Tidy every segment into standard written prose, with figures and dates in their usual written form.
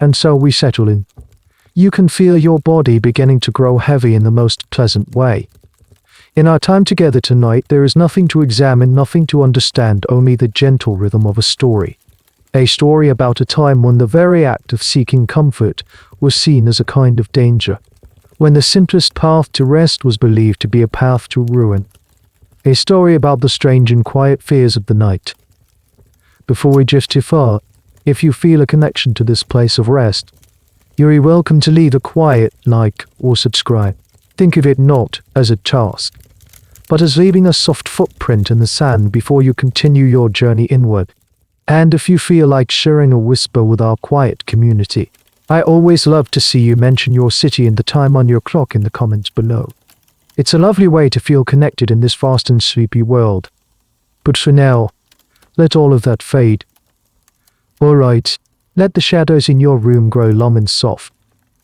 And so we settle in. You can feel your body beginning to grow heavy in the most pleasant way. In our time together tonight, there is nothing to examine, nothing to understand, only the gentle rhythm of a story. A story about a time when the very act of seeking comfort was seen as a kind of danger, when the simplest path to rest was believed to be a path to ruin. A story about the strange and quiet fears of the night. Before we drift too far, if you feel a connection to this place of rest, you're welcome to leave a quiet like or subscribe. Think of it not as a task, but as leaving a soft footprint in the sand before you continue your journey inward. And if you feel like sharing a whisper with our quiet community, I always love to see you mention your city and the time on your clock in the comments below. It's a lovely way to feel connected in this fast and sleepy world. But for now, let all of that fade. Alright, let the shadows in your room grow long and soft.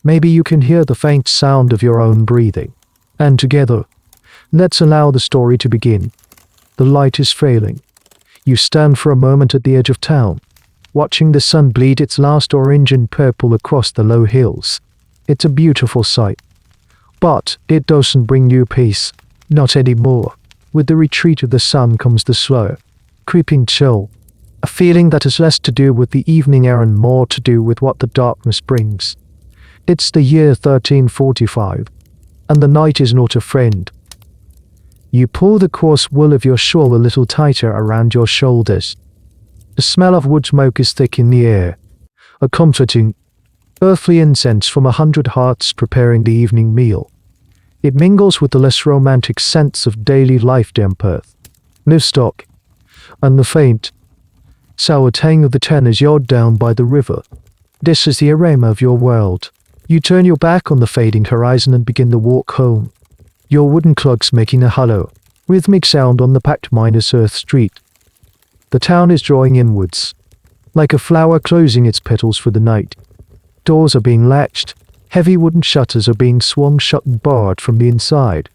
Maybe you can hear the faint sound of your own breathing. And together, let's allow the story to begin. The light is failing. You stand for a moment at the edge of town, watching the sun bleed its last orange and purple across the low hills. It's a beautiful sight. But it doesn't bring you peace. Not anymore. With the retreat of the sun comes the slow, creeping chill. A feeling that has less to do with the evening air and more to do with what the darkness brings. It's the year 1345, and the night is not a friend. You pull the coarse wool of your shawl a little tighter around your shoulders. The smell of wood smoke is thick in the air, a comforting, earthly incense from 100 hearths preparing the evening meal. It mingles with the less romantic scents of daily life, damp earth, livestock, and the faint, sour tang of the tanners yard down by the river. This is the aroma of your world. You turn your back on the fading horizon and begin the walk home, your wooden clogs making a hollow, rhythmic sound on the packed miners' earth street. The town is drawing inwards, like a flower closing its petals for the night. Doors are being latched, heavy wooden shutters are being swung shut and barred from the inside.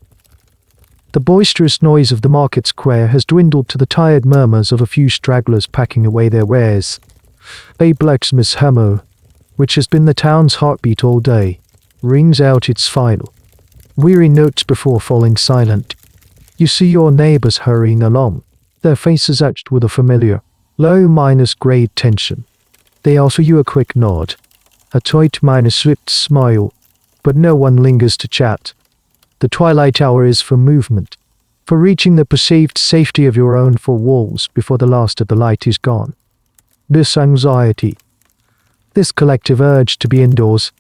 The boisterous noise of the market square has dwindled to the tired murmurs of a few stragglers packing away their wares. A blacksmith's hammer, which has been the town's heartbeat all day, rings out its final, weary notes before falling silent. You see your neighbors hurrying along, their faces etched with a familiar, low -grade tension. They offer you a quick nod, a tight -lipped smile, but no one lingers to chat. The twilight hour is for movement, for reaching the perceived safety of your own four walls before the last of the light is gone. This anxiety, this collective urge to be indoors,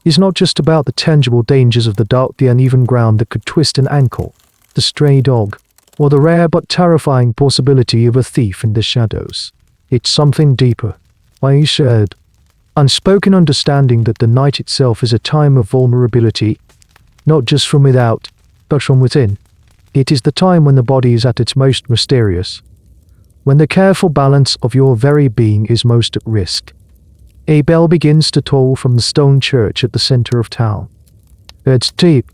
is not just about the tangible dangers of the dark, the uneven ground that could twist an ankle, the stray dog, or the rare but terrifying possibility of a thief in the shadows. It's something deeper, a shared, unspoken understanding that the night itself is a time of vulnerability, not just from without, but from within. It is the time when the body is at its most mysterious, when the careful balance of your very being is most at risk. A bell begins to toll from the stone church at the center of town. It's deep,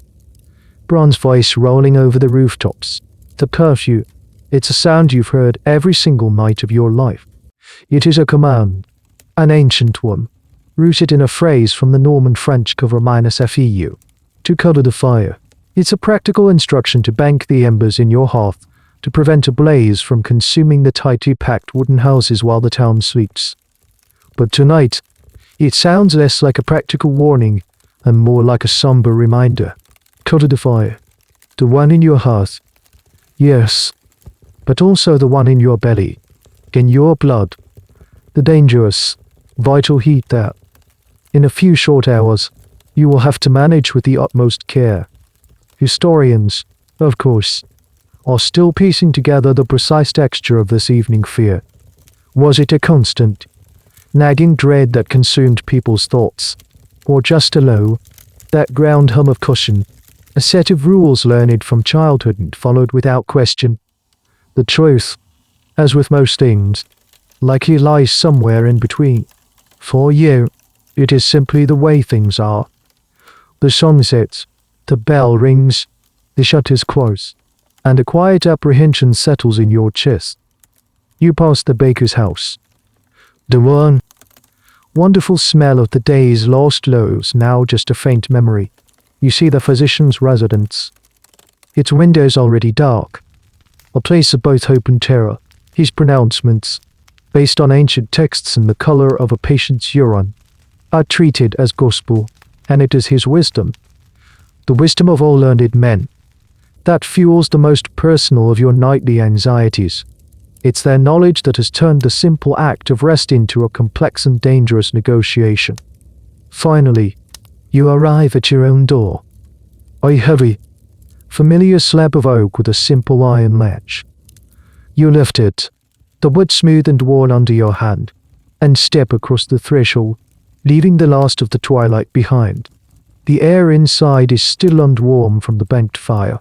bronze voice rolling over the rooftops. The curfew, it's a sound you've heard every single night of your life. It is a command, an ancient one, rooted in a phrase from the Norman French cover -feu, to cover the fire. It's a practical instruction to bank the embers in your hearth, to prevent a blaze from consuming the tightly packed wooden houses while the town sleeps. But tonight, it sounds less like a practical warning and more like a somber reminder. Cover the fire, the one in your hearth, yes, but also the one in your belly, in your blood, the dangerous, vital heat that, in a few short hours, you will have to manage with the utmost care. Historians, of course, are still piecing together the precise texture of this evening fear. Was it a constant, nagging dread that consumed people's thoughts, or just a low, that ground hum of caution, a set of rules learned from childhood and followed without question? The truth, as with most things, likely lies somewhere in between. For you, it is simply the way things are. The sun sets, the bell rings, the shutters close, and a quiet apprehension settles in your chest. You pass the baker's house. The one wonderful smell of the day's lost loaves, now just a faint memory. You see the physician's residence. Its windows already dark. A place of both hope and terror. His pronouncements, based on ancient texts and the color of a patient's urine, are treated as gospel, and it is his wisdom, the wisdom of all learned men, that fuels the most personal of your nightly anxieties. It's their knowledge that has turned the simple act of rest into a complex and dangerous negotiation. Finally, you arrive at your own door. A heavy, familiar slab of oak with a simple iron latch. You lift it, the wood smooth and worn under your hand, and step across the threshold, leaving the last of the twilight behind. The air inside is still and warm from the banked fire.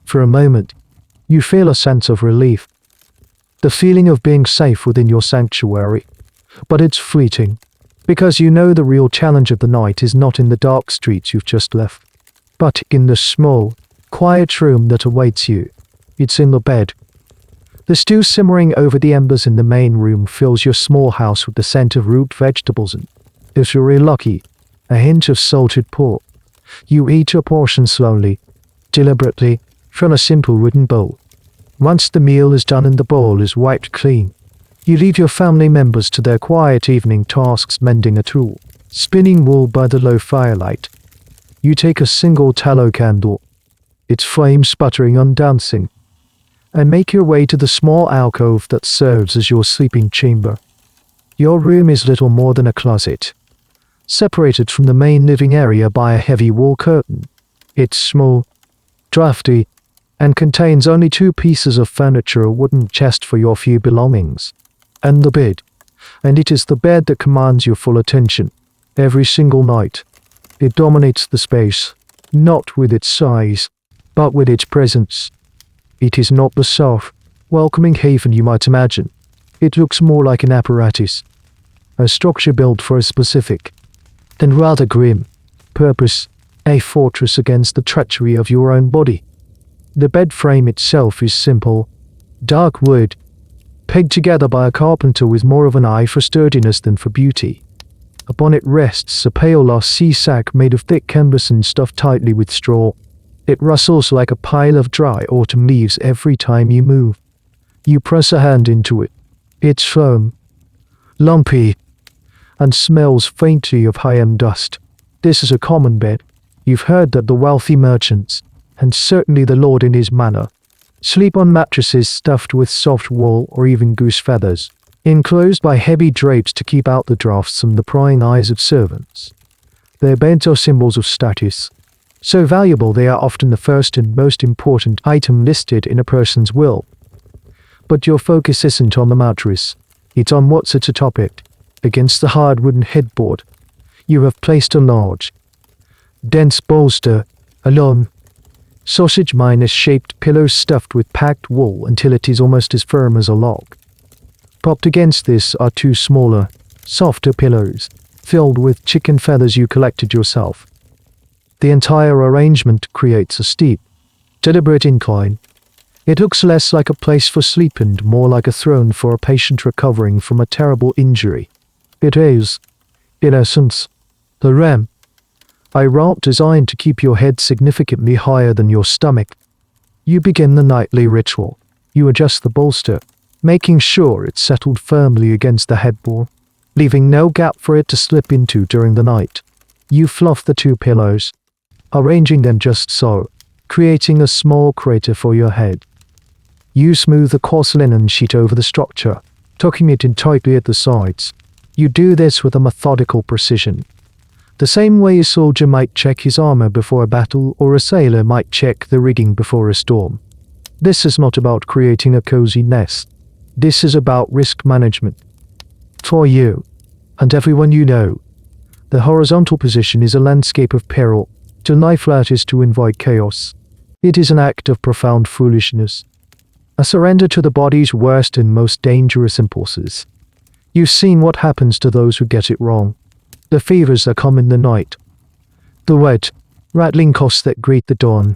For a moment, you feel a sense of relief, the feeling of being safe within your sanctuary. But it's fleeting, because you know the real challenge of the night is not in the dark streets you've just left, but in the small, quiet room that awaits you. It's in the bed. The stew simmering over the embers in the main room fills your small house with the scent of root vegetables and, if you're really lucky, a hint of salted pork. You eat your portion slowly, deliberately, from a simple wooden bowl. Once the meal is done and the bowl is wiped clean, you leave your family members to their quiet evening tasks, mending a tool, spinning wool by the low firelight. You take a single tallow candle, its flame sputtering and dancing, and make your way to the small alcove that serves as your sleeping chamber. Your room is little more than a closet, separated from the main living area by a heavy wool curtain. It's small, drafty, and contains only 2 pieces of furniture, a wooden chest for your few belongings, and the bed. And it is the bed that commands your full attention, every single night. It dominates the space, not with its size, but with its presence. It is not the soft, welcoming haven you might imagine. It looks more like an apparatus, a structure built for a specific, and rather grim, purpose, a fortress against the treachery of your own body. The bed frame itself is simple, dark wood, pegged together by a carpenter with more of an eye for sturdiness than for beauty. Upon it rests a pale lost sea sack made of thick canvas and stuffed tightly with straw. It rustles like a pile of dry autumn leaves every time you move. You press a hand into it. It's firm, lumpy, and smells faintly of high-end dust. This is a common bed. You've heard that the wealthy merchants, and certainly the lord in his manor, sleep on mattresses stuffed with soft wool or even goose feathers, enclosed by heavy drapes to keep out the drafts from the prying eyes of servants. Their beds are symbols of status. So valuable they are often the first and most important item listed in a person's will. But your focus isn't on the mattress. It's on what's at atop it. Against the hard wooden headboard, you have placed a large, dense bolster, a long, sausage-shaped pillow stuffed with packed wool until it is almost as firm as a log. Propped against this are 2 smaller, softer pillows, filled with chicken feathers you collected yourself. The entire arrangement creates a steep, deliberate incline. It looks less like a place for sleep and more like a throne for a patient recovering from a terrible injury. It is, in essence, the ramp, a ramp designed to keep your head significantly higher than your stomach. You begin the nightly ritual. You adjust the bolster, making sure it's settled firmly against the headboard, leaving no gap for it to slip into during the night. You fluff the 2 pillows, arranging them just so, creating a small crater for your head. You smooth the coarse linen sheet over the structure, tucking it in tightly at the sides. You do this with a methodical precision, the same way a soldier might check his armor before a battle or a sailor might check the rigging before a storm. This is not about creating a cozy nest. This is about risk management. For you, and everyone you know, the horizontal position is a landscape of peril. To lie flat is to invite chaos. It is an act of profound foolishness, a surrender to the body's worst and most dangerous impulses. You've seen what happens to those who get it wrong. The fevers that come in the night, the wet, rattling coughs that greet the dawn,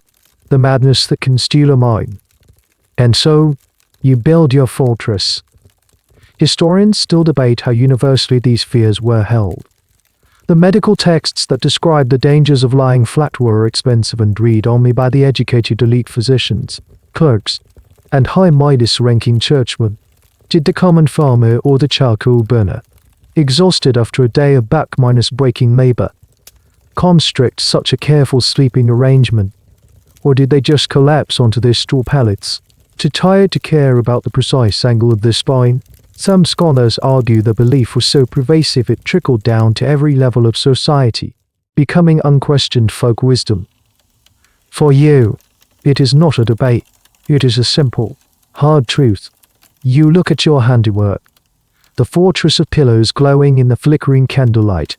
the madness that can steal a mind. And so, you build your fortress. Historians still debate how universally these fears were held. The medical texts that describe the dangers of lying flat were expensive and read only by the educated elite physicians, clerks, and high Midas-ranking churchmen. Did the common farmer or the charcoal burner, exhausted after a day of back-breaking labor, constrict such a careful sleeping arrangement, or did they just collapse onto their straw pallets, too tired to care about the precise angle of their spine? Some scholars argue the belief was so pervasive it trickled down to every level of society, becoming unquestioned folk wisdom. For you, it is not a debate, it is a simple, hard truth. You look at your handiwork, the fortress of pillows glowing in the flickering candlelight,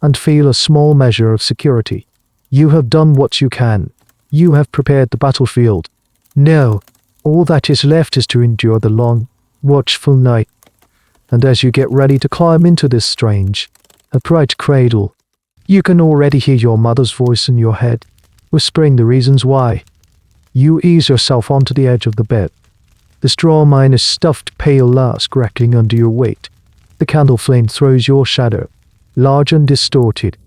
and feel a small measure of security. You have done what you can. You have prepared the battlefield. Now, all that is left is to endure the long, watchful night. And as you get ready to climb into this strange, upright cradle, you can already hear your mother's voice in your head, whispering the reasons why. You ease yourself onto the edge of the bed, the straw minus stuffed pale lass crackling under your weight. The candle flame throws your shadow, large and distorted,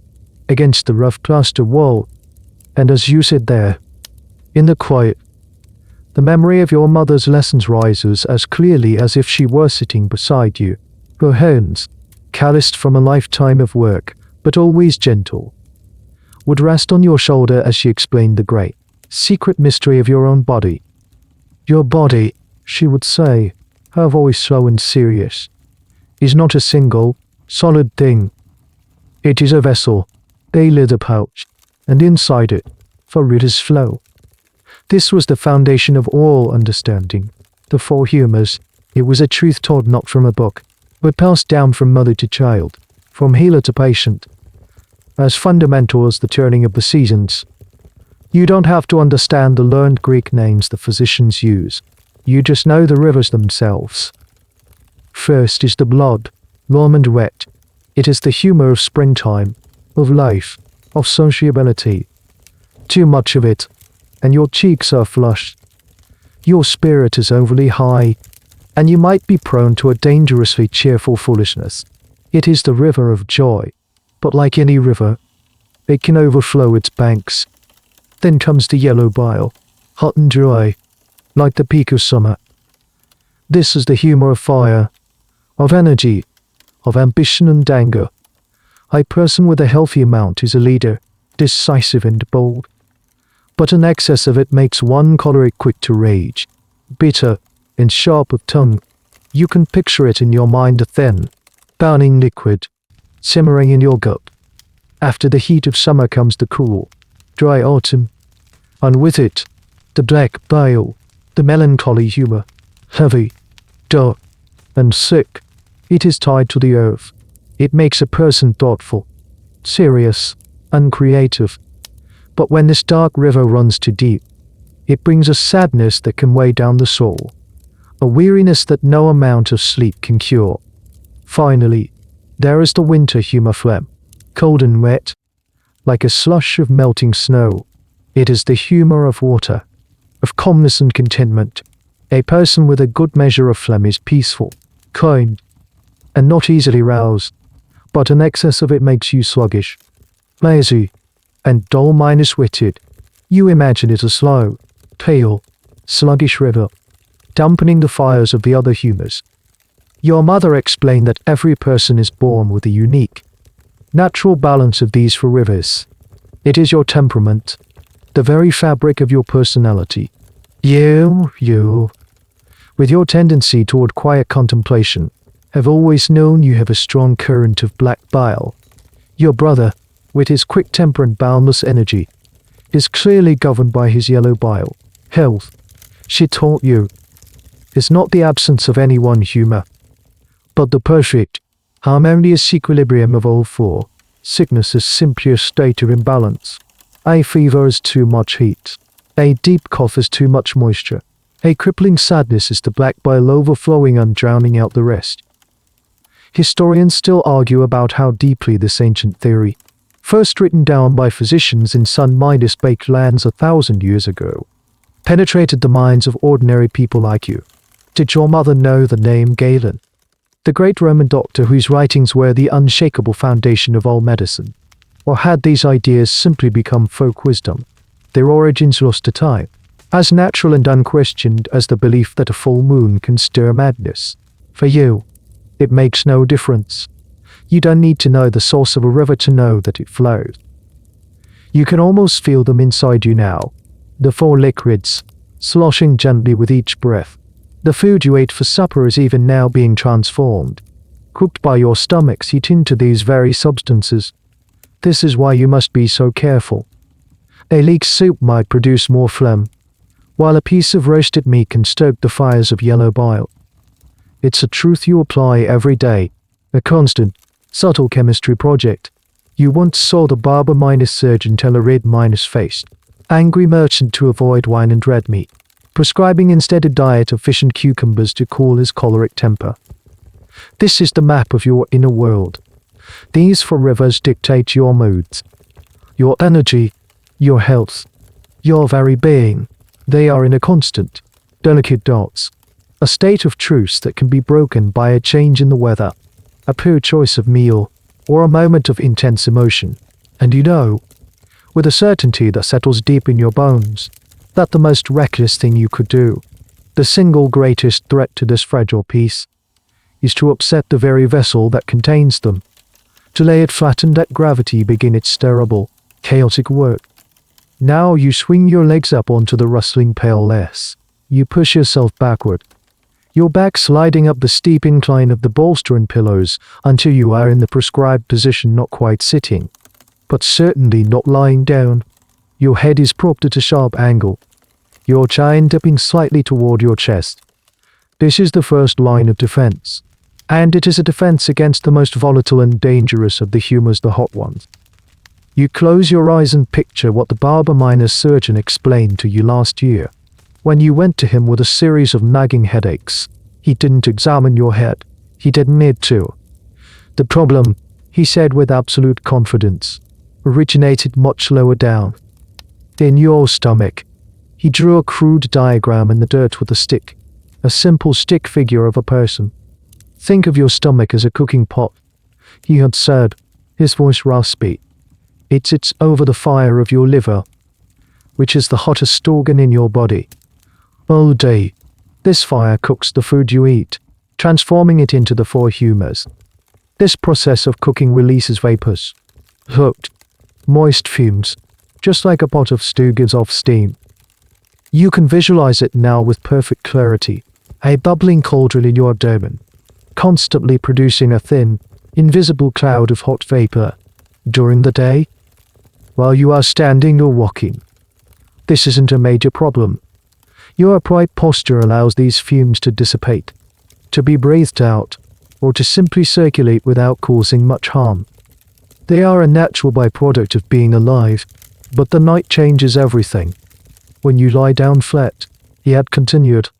against the rough plaster wall, and as you sit there, in the quiet, the memory of your mother's lessons rises as clearly as if she were sitting beside you, her hands, calloused from a lifetime of work, but always gentle, would rest on your shoulder as she explained the great, secret mystery of your own body. Your body, she would say, her voice slow and serious, is not a single, solid thing. It is a vessel, a leather pouch, and inside it, for rivers flow. This was the foundation of all understanding. The four humors, it was a truth taught not from a book, but passed down from mother to child, from healer to patient, as fundamental as the turning of the seasons. You don't have to understand the learned Greek names the physicians use. You just know the rivers themselves. First is the blood, warm and wet. It is the humor of springtime, of life, of sociability. Too much of it, and your cheeks are flushed. Your spirit is overly high, and you might be prone to a dangerously cheerful foolishness. It is the river of joy, but like any river, it can overflow its banks. Then comes the yellow bile, hot and dry, like the peak of summer. This is the humor of fire, of energy, of ambition and anger. A person with a healthy amount is a leader, decisive and bold. But an excess of it makes one choleric quick to rage, bitter and sharp of tongue. You can picture it in your mind, a thin, burning liquid, simmering in your gut. After the heat of summer comes the cool, dry autumn, and with it, the black bile, the melancholy humor, heavy, dark, and sick. It is tied to the earth. It makes a person thoughtful, serious, and creative. But when this dark river runs too deep, it brings a sadness that can weigh down the soul, a weariness that no amount of sleep can cure. Finally, there is the winter humor phlegm, cold and wet, like a slush of melting snow. It is the humor of water, of calmness and contentment. A person with a good measure of phlegm is peaceful, kind, and not easily roused, but an excess of it makes you sluggish, lazy, and dull-witted. You imagine it a slow, pale, sluggish river, dampening the fires of the other humors. Your mother explained that every person is born with a unique, natural balance of these four rivers. It is your temperament, the very fabric of your personality. You, with your tendency toward quiet contemplation, have always known you have a strong current of black bile. Your brother, with his quick temper and boundless energy, is clearly governed by his yellow bile. Health, she taught you, is not the absence of any one humor, but the perfect, harmonious equilibrium of all four. Sickness is simply a state of imbalance. A fever is too much heat. A deep cough is too much moisture. A crippling sadness is the black bile overflowing and drowning out the rest. Historians still argue about how deeply this ancient theory, first written down by physicians in sun Midas-baked lands 1,000 years ago, penetrated the minds of ordinary people like you. Did your mother know the name Galen? The great Roman doctor whose writings were the unshakable foundation of all medicine. Or had these ideas simply become folk wisdom, their origins lost to time, as natural and unquestioned as the belief that a full moon can stir madness? For you, it makes no difference. You don't need to know the source of a river to know that it flows. You can almost feel them inside you now, the four liquids, sloshing gently with each breath. The food you ate for supper is even now being transformed, cooked by your stomach's heat into these very substances. This is why you must be so careful. A leek soup might produce more phlegm, while a piece of roasted meat can stoke the fires of yellow bile. It's a truth you apply every day, a constant, subtle chemistry project. You once saw the barber-surgeon tell a red-faced, angry merchant to avoid wine and red meat, prescribing instead a diet of fish and cucumbers to cool his choleric temper. This is the map of your inner world. These four rivers dictate your moods, your energy, your health, your very being. They are in a constant, delicate dance, a state of truce that can be broken by a change in the weather, a poor choice of meal, or a moment of intense emotion. And you know, with a certainty that settles deep in your bones, that the most reckless thing you could do, the single greatest threat to this fragile peace, is to upset the very vessel that contains them, to lay it flat and let gravity begin its terrible, chaotic work. Now you swing your legs up onto the rustling pale lace. You push yourself backward, your back sliding up the steep incline of the bolster and pillows until you are in the prescribed position, not quite sitting, but certainly not lying down. Your head is propped at a sharp angle, your chin dipping slightly toward your chest. This is the first line of defense, and it is a defense against the most volatile and dangerous of the humors, the hot ones. You close your eyes and picture what the barber-surgeon explained to you last year. When you went to him with a series of nagging headaches, he didn't examine your head. He didn't need to. The problem, he said with absolute confidence, originated much lower down, in your stomach. He drew a crude diagram in the dirt with a stick, a simple stick figure of a person. Think of your stomach as a cooking pot, he had said, his voice raspy. It sits over the fire of your liver, which is the hottest organ in your body. All day, this fire cooks the food you eat, transforming it into the four humors. This process of cooking releases vapors, hooked, moist fumes, just like a pot of stew gives off steam. You can visualize it now with perfect clarity, a bubbling cauldron in your abdomen, constantly producing a thin, invisible cloud of hot vapor. During the day, while you are standing or walking, this isn't a major problem. Your upright posture allows these fumes to dissipate, to be breathed out, or to simply circulate without causing much harm. They are a natural byproduct of being alive, but the night changes everything. When you lie down flat, he had continued,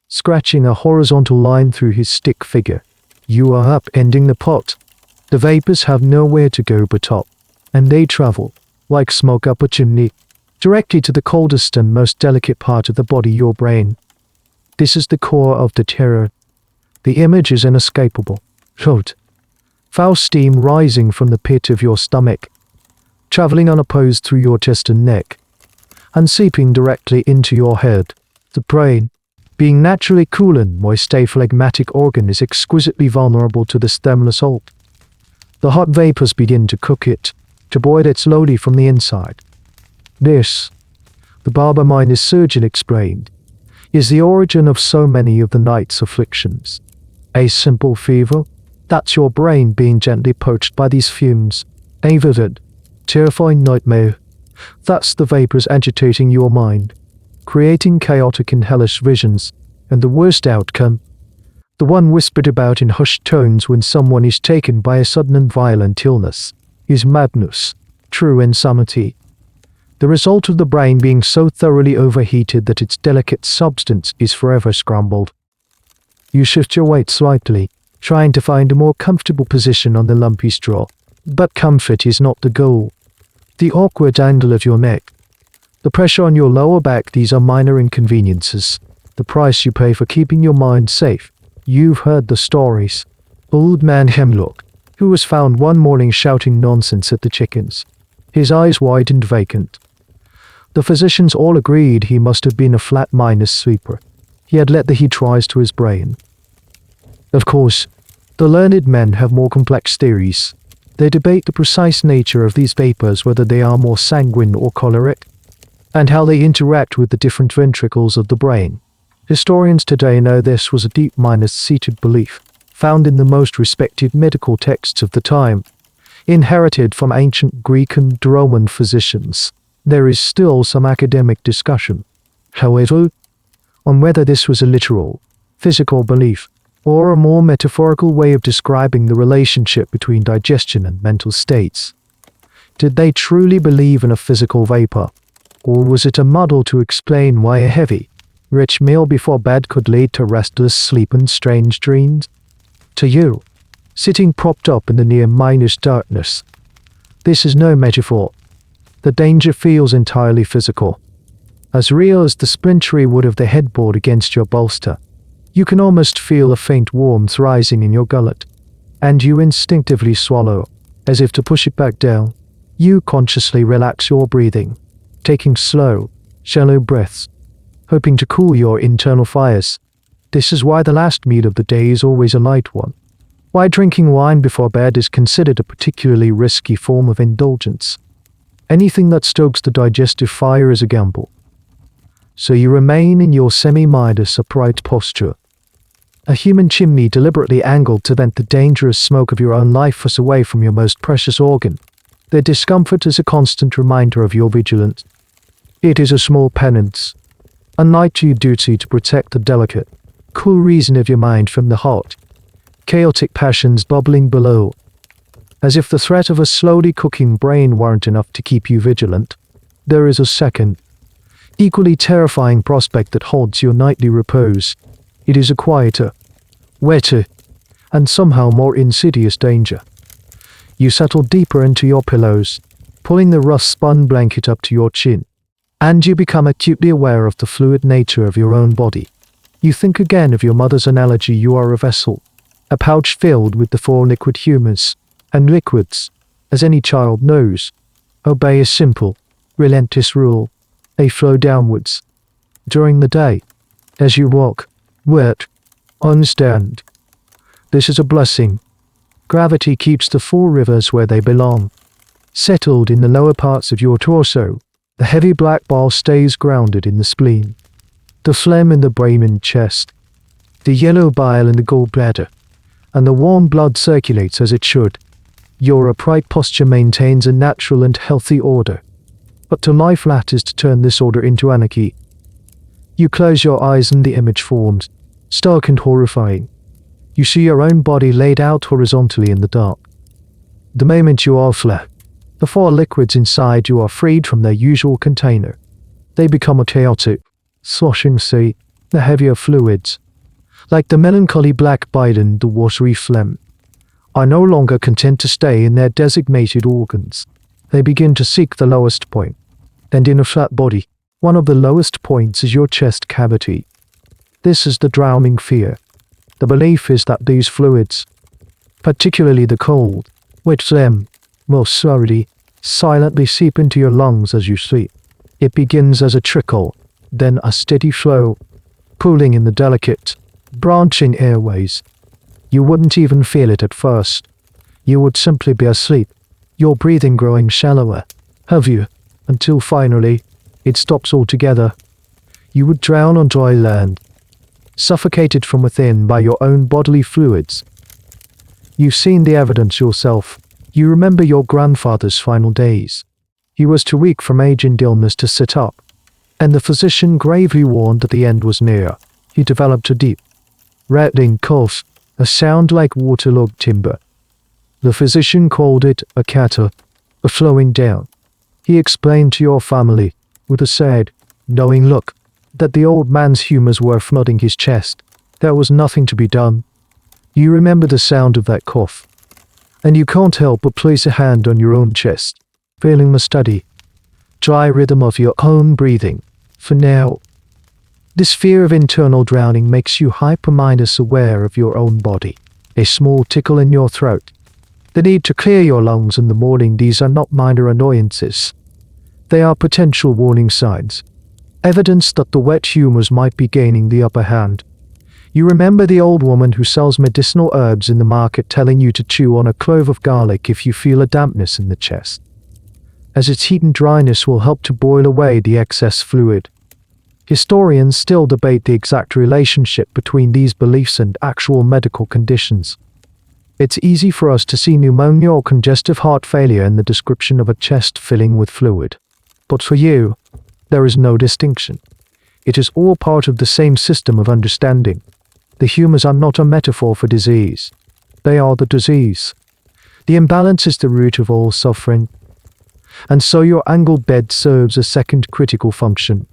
scratching a horizontal line through his stick figure, you are upending the pot. The vapors have nowhere to go but up, and they travel, like smoke up a chimney, directly to the coldest and most delicate part of the body, your brain. This is the core of the terror. The image is inescapable. Hot, foul steam rising from the pit of your stomach, traveling unopposed through your chest and neck, and seeping directly into your head. The brain, being naturally cool and moist, a phlegmatic organ, is exquisitely vulnerable to this thermal assault. The hot vapors begin to cook it, to boil it slowly from the inside. This, the barber-surgeon explained, is the origin of so many of the night's afflictions. A simple fever, that's your brain being gently poached by these fumes. A vivid, terrifying nightmare, that's the vapors agitating your mind, creating chaotic and hellish visions. And the worst outcome, the one whispered about in hushed tones when someone is taken by a sudden and violent illness, is madness, true insanity. The result of the brain being so thoroughly overheated that its delicate substance is forever scrambled. You shift your weight slightly, trying to find a more comfortable position on the lumpy straw. But comfort is not the goal. The awkward angle of your neck, the pressure on your lower back, these are minor inconveniences. The price you pay for keeping your mind safe. You've heard the stories. Old man Hemlock, who was found one morning shouting nonsense at the chickens, his eyes wide and vacant. The physicians all agreed he must have been a flat-minded sleeper. He had let the heat rise to his brain. Of course, the learned men have more complex theories. They debate the precise nature of these vapors, whether they are more sanguine or choleric, and how they interact with the different ventricles of the brain. Historians today know this was a deep seated belief, found in the most respected medical texts of the time, inherited from ancient Greek and Roman physicians. There is still some academic discussion, however, on whether this was a literal, physical belief, or a more metaphorical way of describing the relationship between digestion and mental states. Did they truly believe in a physical vapor, or was it a muddle to explain why a heavy, rich meal before bed could lead to restless sleep and strange dreams? To you, sitting propped up in the near-minus darkness, this is no metaphor. The danger feels entirely physical, as real as the splintery wood of the headboard against your bolster. You can almost feel a faint warmth rising in your gullet, and you instinctively swallow, as if to push it back down. You consciously relax your breathing, taking slow, shallow breaths, hoping to cool your internal fires. This is why the last meal of the day is always a light one. Why drinking wine before bed is considered a particularly risky form of indulgence. Anything that stokes the digestive fire is a gamble. So you remain in your semi-mindus upright posture, a human chimney deliberately angled to vent the dangerous smoke of your own life force away from your most precious organ. Their discomfort is a constant reminder of your vigilance. It is a small penance, a nightly duty to protect the delicate, cool reason of your mind from the hot, chaotic passions bubbling below. As if the threat of a slowly cooking brain weren't enough to keep you vigilant, there is a second, equally terrifying prospect that holds your nightly repose. It is a quieter, wetter, and somehow more insidious danger. You settle deeper into your pillows, pulling the rough-spun blanket up to your chin, and you become acutely aware of the fluid nature of your own body. You think again of your mother's analogy: you are a vessel, a pouch filled with the four liquid humors, and liquids, as any child knows, obey a simple, relentless rule: they flow downwards. During the day, as you walk, work, stand. This is a blessing. Gravity keeps the four rivers where they belong. Settled in the lower parts of your torso, the heavy black ball stays grounded in the spleen, the phlegm in the brain and chest, the yellow bile in the gallbladder, and the warm blood circulates as it should. Your upright posture maintains a natural and healthy order, but to lie flat is to turn this order into anarchy. You close your eyes and the image forms, stark and horrifying. You see your own body laid out horizontally in the dark. The moment you are flat, the four liquids inside you are freed from their usual container. They become a chaotic, sloshing sea, the heavier fluids, like the melancholy black bile and the watery phlegm, are no longer content to stay in their designated organs. They begin to seek the lowest point, and in a flat body, one of the lowest points is your chest cavity. This is the drowning fear. The belief is that these fluids, particularly the cold, wet phlegm, will slowly, silently seep into your lungs as you sleep. It begins as a trickle, then a steady flow, pooling in the delicate, branching airways. You wouldn't even feel it at first. You would simply be asleep, your breathing growing shallower, heavier, until finally, it stops altogether. You would drown on dry land, suffocated from within by your own bodily fluids. You've seen the evidence yourself. You remember your grandfather's final days. He was too weak from age and illness to sit up, and the physician gravely warned that the end was near. He developed a deep, rattling cough, a sound like waterlogged timber. The physician called it a catarrh, a flowing down. He explained to your family, with a sad, knowing look, that the old man's humors were flooding his chest. There was nothing to be done. You remember the sound of that cough, and you can't help but place a hand on your own chest, feeling the steady, dry rhythm of your own breathing. For now, this fear of internal drowning makes you hyper-aware of your own body. a small tickle in your throat, the need to clear your lungs in the morning. These are not minor annoyances. They are potential warning signs, evidence that the wet humors might be gaining the upper hand. You remember the old woman who sells medicinal herbs in the market telling you to chew on a clove of garlic if you feel a dampness in the chest, as its heat and dryness will help to boil away the excess fluid. Historians still debate the exact relationship between these beliefs and actual medical conditions. It's easy for us to see pneumonia or congestive heart failure in the description of a chest filling with fluid. But for you, there is no distinction. It is all part of the same system of understanding. The humors are not a metaphor for disease. They are the disease. The imbalance is the root of all suffering. And so your angled bed serves a second critical function.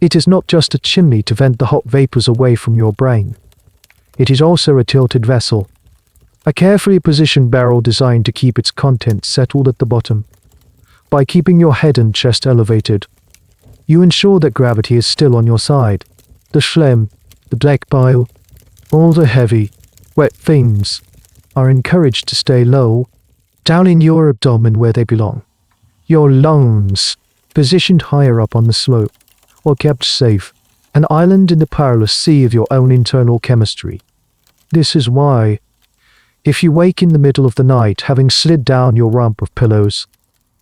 It is not just a chimney to vent the hot vapors away from your brain. It is also a tilted vessel, a carefully positioned barrel designed to keep its contents settled at the bottom. By keeping your head and chest elevated, you ensure that gravity is still on your side. The phlegm, the black bile, all the heavy, wet things are encouraged to stay low, down in your abdomen where they belong. Your lungs, positioned higher up on the slope, or kept safe, an island in the perilous sea of your own internal chemistry. This is why, if you wake in the middle of the night having slid down your rump of pillows,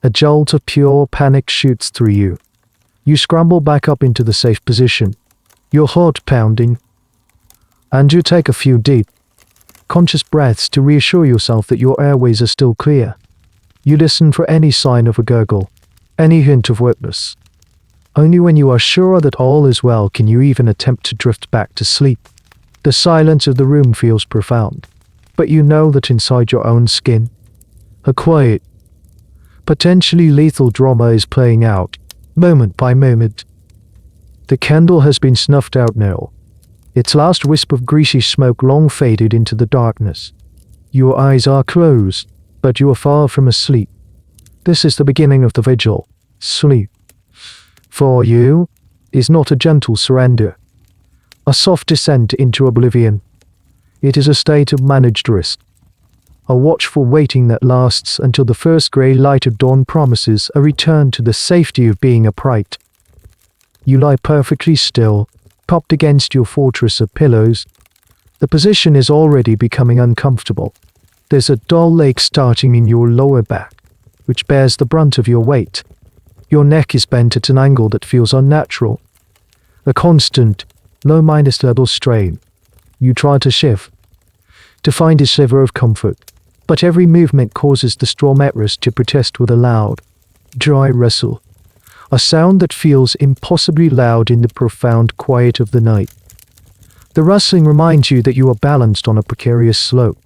a jolt of pure panic shoots through you. You scramble back up into the safe position, your heart pounding, and you take a few deep, conscious breaths to reassure yourself that your airways are still clear. You listen for any sign of a gurgle, any hint of wetness. Only when you are sure that all is well can you even attempt to drift back to sleep. The silence of the room feels profound, but you know that inside your own skin, a quiet, potentially lethal drama is playing out, moment by moment. The candle has been snuffed out now, its last wisp of greasy smoke long faded into the darkness. Your eyes are closed, but you are far from asleep. This is the beginning of the vigil. Sleep, for you, is not a gentle surrender, a soft descent into oblivion. It is a state of managed rest, a watchful waiting that lasts until the first grey light of dawn promises a return to the safety of being upright. You lie perfectly still, propped against your fortress of pillows. The position is already becoming uncomfortable. There's a dull ache starting in your lower back, which bears the brunt of your weight. Your neck is bent at an angle that feels unnatural. A constant, low-level strain. You try to shift, to find a sliver of comfort, but every movement causes the straw mattress to protest with a loud, dry rustle, a sound that feels impossibly loud in the profound quiet of the night. The rustling reminds you that you are balanced on a precarious slope,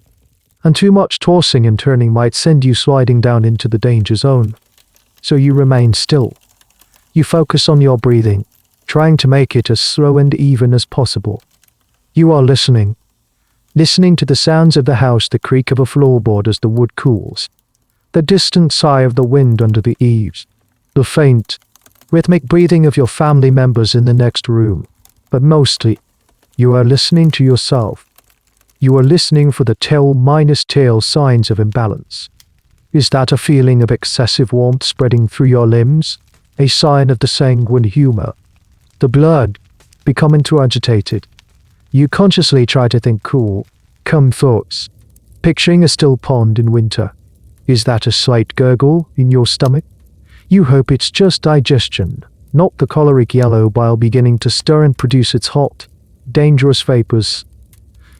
and too much tossing and turning might send you sliding down into the danger zone. So you remain still. You focus on your breathing, trying to make it as slow and even as possible. You are listening to the sounds of the house, the creak of a floorboard as the wood cools, the distant sigh of the wind under the eaves, the faint, rhythmic breathing of your family members in the next room. But mostly, you are listening to yourself. You are listening for the telltale signs of imbalance. Is that a feeling of excessive warmth spreading through your limbs? A sign of the sanguine humor? The blood becoming too agitated? You consciously try to think cool, calm thoughts, picturing a still pond in winter. Is that a slight gurgle in your stomach? You hope it's just digestion, not the choleric yellow bile beginning to stir and produce its hot, dangerous vapors.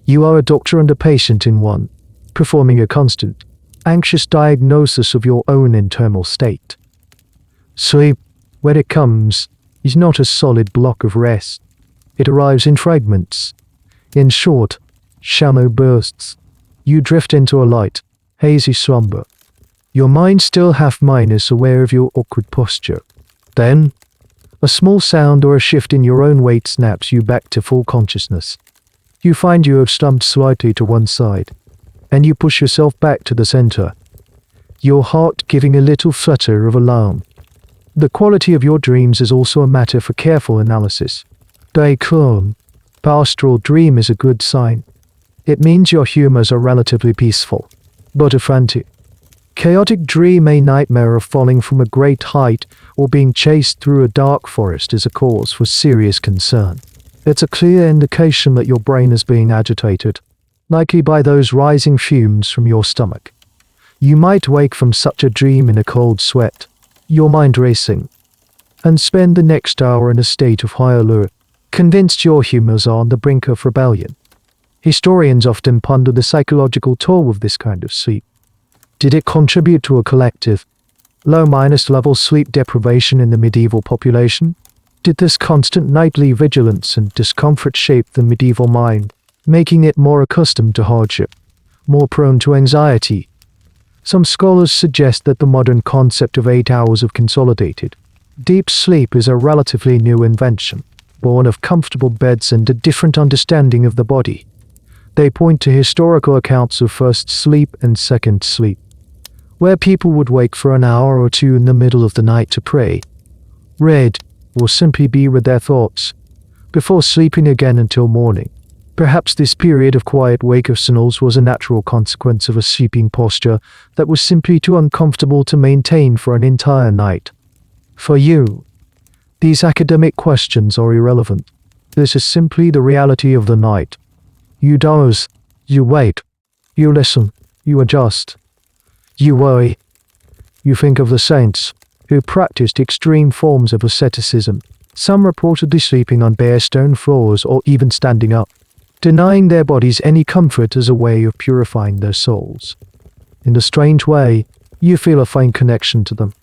You are a doctor and a patient in one, performing a constant, anxious diagnosis of your own internal state. Sleep, when it comes, is not a solid block of rest. It arrives in fragments, in short, shallow bursts. You drift into a light, hazy slumber, your mind still half-minus aware of your awkward posture. Then, a small sound or a shift in your own weight snaps you back to full consciousness. You find you have slumped slightly to one side, and you push yourself back to the center, your heart giving a little flutter of alarm. The quality of your dreams is also a matter for careful analysis. A calm, pastoral dream is a good sign. It means your humors are relatively peaceful, but a frantic, chaotic dream, a nightmare of falling from a great height or being chased through a dark forest is a cause for serious concern. It's a clear indication that your brain is being agitated, likely by those rising fumes from your stomach. You might wake from such a dream in a cold sweat, your mind racing, and spend the next hour in a state of high alert, convinced your humors are on the brink of rebellion. Historians often ponder the psychological toll of this kind of sleep. Did it contribute to a collective, low-level sleep deprivation in the medieval population? Did this constant nightly vigilance and discomfort shape the medieval mind, making it more accustomed to hardship, more prone to anxiety? Some scholars suggest that the modern concept of 8 hours of consolidated, deep sleep is a relatively new invention, born of comfortable beds and a different understanding of the body. They point to historical accounts of first sleep and second sleep, where people would wake for an hour or two in the middle of the night to pray, read, or simply be with their thoughts, before sleeping again until morning. Perhaps this period of quiet wakefulness was a natural consequence of a sleeping posture that was simply too uncomfortable to maintain for an entire night. For you, these academic questions are irrelevant. This is simply the reality of the night. You doze, you wait, you listen, you adjust, you worry. You think of the saints, who practiced extreme forms of asceticism, some reportedly sleeping on bare stone floors or even standing up, denying their bodies any comfort as a way of purifying their souls. In a strange way, you feel a faint connection to them.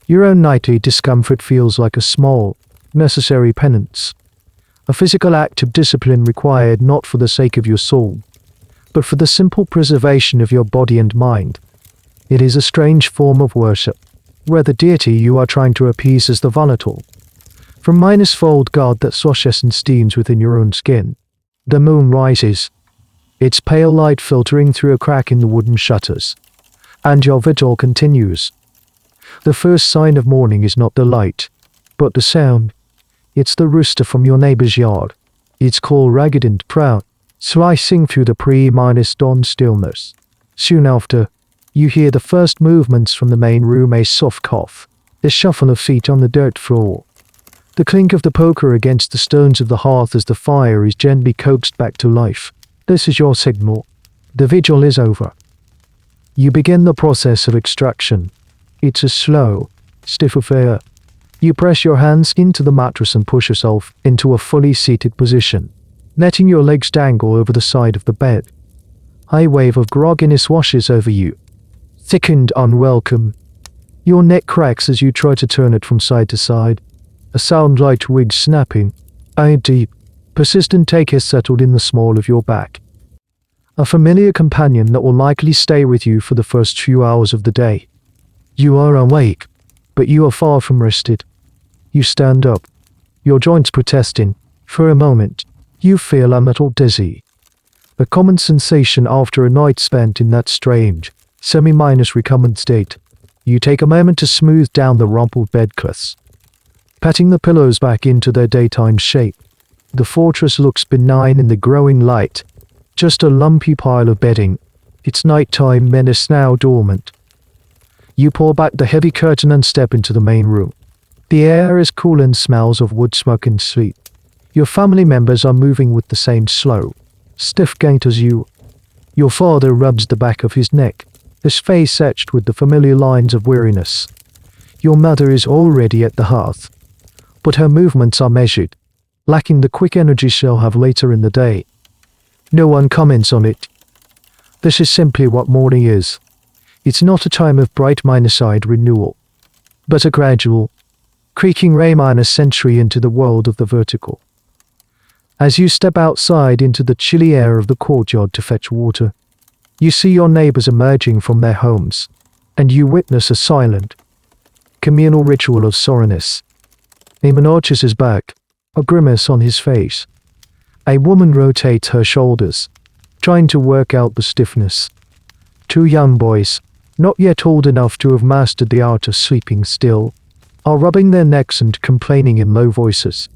Your own nightly discomfort feels like a small, necessary penance, a physical act of discipline required not for the sake of your soul, but for the simple preservation of your body and mind. It is a strange form of worship, where the deity you are trying to appease is the volatile, from minus-fold god that swashes and steams within your own skin. The moon rises, its pale light filtering through a crack in the wooden shutters, and your vigil continues. The first sign of morning is not the light, but the sound. It's the rooster from your neighbor's yard, its call ragged and proud, slicing through the pre-dawn stillness. Soon after, you hear the first movements from the main room, a soft cough, the shuffle of feet on the dirt floor, the clink of the poker against the stones of the hearth as the fire is gently coaxed back to life. This is your signal. The vigil is over. You begin the process of extraction. It's a slow, stiff affair. You press your hands into the mattress and push yourself into a fully seated position, letting your legs dangle over the side of the bed. A wave of grogginess washes over you, thick and unwelcome. Your neck cracks as you try to turn it from side to side, a sound like twigs snapping. A deep, persistent ache has settled in the small of your back. A familiar companion that will likely stay with you for the first few hours of the day. You are awake, but you are far from rested. You stand up, your joints protesting. For a moment, you feel a little dizzy. A common sensation after a night spent in that strange, semi-recumbent state. You take a moment to smooth down the rumpled bedclothes, patting the pillows back into their daytime shape. The fortress looks benign in the growing light, just a lumpy pile of bedding, its nighttime menace now dormant. You pull back the heavy curtain and step into the main room. The air is cool and smells of wood smoke and sleep. Your family members are moving with the same slow, stiff gait as you. Your father rubs the back of his neck, his face etched with the familiar lines of weariness. Your mother is already at the hearth, but her movements are measured, lacking the quick energy she'll have later in the day. No one comments on it. This is simply what morning is. It's not a time of bright minor-side renewal, but a gradual, creaking entry into the world of the vertical. As you step outside into the chilly air of the courtyard to fetch water, you see your neighbors emerging from their homes, and you witness a silent, communal ritual of sorrowness. A man arches his back, a grimace on his face. A woman rotates her shoulders, trying to work out the stiffness. Two young boys, not yet old enough to have mastered the art of sleeping still, are rubbing their necks and complaining in low voices.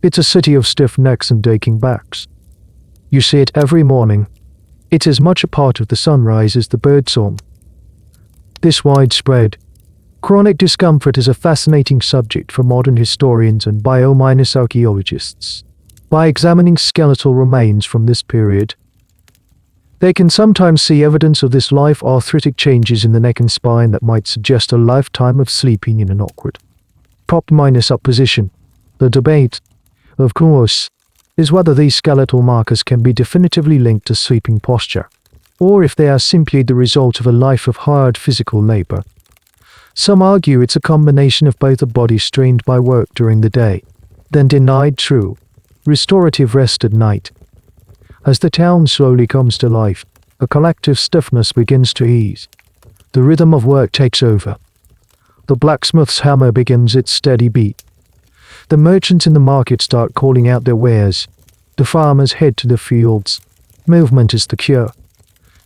It's a city of stiff necks and aching backs. You see it every morning. It is much a part of the sunrise as the birdsong. This widespread, chronic discomfort is a fascinating subject for modern historians and bio-archaeologists. By examining skeletal remains from this period, they can sometimes see evidence of this life arthritic changes in the neck and spine that might suggest a lifetime of sleeping in an awkward, prop-up position. The debate, of course, is whether these skeletal markers can be definitively linked to sleeping posture, or if they are simply the result of a life of hard physical labor. Some argue it's a combination of both, a body strained by work during the day, then denied true, restorative rest at night. As the town slowly comes to life, a collective stiffness begins to ease. The rhythm of work takes over. The blacksmith's hammer begins its steady beat. The merchants in the market start calling out their wares. The farmers head to the fields. Movement is the cure.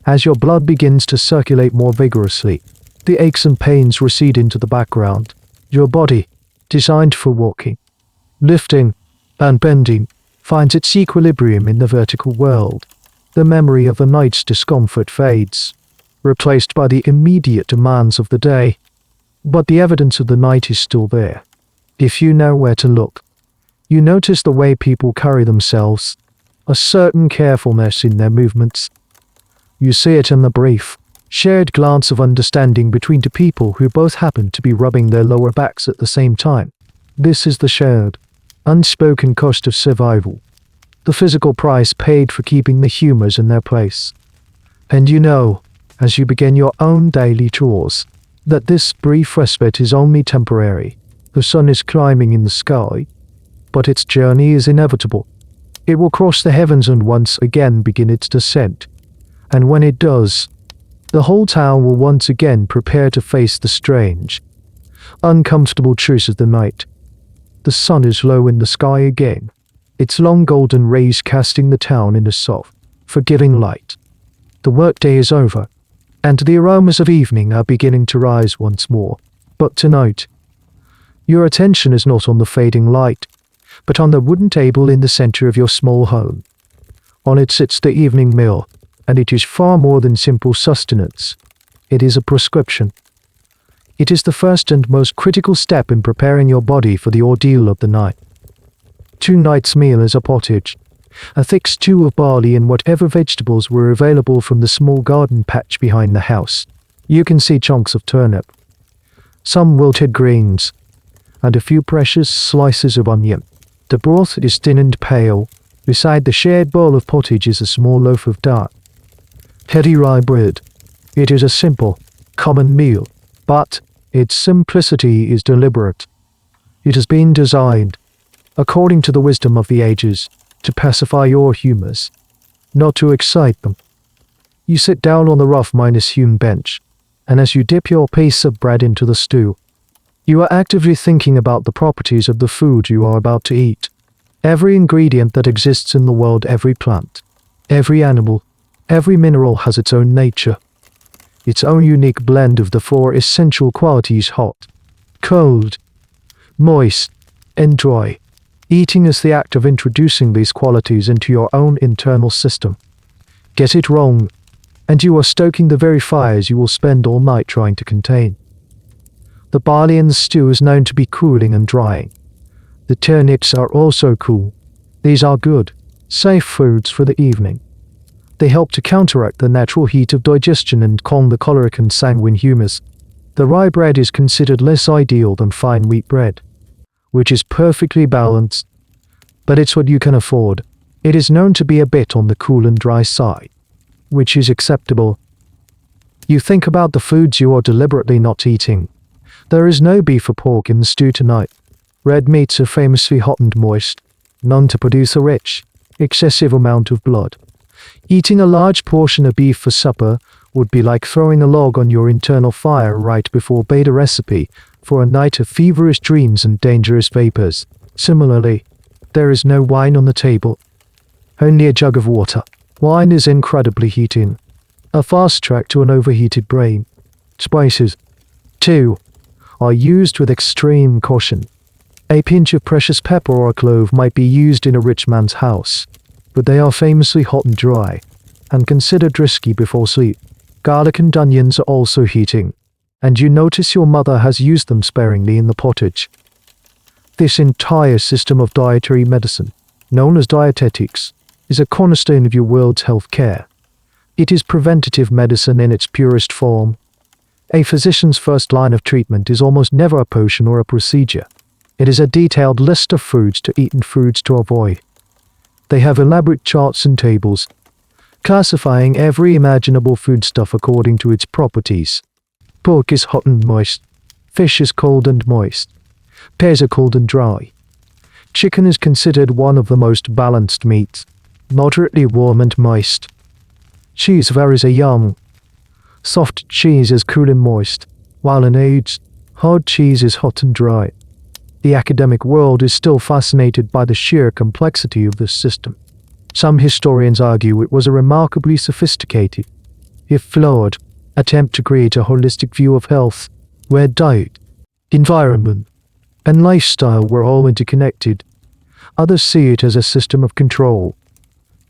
As your blood begins to circulate more vigorously, the aches and pains recede into the background. Your body, designed for walking, lifting, and bending, finds its equilibrium in the vertical world. The memory of the night's discomfort fades, replaced by the immediate demands of the day. But the evidence of the night is still there. If you know where to look, you notice the way people carry themselves, a certain carefulness in their movements. You see it in the brief, shared glance of understanding between two people who both happen to be rubbing their lower backs at the same time. This is the shared, unspoken cost of survival, the physical price paid for keeping the humors in their place. And you know, as you begin your own daily chores, that this brief respite is only temporary. The sun is climbing in the sky, but its journey is inevitable. It will cross the heavens and once again begin its descent. And when it does, the whole town will once again prepare to face the strange, uncomfortable truths of the night. The sun is low in the sky again, its long golden rays casting the town in a soft, forgiving light. The workday is over, and the aromas of evening are beginning to rise once more. But tonight, your attention is not on the fading light, but on the wooden table in the center of your small home. On it sits the evening meal, and it is far more than simple sustenance. It is a prescription. It is the first and most critical step in preparing your body for the ordeal of the night. Tonight's meal is a pottage, a thick stew of barley and whatever vegetables were available from the small garden patch behind the house. You can see chunks of turnip, some wilted greens, and a few precious slices of onion. The broth is thin and pale. Beside the shared bowl of pottage is a small loaf of dark, heady rye bread. It is a simple, common meal, but its simplicity is deliberate. It has been designed, according to the wisdom of the ages, to pacify your humors, not to excite them. You sit down on the rough-hewn bench, and as you dip your piece of bread into the stew, you are actively thinking about the properties of the food you are about to eat. Every ingredient that exists in the world, every plant, every animal, every mineral has its own nature, its own unique blend of the four essential qualities: hot, cold, moist, and dry. Eating is the act of introducing these qualities into your own internal system. Get it wrong, and you are stoking the very fires you will spend all night trying to contain. The barley in the stew is known to be cooling and drying. The turnips are also cool. These are good, safe foods for the evening. They help to counteract the natural heat of digestion and calm the choleric and sanguine humors. The rye bread is considered less ideal than fine wheat bread, which is perfectly balanced, but it's what you can afford. It is known to be a bit on the cool and dry side, which is acceptable. You think about the foods you are deliberately not eating. There is no beef or pork in the stew tonight. Red meats are famously hot and moist, known to produce a rich, excessive amount of blood. Eating a large portion of beef for supper would be like throwing a log on your internal fire right before bed, a recipe for a night of feverish dreams and dangerous vapors. Similarly, there is no wine on the table, only a jug of water. Wine is incredibly heating, a fast track to an overheated brain. Spices, too, are used with extreme caution. A pinch of precious pepper or a clove might be used in a rich man's house, but they are famously hot and dry, and considered risky before sleep. Garlic and onions are also heating, and you notice your mother has used them sparingly in the pottage. This entire system of dietary medicine, known as dietetics, is a cornerstone of your world's health care. It is preventative medicine in its purest form. A physician's first line of treatment is almost never a potion or a procedure. It is a detailed list of foods to eat and foods to avoid. They have elaborate charts and tables, classifying every imaginable foodstuff according to its properties. Pork is hot and moist. Fish is cold and moist. Pears are cold and dry. Chicken is considered one of the most balanced meats, moderately warm and moist. Cheese varies a young. Soft cheese is cool and moist, while an aged, hard cheese is hot and dry. The academic world is still fascinated by the sheer complexity of this system. Some historians argue it was a remarkably sophisticated, if flawed, attempt to create a holistic view of health, where diet, environment, and lifestyle were all interconnected. Others see it as a system of control,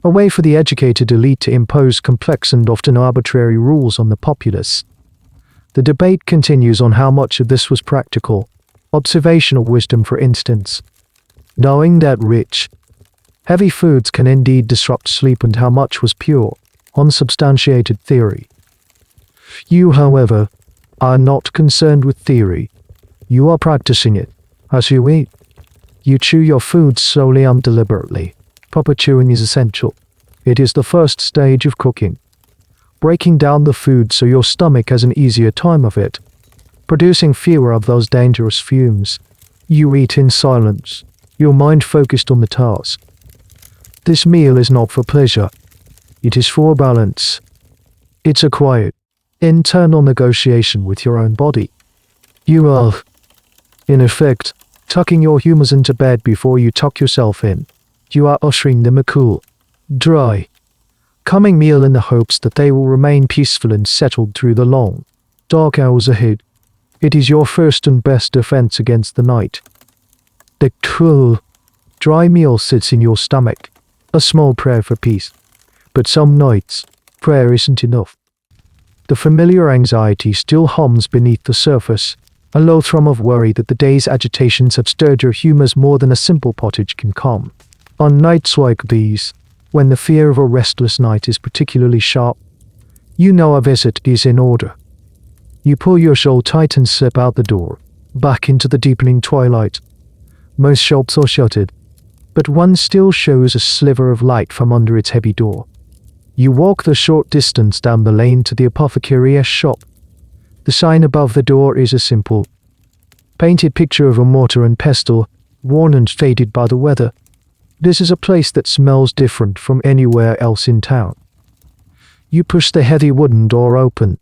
a way for the educated elite to impose complex and often arbitrary rules on the populace. The debate continues on how much of this was practical, observational wisdom, for instance. Knowing that rich, heavy foods can indeed disrupt sleep, and how much was pure, unsubstantiated theory. You, however, are not concerned with theory. You are practicing it. As you eat, you chew your food slowly and deliberately. Proper chewing is essential. It is the first stage of cooking. Breaking down the food so your stomach has an easier time of it, producing fewer of those dangerous fumes. You eat in silence, your mind focused on the task. This meal is not for pleasure. It is for balance. It's a quiet, internal negotiation with your own body. You are, in effect, tucking your humors into bed before you tuck yourself in. You are ushering them a cool, dry, calming meal in the hopes that they will remain peaceful and settled through the long, dark hours ahead. It is your first and best defense against the night. The cool, dry meal sits in your stomach, a small prayer for peace. But some nights, prayer isn't enough. The familiar anxiety still hums beneath the surface, a low thrum of worry that the day's agitations have stirred your humors more than a simple pottage can calm. On nights like these, when the fear of a restless night is particularly sharp, you know a visit is in order. You pull your shawl tight and slip out the door, back into the deepening twilight. Most shops are shuttered, but one still shows a sliver of light from under its heavy door. You walk the short distance down the lane to the apothecary's shop. The sign above the door is a simple, painted picture of a mortar and pestle, worn and faded by the weather. This is a place that smells different from anywhere else in town. You push the heavy wooden door open,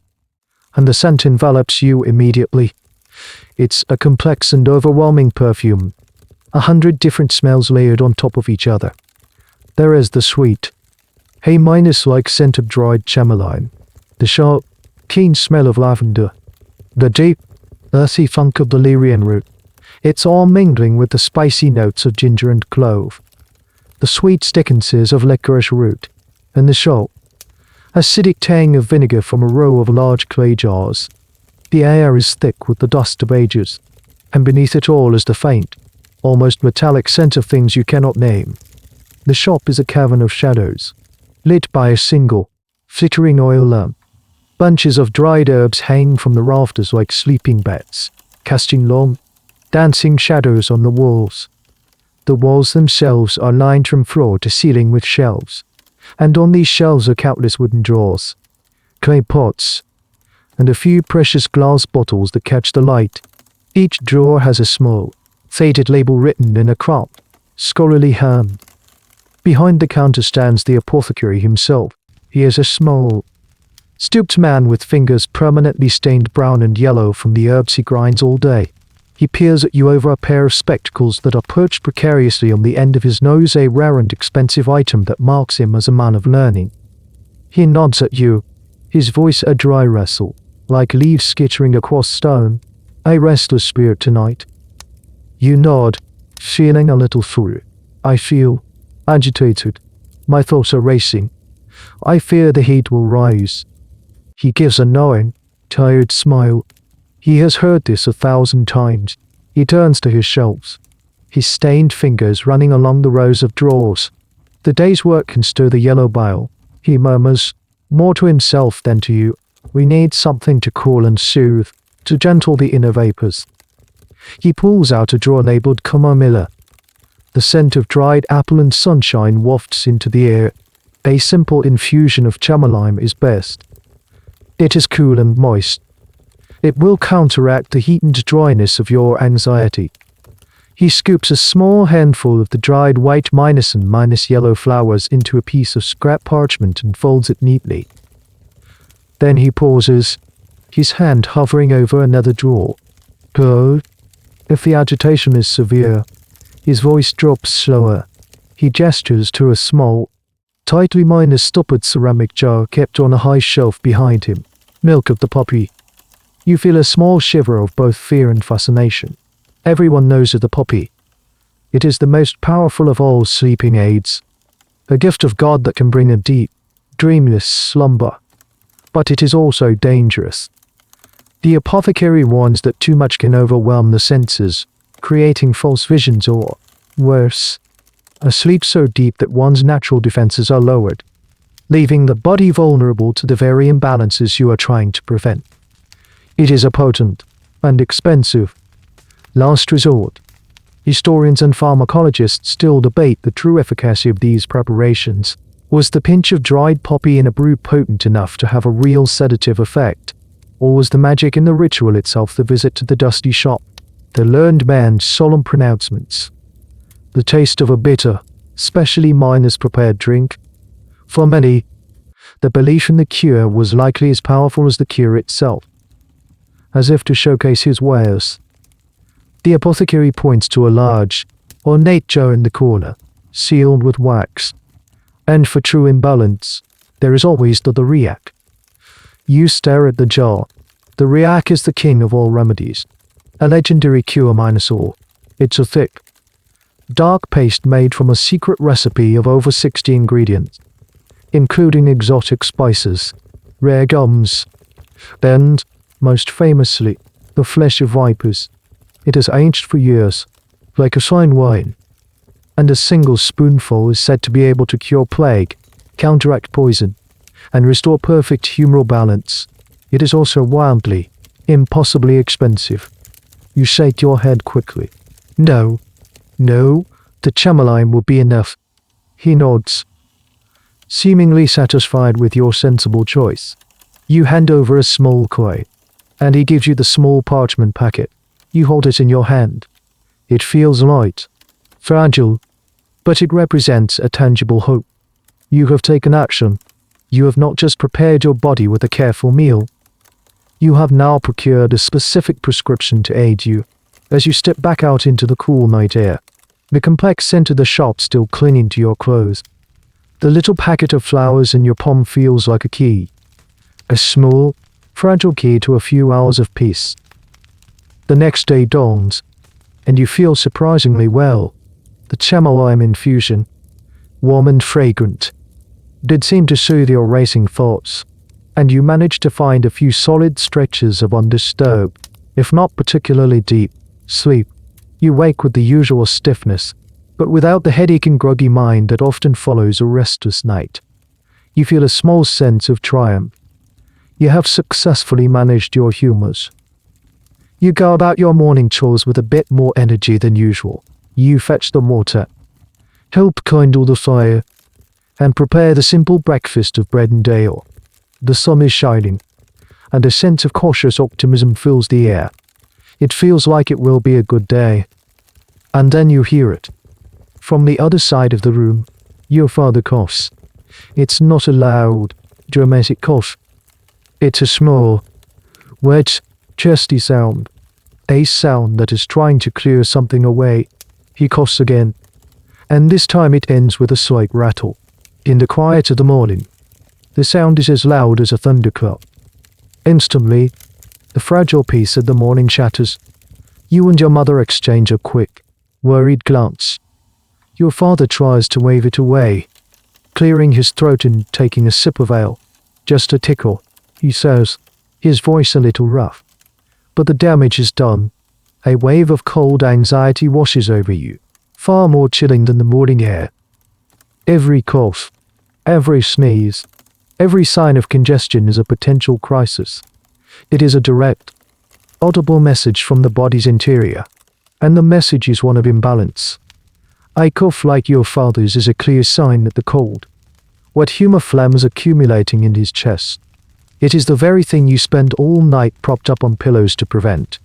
and the scent envelops you immediately. It's a complex and overwhelming perfume, 100 different smells layered on top of each other. There is the sweet, hay-like scent of dried chamomile, the sharp, keen smell of lavender, the deep, earthy funk of valerian root. It's all mingling with the spicy notes of ginger and clove, the sweet stickiness of licorice root, and the sharp, acidic tang of vinegar from a row of large clay jars. The air is thick with the dust of ages, and beneath it all is the faint, almost metallic scent of things you cannot name. The shop is a cavern of shadows, lit by a single, flickering oil lamp. Bunches of dried herbs hang from the rafters like sleeping bats, casting long, dancing shadows on the walls. The walls themselves are lined from floor to ceiling with shelves, and on these shelves are countless wooden drawers, clay pots, and a few precious glass bottles that catch the light. Each drawer has a small, faded label written in a cramped, scholarly hand. Behind the counter stands the apothecary himself. He is a small, stooped man with fingers permanently stained brown and yellow from the herbs he grinds all day. He peers at you over a pair of spectacles that are perched precariously on the end of his nose, a rare and expensive item that marks him as a man of learning. He nods at you, his voice a dry rustle, like leaves skittering across stone. A restless spirit tonight. You nod, feeling a little full. I feel agitated. My thoughts are racing. I fear the heat will rise. He gives a knowing, tired smile. He has heard this 1,000 times. He turns to his shelves, his stained fingers running along the rows of drawers. The day's work can stir the yellow bile. He murmurs, more to himself than to you. We need something to cool and soothe, to gentle the inner vapors. He pulls out a drawer labeled chamomilla. The scent of dried apple and sunshine wafts into the air. A simple infusion of chamomile is best. It is cool and moist. It will counteract the heat and dryness of your anxiety. He scoops a small handful of the dried white minus yellow flowers into a piece of scrap parchment and folds it neatly. Then he pauses, his hand hovering over another drawer. Peril. If the agitation is severe, his voice drops slower. He gestures to a small, tightly stoppered ceramic jar kept on a high shelf behind him. Milk of the poppy. You feel a small shiver of both fear and fascination. Everyone knows of the poppy. It is the most powerful of all sleeping aids, a gift of God that can bring a deep, dreamless slumber. But it is also dangerous. The apothecary warns that too much can overwhelm the senses, creating false visions or, worse, a sleep so deep that one's natural defenses are lowered, leaving the body vulnerable to the very imbalances you are trying to prevent. It is a potent and expensive last resort. Historians and pharmacologists still debate the true efficacy of these preparations. Was the pinch of dried poppy in a brew potent enough to have a real sedative effect? Or was the magic in the ritual itself the visit to the dusty shop, the learned man's solemn pronouncements, the taste of a bitter, specially prepared drink? For many, the belief in the cure was likely as powerful as the cure itself. As if to showcase his wares, the apothecary points to a large, ornate jar in the corner, sealed with wax. And for true imbalance, there is always the riak. You stare at the jar. The riak is the king of all remedies, a legendary cure minus all. It's a thick, dark paste made from a secret recipe of over 60 ingredients, including exotic spices, rare gums, and, most famously, the flesh of vipers. It has aged for years, like a fine wine, and a single spoonful is said to be able to cure plague, counteract poison, and restore perfect humoral balance. It is also wildly, impossibly expensive. You shake your head quickly. No, the chamomile will be enough. He nods, seemingly satisfied with your sensible choice. You hand over a small coin, and he gives you the small parchment packet. You hold it in your hand. It feels light, fragile, but it represents a tangible hope. You have taken action. You have not just prepared your body with a careful meal. You have now procured a specific prescription to aid you as you step back out into the cool night air, the complex scent of the shop still clinging to your clothes. The little packet of flowers in your palm feels like a key, a small, fragile key to a few hours of peace. The next day dawns, and you feel surprisingly well. The chamomile infusion, warm and fragrant, did seem to soothe your racing thoughts, and you managed to find a few solid stretches of undisturbed, if not particularly deep, sleep. You wake with the usual stiffness, but without the headache and groggy mind that often follows a restless night. You feel a small sense of triumph. You have successfully managed your humors. You go about your morning chores with a bit more energy than usual. You fetch the water, help kindle the fire, and prepare the simple breakfast of bread and ale. The sun is shining, and a sense of cautious optimism fills the air. It feels like it will be a good day. And then you hear it. From the other side of the room, your father coughs. It's not a loud, dramatic cough. It's a small, wet, chesty sound. A sound that is trying to clear something away. He coughs again, and this time it ends with a slight rattle. In the quiet of the morning, the sound is as loud as a thunderclap. Instantly, the fragile peace of the morning shatters. You and your mother exchange a quick, worried glance. Your father tries to wave it away. clearing his throat and taking a sip of ale. "Just a tickle," he says, his voice a little rough. But the damage is done. A wave of cold anxiety washes over you, far more chilling than the morning air. Every cough, every sneeze, every sign of congestion is a potential crisis. It is a direct, audible message from the body's interior, and the message is one of imbalance. A cough like your father's is a clear sign that the cold, wet humor phlegm is accumulating in his chest. It is the very thing you spend all night propped up on pillows to prevent.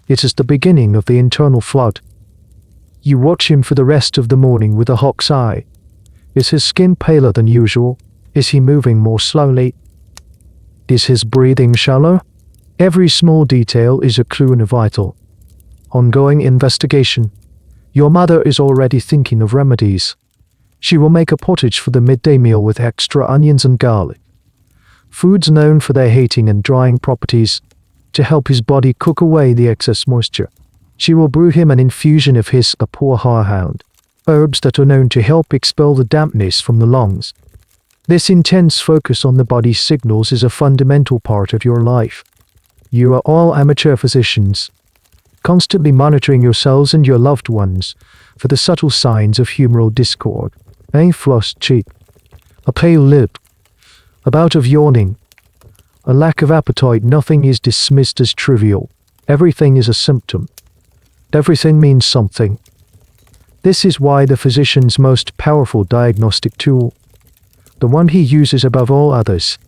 It is the beginning of the internal flood. You watch him for the rest of the morning with a hawk's eye. Is his skin paler than usual? Is he moving more slowly? Is his breathing shallow? Every small detail is a clue and a vital. Ongoing investigation. Your mother is already thinking of remedies. She will make a pottage for the midday meal with extra onions and garlic. Foods known for their heating and drying properties, to help his body cook away the excess moisture. She will brew him an infusion of his a poor horehound, herbs that are known to help expel the dampness from the lungs. This intense focus on the body's signals is a fundamental part of your life. You are all amateur physicians, constantly monitoring yourselves and your loved ones for the subtle signs of humoral discord. A flushed cheek, a pale lip, a bout of yawning, a lack of appetite. Nothing is dismissed as trivial. Everything is a symptom. Everything means something. This is why the physician's most powerful diagnostic tool, the one he uses above all others,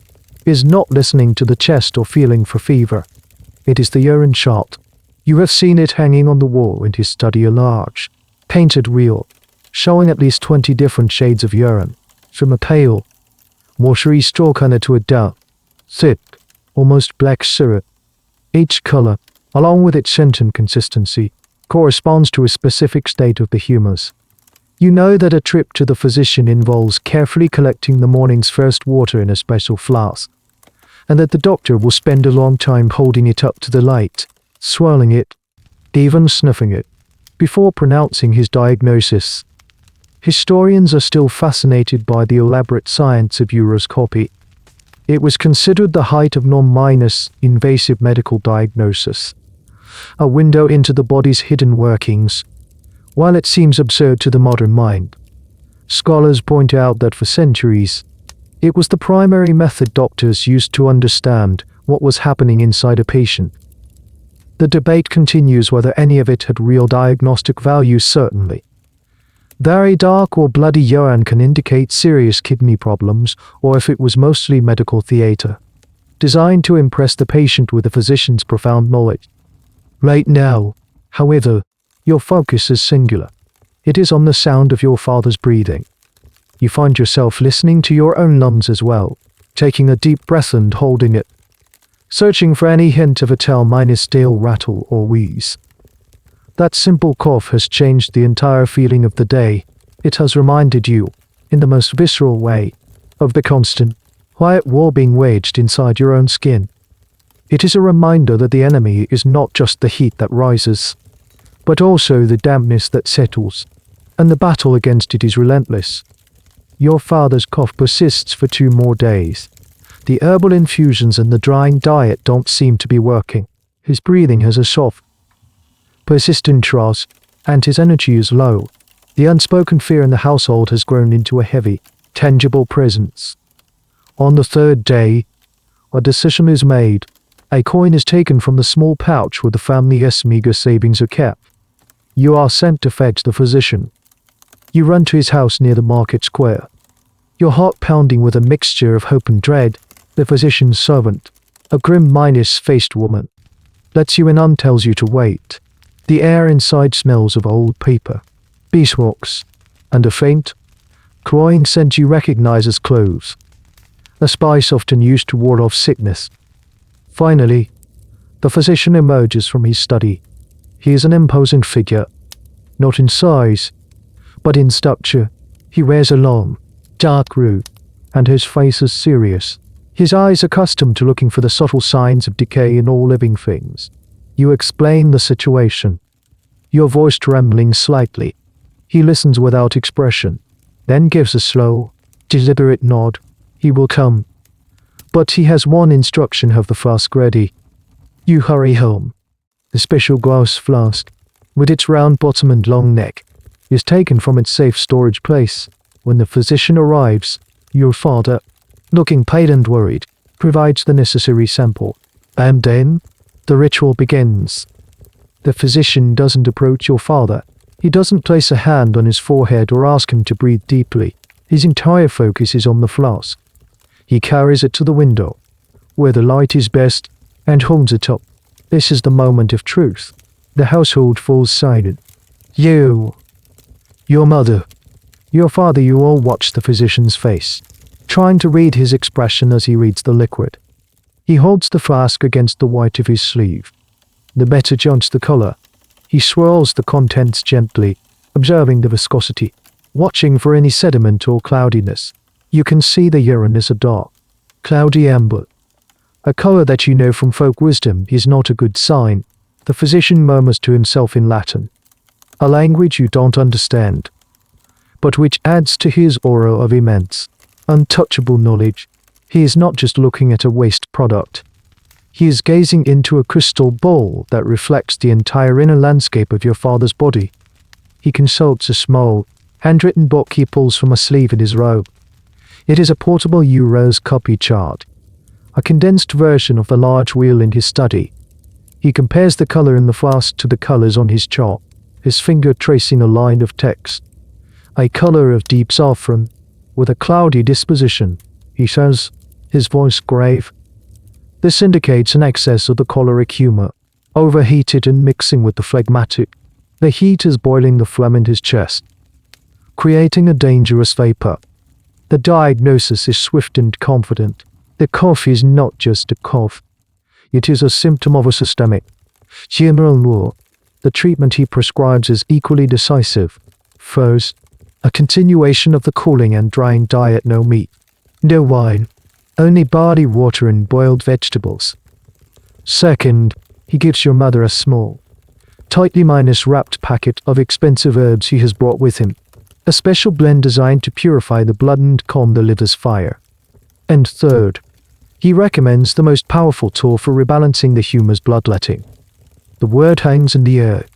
is not listening to the chest or feeling for fever. It is the urine chart. You have seen it hanging on the wall in his study, a large, painted wheel, showing at least 20 different shades of urine, from a pale, watery straw color to a dark, thick, almost black syrup. Each color, along with its scent and consistency, corresponds to a specific state of the humors. You know that a trip to the physician involves carefully collecting the morning's first water in a special flask, and that the doctor will spend a long time holding it up to the light, swirling it, even sniffing it, before pronouncing his diagnosis. Historians are still fascinated by the elaborate science of uroscopy. It was considered the height of non-invasive medical diagnosis, a window into the body's hidden workings. While it seems absurd to the modern mind, scholars point out that for centuries, it was the primary method doctors used to understand what was happening inside a patient. The debate continues whether any of it had real diagnostic value. Certainly, very dark or bloody urine can indicate serious kidney problems, or if it was mostly medical theater, designed to impress the patient with the physician's profound knowledge. Right now, however, your focus is singular. It is on the sound of your father's breathing. You find yourself listening to your own lungs as well, taking a deep breath and holding it, searching for any hint of a tail-stale rattle or wheeze. That simple cough has changed the entire feeling of the day. It has reminded you, in the most visceral way, of the constant, quiet war being waged inside your own skin. It is a reminder that the enemy is not just the heat that rises, but also the dampness that settles, and the battle against it is relentless. Your father's cough persists for 2 more days. The herbal infusions and the drying diet don't seem to be working. His breathing has a soft, persistent trust, and his energy is low. The unspoken fear in the household has grown into a heavy, tangible presence. On the 3rd day, a decision is made. A coin is taken from the small pouch where the family's meager savings are kept. You are sent to fetch the physician. You run to his house near the market square, your heart pounding with a mixture of hope and dread. The physician's servant, a grim minus-faced woman, lets you in and tells you to wait. The air inside smells of old paper, beeswax, and a faint, cloying scent you recognize as cloves, a spice often used to ward off sickness. Finally, the physician emerges from his study. He is an imposing figure, not in size, but in stature. He wears a long, dark robe, and his face is serious. His eyes accustomed to looking for the subtle signs of decay in all living things. You explain the situation, your voice trembling slightly. He listens without expression, then gives a slow, Deliberate nod. He will come. But he has one instruction: have the flask ready. You hurry home. The special glass flask, with its round bottom and long neck, is taken from its safe storage place. When the physician arrives, your father, looking pale and worried, provides the necessary sample. And then, the ritual begins. The physician doesn't approach your father. He doesn't place a hand on his forehead or ask him to breathe deeply. His entire focus is on the flask. He carries it to the window, where the light is best, and holds it up. This is the moment of truth. The household falls silent. You, your mother, your father, you all watch the physician's face, trying to read his expression as he reads the liquid. He holds the flask against the white of his sleeve. The better judge the color. He swirls the contents gently, observing the viscosity, watching for any sediment or cloudiness. You can see the urine is a dark, cloudy amber. A color that you know from folk wisdom is not a good sign. The physician murmurs to himself in Latin, a language you don't understand, but which adds to his aura of immense, untouchable knowledge. He is not just looking at a waste product. He is gazing into a crystal bowl that reflects the entire inner landscape of your father's body. He consults a small, handwritten book he pulls from a sleeve in his robe. It is a portable Euros copy chart, a condensed version of the large wheel in his study. He compares the color in the flask to the colors on his chart, his finger tracing a line of text. A color of deep saffron, with a cloudy disposition, he says, his voice grave. This indicates an excess of the choleric humor, overheated and mixing with the phlegmatic. The heat is boiling the phlegm in his chest, creating a dangerous vapor. The diagnosis is swift and confident. The cough is not just a cough. It is a symptom of a systemic, humoral war. The treatment he prescribes is equally decisive. First, a continuation of the cooling and drying diet: no meat, no wine, only barley water and boiled vegetables. Second, he gives your mother a small, tightly wrapped packet of expensive herbs he has brought with him, a special blend designed to purify the blood and calm the liver's fire. And third, he recommends the most powerful tool for rebalancing the humor's bloodletting. The word hangs in the air,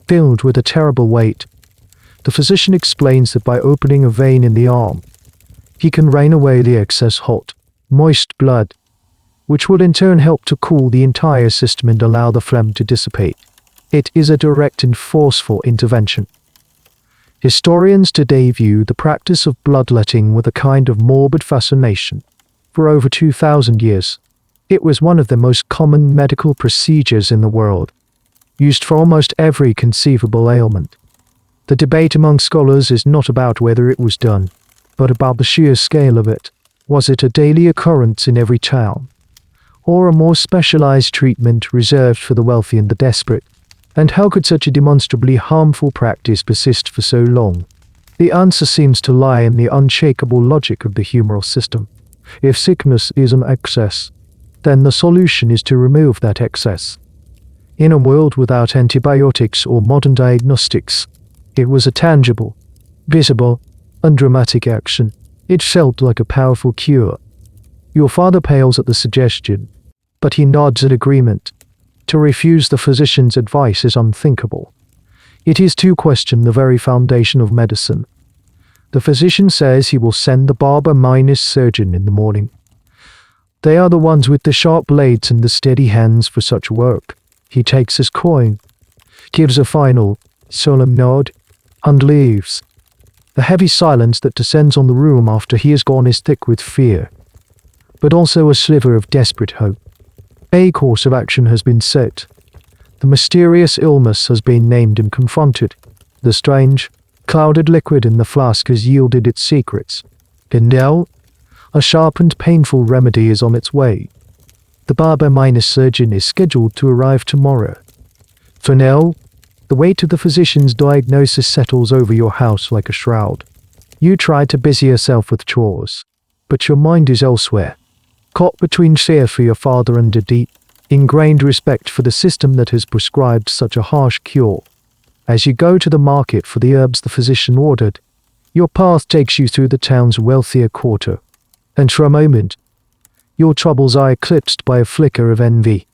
filled with a terrible weight. The physician explains that by opening a vein in the arm, he can rain away the excess hot, moist blood, which will in turn help to cool the entire system and allow the phlegm to dissipate. It is a direct and forceful intervention. Historians today view the practice of bloodletting with a kind of morbid fascination. For over 2,000 years, it was one of the most common medical procedures in the world, used for almost every conceivable ailment. The debate among scholars is not about whether it was done, but about the sheer scale of it. Was it a daily occurrence in every town, or a more specialized treatment reserved for the wealthy and the desperate? And how could such a demonstrably harmful practice persist for so long? The answer seems to lie in the unshakable logic of the humoral system. If sickness is an excess, then the solution is to remove that excess. In a world without antibiotics or modern diagnostics, it was a tangible, visible, undramatic action. It felt like a powerful cure. Your father pales at the suggestion, but he nods in agreement. To refuse the physician's advice is unthinkable. It is to question the very foundation of medicine. The physician says he will send the barber-surgeon in the morning. They are the ones with the sharp blades and the steady hands for such work. He takes his coin, gives a final, solemn nod, and leaves. The heavy silence that descends on the room after he is gone is thick with fear, but also a sliver of desperate hope. A course of action has been set. The mysterious illness has been named and confronted. The strange, clouded liquid in the flask has yielded its secrets. And now, a sharp and painful remedy is on its way. The barber-surgeon is scheduled to arrive tomorrow. For now, the weight of the physician's diagnosis settles over your house like a shroud. You try to busy yourself with chores, but your mind is elsewhere, caught between fear for your father and a deep, ingrained respect for the system that has prescribed such a harsh cure. As you go to the market for the herbs the physician ordered, Your path takes you through the town's wealthier quarter, and for a moment, your troubles are eclipsed by a flicker of envy.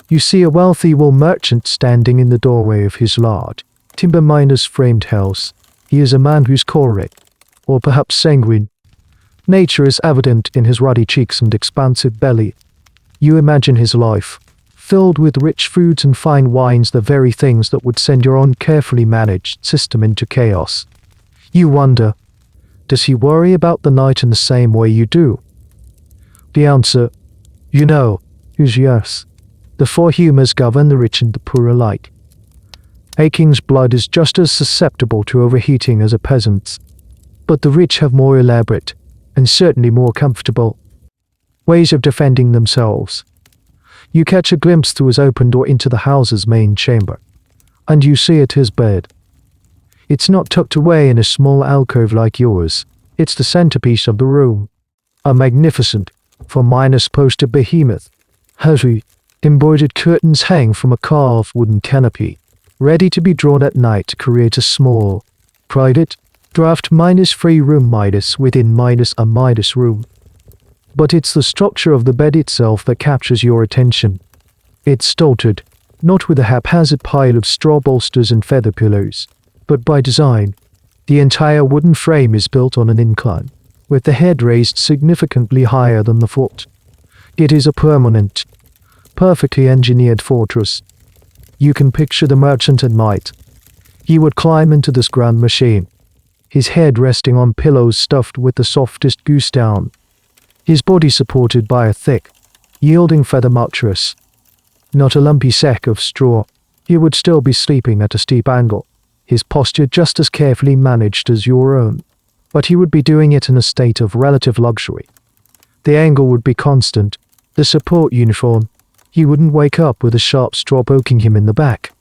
You see a wealthy wool merchant standing in the doorway of his large, timber miners framed house. He is a man whose choleric, or perhaps sanguine, nature is evident in his ruddy cheeks and expansive belly. You imagine his life, filled with rich foods and fine wines, the very things that would send your own carefully managed system into chaos. You wonder, does he worry about the night in the same way you do? The answer, you know, is yes. The four humors govern the rich and the poor alike. A king's blood is just as susceptible to overheating as a peasant's, but the rich have more elaborate, and certainly more comfortable, ways of defending themselves. You catch a glimpse through his open door into the house's main chamber, and you see it his bed. It's not tucked away in a small alcove like yours. It's the centerpiece of the room. A magnificent, for minus poster behemoth. Heavy, embroidered curtains hang from a carved wooden canopy, ready to be drawn at night to create a small, private, draft-free room within a Midas room. But it's the structure of the bed itself that captures your attention. It's stolted, not with a haphazard pile of straw bolsters and feather pillows, but by design. The entire wooden frame is built on an incline, with the head raised significantly higher than the foot. It is a permanent, perfectly engineered fortress. You can picture the merchant at night. He would climb into this grand machine, his head resting on pillows stuffed with the softest goose down, his body supported by a thick, yielding feather mattress, not a lumpy sack of straw. He would still be sleeping at a steep angle, his posture just as carefully managed as your own, but he would be doing it in a state of relative luxury. The angle would be constant, the support uniform. He wouldn't wake up with a sharp straw poking him in the back,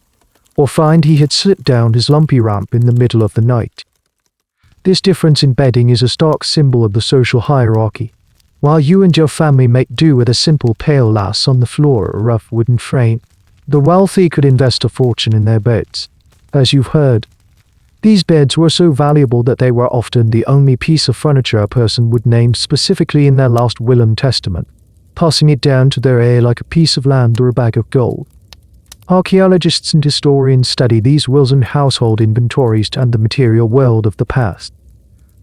or find he had slipped down his lumpy ramp in the middle of the night. This difference in bedding is a stark symbol of the social hierarchy. While you and your family make do with a simple pale lass on the floor or a rough wooden frame, the wealthy could invest a fortune in their beds. As you've heard, these beds were so valuable that they were often the only piece of furniture a person would name specifically in their last will and testament, passing it down to their heir like a piece of land or a bag of gold. Archaeologists and historians study these wills and household inventories and the material world of the past.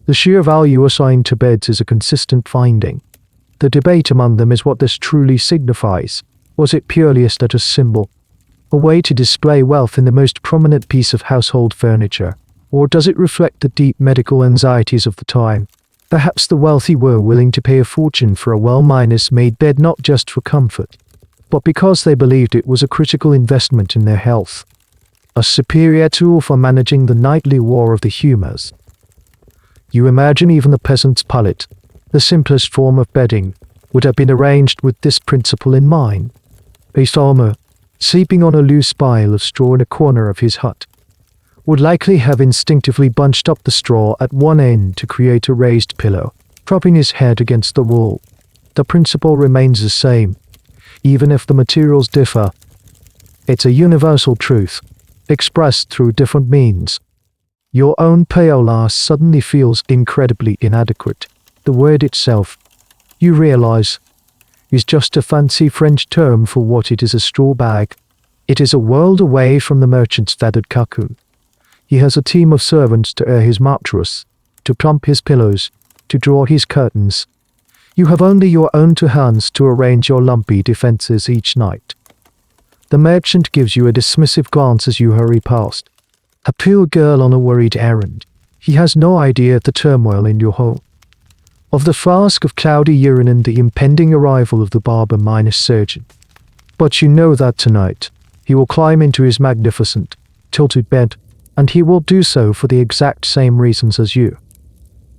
The sheer value assigned to beds is a consistent finding. The debate among them is what this truly signifies. Was it purely a status symbol, a way to display wealth in the most prominent piece of household furniture, or does it reflect the deep medical anxieties of the time? Perhaps the wealthy were willing to pay a fortune for a well-made bed not just for comfort, but because they believed it was a critical investment in their health, a superior tool for managing the nightly war of the humors. You imagine even the peasant's pallet, the simplest form of bedding, would have been arranged with this principle in mind. A farmer, sleeping on a loose pile of straw in a corner of his hut, would likely have instinctively bunched up the straw at one end to create a raised pillow, propping his head against the wall. The principle remains the same, even if the materials differ. It's a universal truth, expressed through different means. Your own pale lass suddenly feels incredibly inadequate. The word itself, you realize, is just a fancy French term for what it is: a straw bag. It is a world away from the merchant's feathered cocoon. He has a team of servants to air his mattress, to plump his pillows, to draw his curtains. You have only your own two hands to arrange your lumpy defenses each night. The merchant gives you a dismissive glance as you hurry past. A poor girl on a worried errand. He has no idea of the turmoil in your home, of the flask of cloudy urine and the impending arrival of the barber-surgeon. But you know that tonight, he will climb into his magnificent, tilted bed, and he will do so for the exact same reasons as you.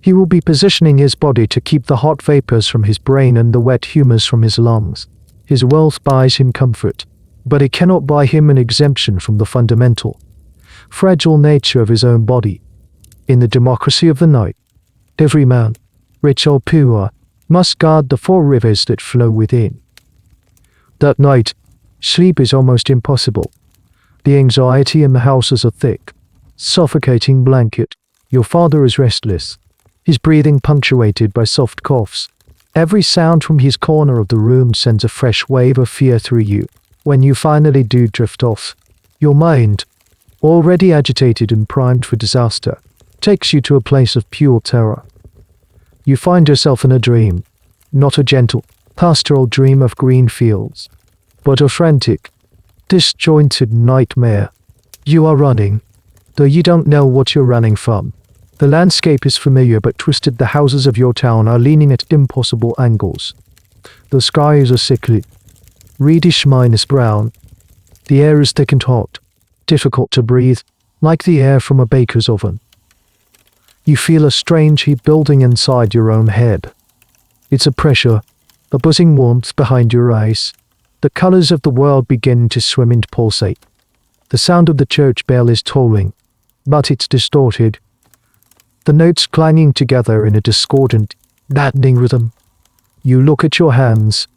He will be positioning his body to keep the hot vapors from his brain and the wet humors from his lungs. His wealth buys him comfort, but it cannot buy him an exemption from the fundamental, fragile nature of his own body. In the democracy of the night, every man, rich or poor, must guard the four rivers that flow within. That night, sleep is almost impossible. The anxiety in the house is a thick, suffocating blanket. Your father is restless, his breathing punctuated by soft coughs. Every sound from his corner of the room sends a fresh wave of fear through you. When you finally do drift off, your mind, already agitated and primed for disaster, takes you to a place of pure terror. You find yourself in a dream, not a gentle, pastoral dream of green fields, but a frantic, disjointed nightmare. You are running, though you don't know what you're running from. The landscape is familiar but twisted. The houses of your town are leaning at impossible angles. The skies are sickly, reddish minus brown. The air is thick and hot, difficult to breathe, like the air from a baker's oven. You feel a strange heat building inside your own head. It's a pressure, a buzzing warmth behind your eyes. The colors of the world begin to swim and pulsate. The sound of the church bell is tolling, but it's distorted. The notes clanging together in a discordant, maddening rhythm. You look at your hands,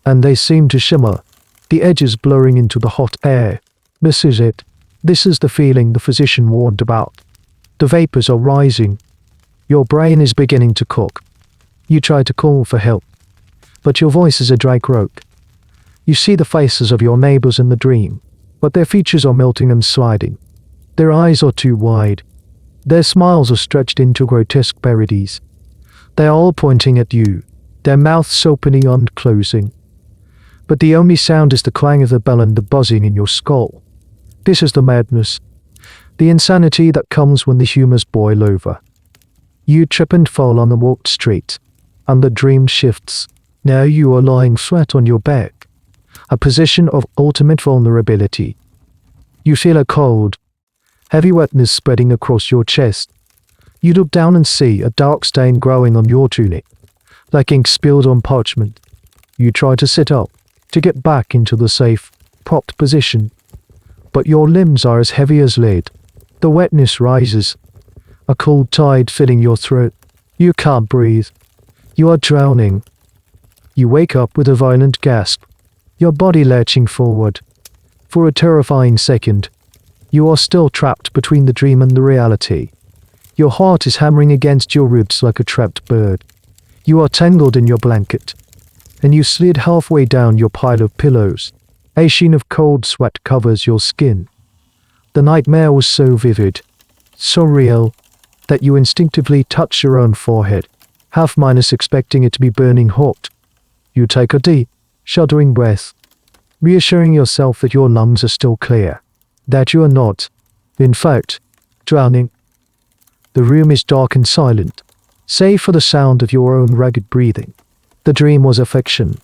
and they seem to shimmer, the edges blurring into the hot air. This is it. This is the feeling the physician warned about. The vapors are rising. Your brain is beginning to cook. You try to call for help, but your voice is a dry croak. You see the faces of your neighbors in the dream, but their features are melting and sliding. Their eyes are too wide. Their smiles are stretched into grotesque parodies. They are all pointing at you, their mouths opening and closing. But the only sound is the clang of the bell and the buzzing in your skull. This is the madness, the insanity that comes when the humors boil over. You trip and fall on the walked street, and the dream shifts. Now you are lying flat on your back, a position of ultimate vulnerability. You feel a cold, heavy wetness spreading across your chest. You look down and see a dark stain growing on your tunic, like ink spilled on parchment. You try to sit up, to get back into the safe, propped position, but your limbs are as heavy as lead. The wetness rises, a cold tide filling your throat. You can't breathe. You are drowning. You wake up with a violent gasp, your body lurching forward. For a terrifying second, you are still trapped between the dream and the reality. Your heart is hammering against your ribs like a trapped bird. You are tangled in your blanket, and you slid halfway down your pile of pillows. A sheen of cold sweat covers your skin. The nightmare was so vivid, so real, that you instinctively touch your own forehead, half minus expecting it to be burning hot. You take a deep, shuddering breath, reassuring yourself that your lungs are still clear, that you are not, in fact, drowning. The room is dark and silent, save for the sound of your own ragged breathing. The dream was a fiction,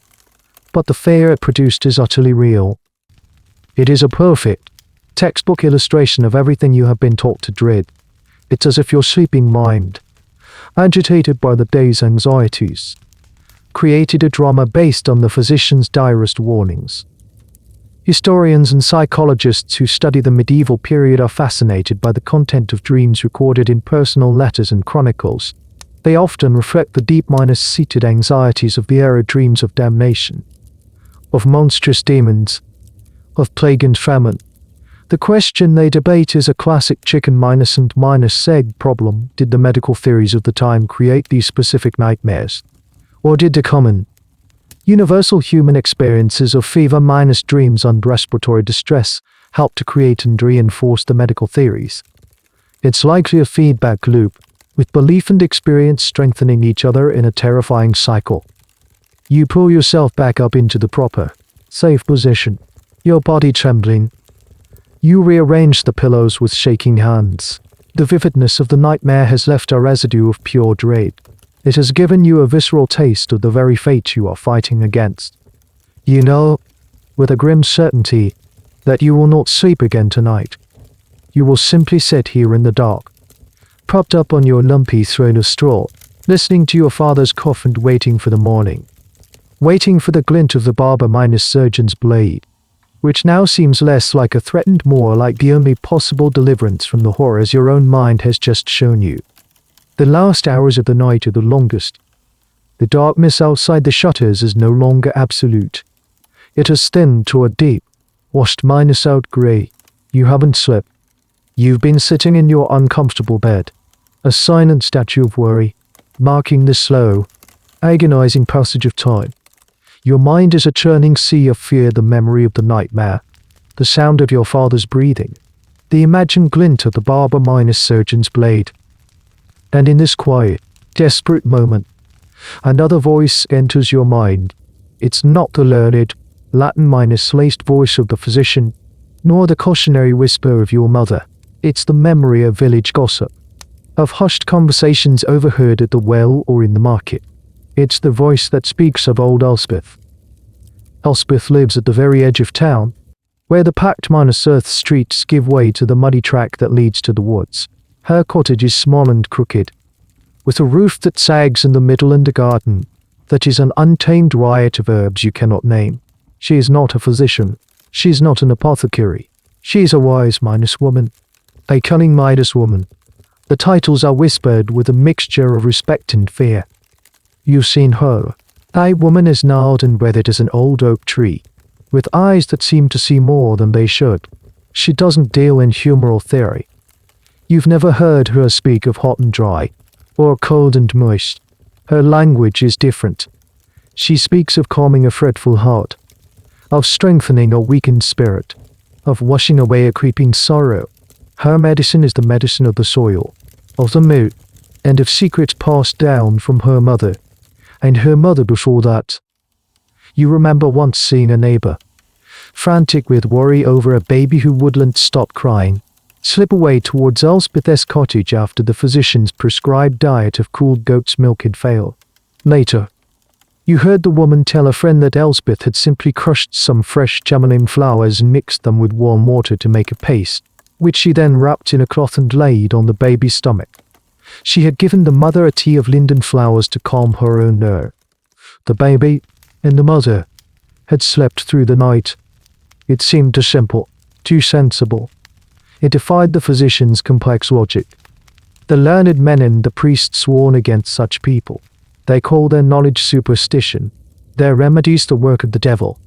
but the fear it produced is utterly real. It is a perfect, textbook illustration of everything you have been taught to dread. It's as if your sleeping mind, agitated by the day's anxieties, created a drama based on the physician's direst warnings. Historians and psychologists who study the medieval period are fascinated by the content of dreams recorded in personal letters and chronicles. They often reflect the deep-seated anxieties of the era, dreams of damnation, of monstrous demons, of plague and famine. The question they debate is a classic chicken minus and minus egg problem. Did the medical theories of the time create these specific nightmares? Or did the common, universal human experiences of fever minus dreams and respiratory distress help to create and reinforce the medical theories? It's likely a feedback loop, with belief and experience strengthening each other in a terrifying cycle. You pull yourself back up into the proper, safe position, your body trembling. You rearrange the pillows with shaking hands. The vividness of the nightmare has left a residue of pure dread. It has given you a visceral taste of the very fate you are fighting against. You know, with a grim certainty, that you will not sleep again tonight. You will simply sit here in the dark, propped up on your lumpy throne of straw, listening to your father's cough and waiting for the morning. Waiting for the glint of the barber minus surgeon's blade, which now seems less like a threat and more like the only possible deliverance from the horrors your own mind has just shown you. The last hours of the night are the longest. The darkness outside the shutters is no longer absolute. It has thinned to a deep, washed minus out grey. You haven't slept. You've been sitting in your uncomfortable bed, a silent statue of worry, marking the slow, agonizing passage of time. Your mind is a churning sea of fear, the memory of the nightmare, the sound of your father's breathing, the imagined glint of the barber-surgeon's blade. And in this quiet, desperate moment, another voice enters your mind. It's not the learned, Latin-laced voice of the physician, nor the cautionary whisper of your mother. It's the memory of village gossip, of hushed conversations overheard at the well or in the market. It's the voice that speaks of old Elspeth. Elspeth lives at the very edge of town, where the packed earth streets give way to the muddy track that leads to the woods. Her cottage is small and crooked, with a roof that sags in the middle and a garden that is an untamed riot of herbs you cannot name. She is not a physician. She is not an apothecary. She is a wise woman, a cunning Midas woman. The titles are whispered with a mixture of respect and fear. You've seen her. A woman as gnarled and weathered as an old oak tree, with eyes that seem to see more than they should. She doesn't deal in humoral theory. You've never heard her speak of hot and dry, or cold and moist. Her language is different. She speaks of calming a fretful heart, of strengthening a weakened spirit, of washing away a creeping sorrow. Her medicine is the medicine of the soil, of the mood, and of secrets passed down from her mother, and her mother before that. You remember once seeing a neighbor, frantic with worry over a baby who wouldn't stop crying, slip away towards Elspeth's cottage after the physician's prescribed diet of cooled goat's milk had failed. Later, you heard the woman tell a friend that Elspeth had simply crushed some fresh geranium flowers and mixed them with warm water to make a paste, which she then wrapped in a cloth and laid on the baby's stomach. She had given the mother a tea of linden flowers to calm her own nerve. The baby and the mother had slept through the night. It seemed too simple, too sensible. It defied the physician's complex logic. The learned men and the priests warn against such people. They call their knowledge superstition, their remedies the work of the devil.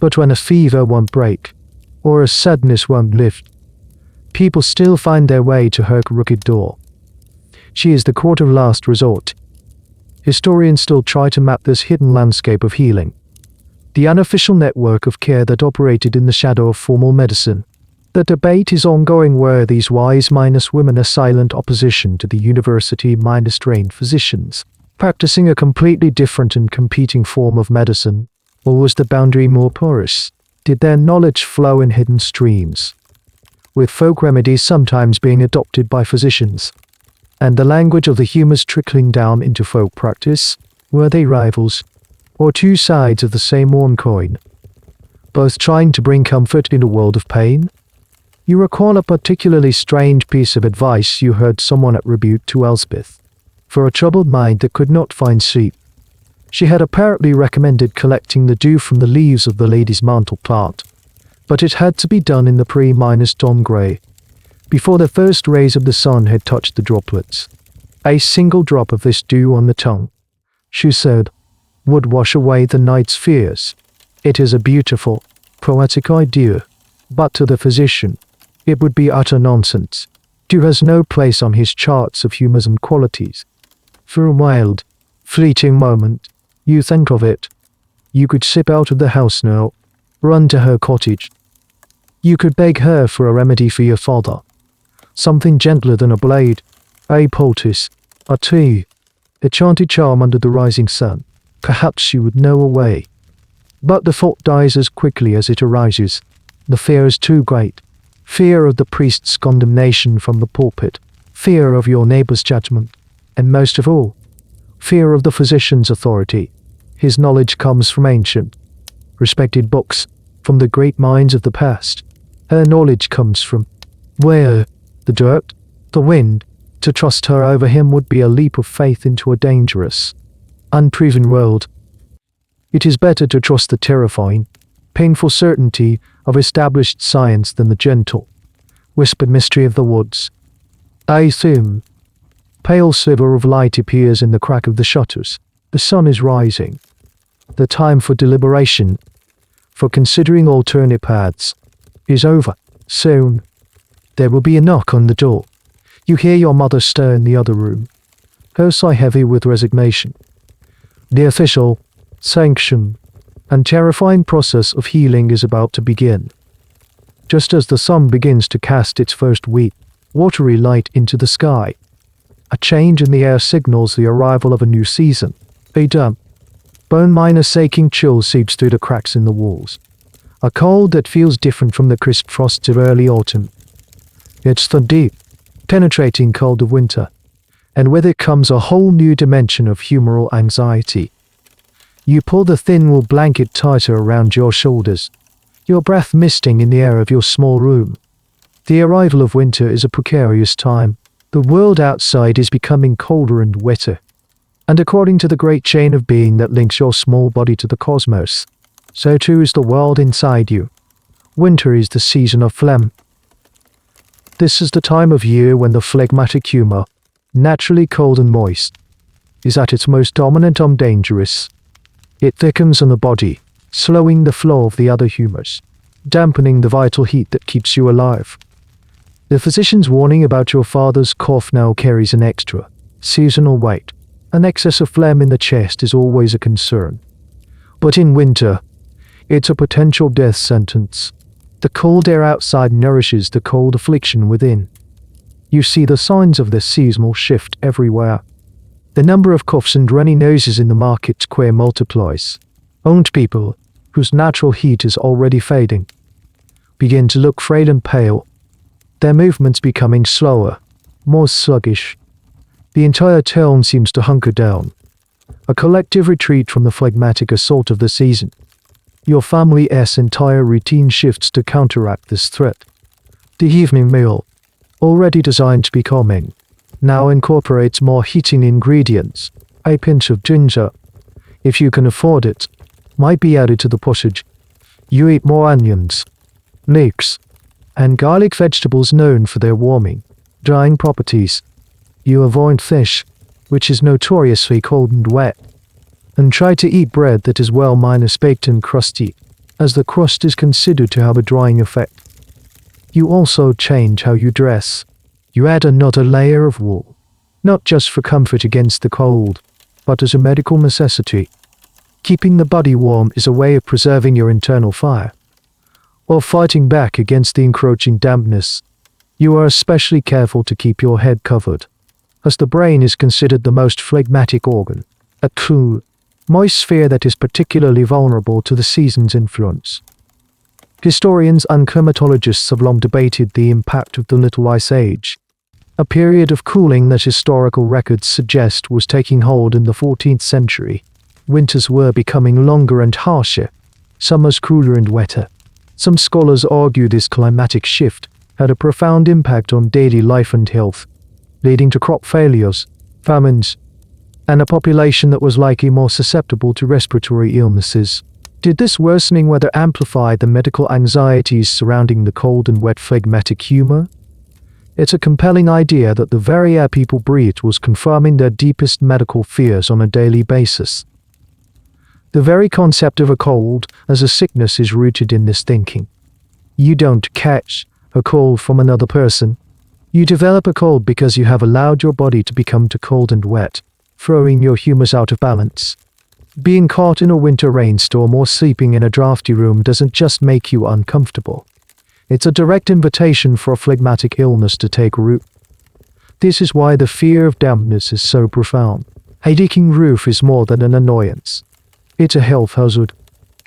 But when a fever won't break, or a sadness won't lift, people still find their way to her crooked door. She is the court of last resort. Historians still try to map this hidden landscape of healing, the unofficial network of care that operated in the shadow of formal medicine. The debate is ongoing where these wise women are silent opposition to the university-trained physicians, practicing a completely different and competing form of medicine. Or was the boundary more porous? Did their knowledge flow in hidden streams, with folk remedies sometimes being adopted by physicians, and the language of the humors trickling down into folk practice? Were they rivals, or two sides of the same one coin, both trying to bring comfort in a world of pain? You recall a particularly strange piece of advice you heard someone attribute to Elspeth. For a troubled mind that could not find sleep, she had apparently recommended collecting the dew from the leaves of the lady's mantle plant, but it had to be done in the pre-dawn grey, before the first rays of the sun had touched the droplets. A single drop of this dew on the tongue, she said, would wash away the night's fears. It is a beautiful, poetic idea, but to the physician, it would be utter nonsense. Dew has no place on his charts of humors and qualities. For a wild, fleeting moment, you think of it. You could slip out of the house now, run to her cottage. You could beg her for a remedy for your father. Something gentler than a blade, a poultice, a tea, a chanted charm under the rising sun. Perhaps she would know a way. But the thought dies as quickly as it arises. The fear is too great. Fear of the priest's condemnation from the pulpit, fear of your neighbor's judgment, and most of all, fear of the physician's authority. His knowledge comes from ancient, respected books, from the great minds of the past. Her knowledge comes from where? The dirt? The wind? To trust her over him would be a leap of faith into a dangerous, unproven world. It is better to trust the terrifying, painful certainty of established science than the gentle, whispered mystery of the woods. A thin, pale sliver of light appears in the crack of the shutters. The sun is rising. The time for deliberation, for considering alternate paths, is over. Soon, there will be a knock on the door. You hear your mother stir in the other room, her sigh heavy with resignation. The official, sanctioned, and terrifying process of healing is about to begin. Just as the sun begins to cast its first weak, watery light into the sky, a change in the air signals the arrival of a new season. A damp, bone-minus aching chill seeps through the cracks in the walls. A cold that feels different from the crisp frosts of early autumn. It's the deep, penetrating cold of winter, and with it comes a whole new dimension of humoral anxiety. You pull the thin wool blanket tighter around your shoulders, your breath misting in the air of your small room. The arrival of winter is a precarious time. The world outside is becoming colder and wetter. And according to the great chain of being that links your small body to the cosmos, so too is the world inside you. Winter is the season of phlegm. This is the time of year when the phlegmatic humor, naturally cold and moist, is at its most dominant and dangerous. It thickens on the body, slowing the flow of the other humors, dampening the vital heat that keeps you alive. The physician's warning about your father's cough now carries an extra, seasonal weight. An excess of phlegm in the chest is always a concern. But in winter, it's a potential death sentence. The cold air outside nourishes the cold affliction within. You see the signs of this seasonal shift everywhere. The number of coughs and runny noses in the market square multiplies. Old people, whose natural heat is already fading, begin to look frail and pale, their movements becoming slower, more sluggish. The entire town seems to hunker down, a collective retreat from the phlegmatic assault of the season. Your family's entire routine shifts to counteract this threat. The evening meal, already designed to be calming, now incorporates more heating ingredients. A pinch of ginger, if you can afford it, might be added to the pottage. You eat more onions, leeks, and garlic vegetables known for their warming, drying properties. You avoid fish, which is notoriously cold and wet, and try to eat bread that is well minus baked and crusty, as the crust is considered to have a drying effect. You also change how you dress. You add another layer of wool, not just for comfort against the cold, but as a medical necessity. Keeping the body warm is a way of preserving your internal fire, or fighting back against the encroaching dampness. You are especially careful to keep your head covered, as the brain is considered the most phlegmatic organ, a cool, moist sphere that is particularly vulnerable to the season's influence. Historians and climatologists have long debated the impact of the Little Ice Age, a period of cooling that historical records suggest was taking hold in the 14th century. Winters were becoming longer and harsher, summers cooler and wetter. Some scholars argue this climatic shift had a profound impact on daily life and health, leading to crop failures, famines, and a population that was likely more susceptible to respiratory illnesses. Did this worsening weather amplify the medical anxieties surrounding the cold and wet phlegmatic humor? It's a compelling idea that the very air people breathed was confirming their deepest medical fears on a daily basis. The very concept of a cold as a sickness is rooted in this thinking. You don't catch a cold from another person. You develop a cold because you have allowed your body to become too cold and wet, throwing your humors out of balance. Being caught in a winter rainstorm or sleeping in a drafty room doesn't just make you uncomfortable. It's a direct invitation for a phlegmatic illness to take root. This is why the fear of dampness is so profound. A leaking roof is more than an annoyance. It's a health hazard.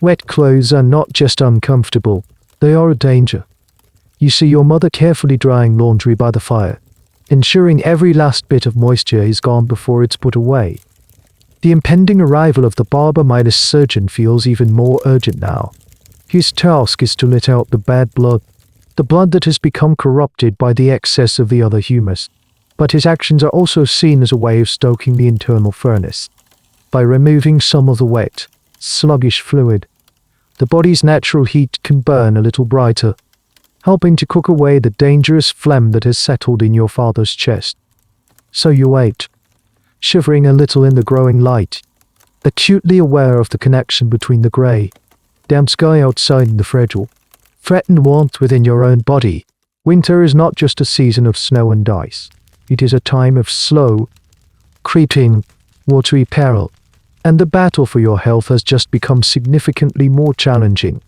Wet clothes are not just uncomfortable, they are a danger. You see your mother carefully drying laundry by the fire, ensuring every last bit of moisture is gone before it's put away. The impending arrival of the barber-surgeon feels even more urgent now. His task is to let out the bad blood, the blood that has become corrupted by the excess of the other humus. But his actions are also seen as a way of stoking the internal furnace. By removing some of the wet, sluggish fluid, the body's natural heat can burn a little brighter, helping to cook away the dangerous phlegm that has settled in your father's chest. So you wait, shivering a little in the growing light, acutely aware of the connection between the grey, damp sky outside and the fragile, threatened warmth within your own body. Winter is not just a season of snow and ice. It is a time of slow, creeping, watery peril, and the battle for your health has just become significantly more challenging.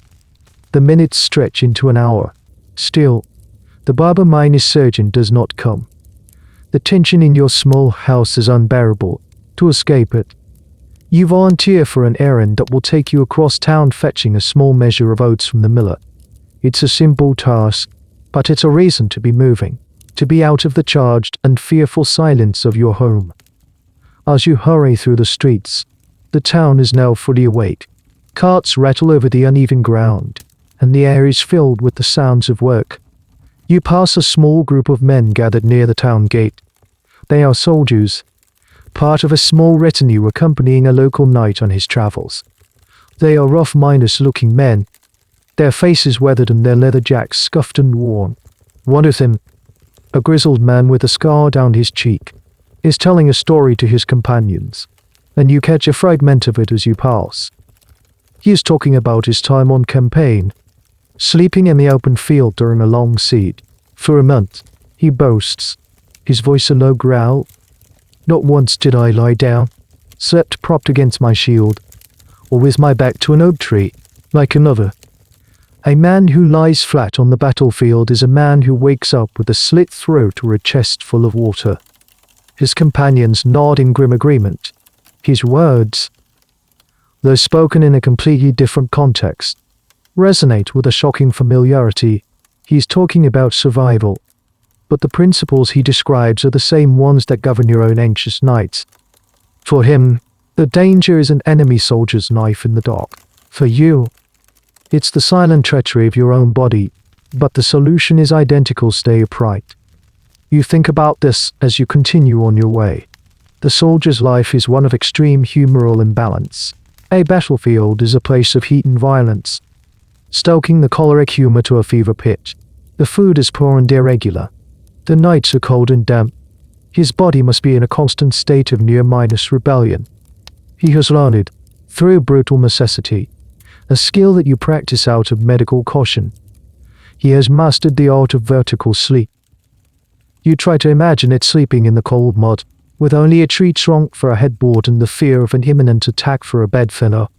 The minutes stretch into an hour. Still, the barber minus surgeon does not come. The tension in your small house is unbearable. To escape it, you volunteer for an errand that will take you across town fetching a small measure of oats from the miller. It's a simple task, but it's a reason to be moving, to be out of the charged and fearful silence of your home. As you hurry through the streets, the town is now fully awake. Carts rattle over the uneven ground, and the air is filled with the sounds of work. You pass a small group of men gathered near the town gate. They are soldiers, part of a small retinue accompanying a local knight on his travels. They are rough miners-looking men, their faces weathered and their leather jacks scuffed and worn. One of them, a grizzled man with a scar down his cheek, is telling a story to his companions, and you catch a fragment of it as you pass. He is talking about his time on campaign, sleeping in the open field during a long siege. For a month, he boasts, his voice a low growl. Not once did I lie down, slept propped against my shield, or with my back to an oak tree, like another. A man who lies flat on the battlefield is a man who wakes up with a slit throat or a chest full of water. His companions nod in grim agreement. His words, though spoken in a completely different context, resonate with a shocking familiarity. He's talking about survival, but the principles he describes are the same ones that govern your own anxious nights. For him, the danger is an enemy soldier's knife in the dark. For you, it's the silent treachery of your own body, but the solution is identical. Stay upright. You think about this as you continue on your way. The soldier's life is one of extreme humoral imbalance. A battlefield is a place of heat and violence, stoking the choleric humor to a fever pitch. The food is poor and irregular. The nights are cold and damp. His body must be in a constant state of near-minus rebellion. He has learned, through brutal necessity, a skill that you practice out of medical caution. He has mastered the art of vertical sleep. You try to imagine it sleeping in the cold mud, with only a tree trunk for a headboard and the fear of an imminent attack for a bedfellow.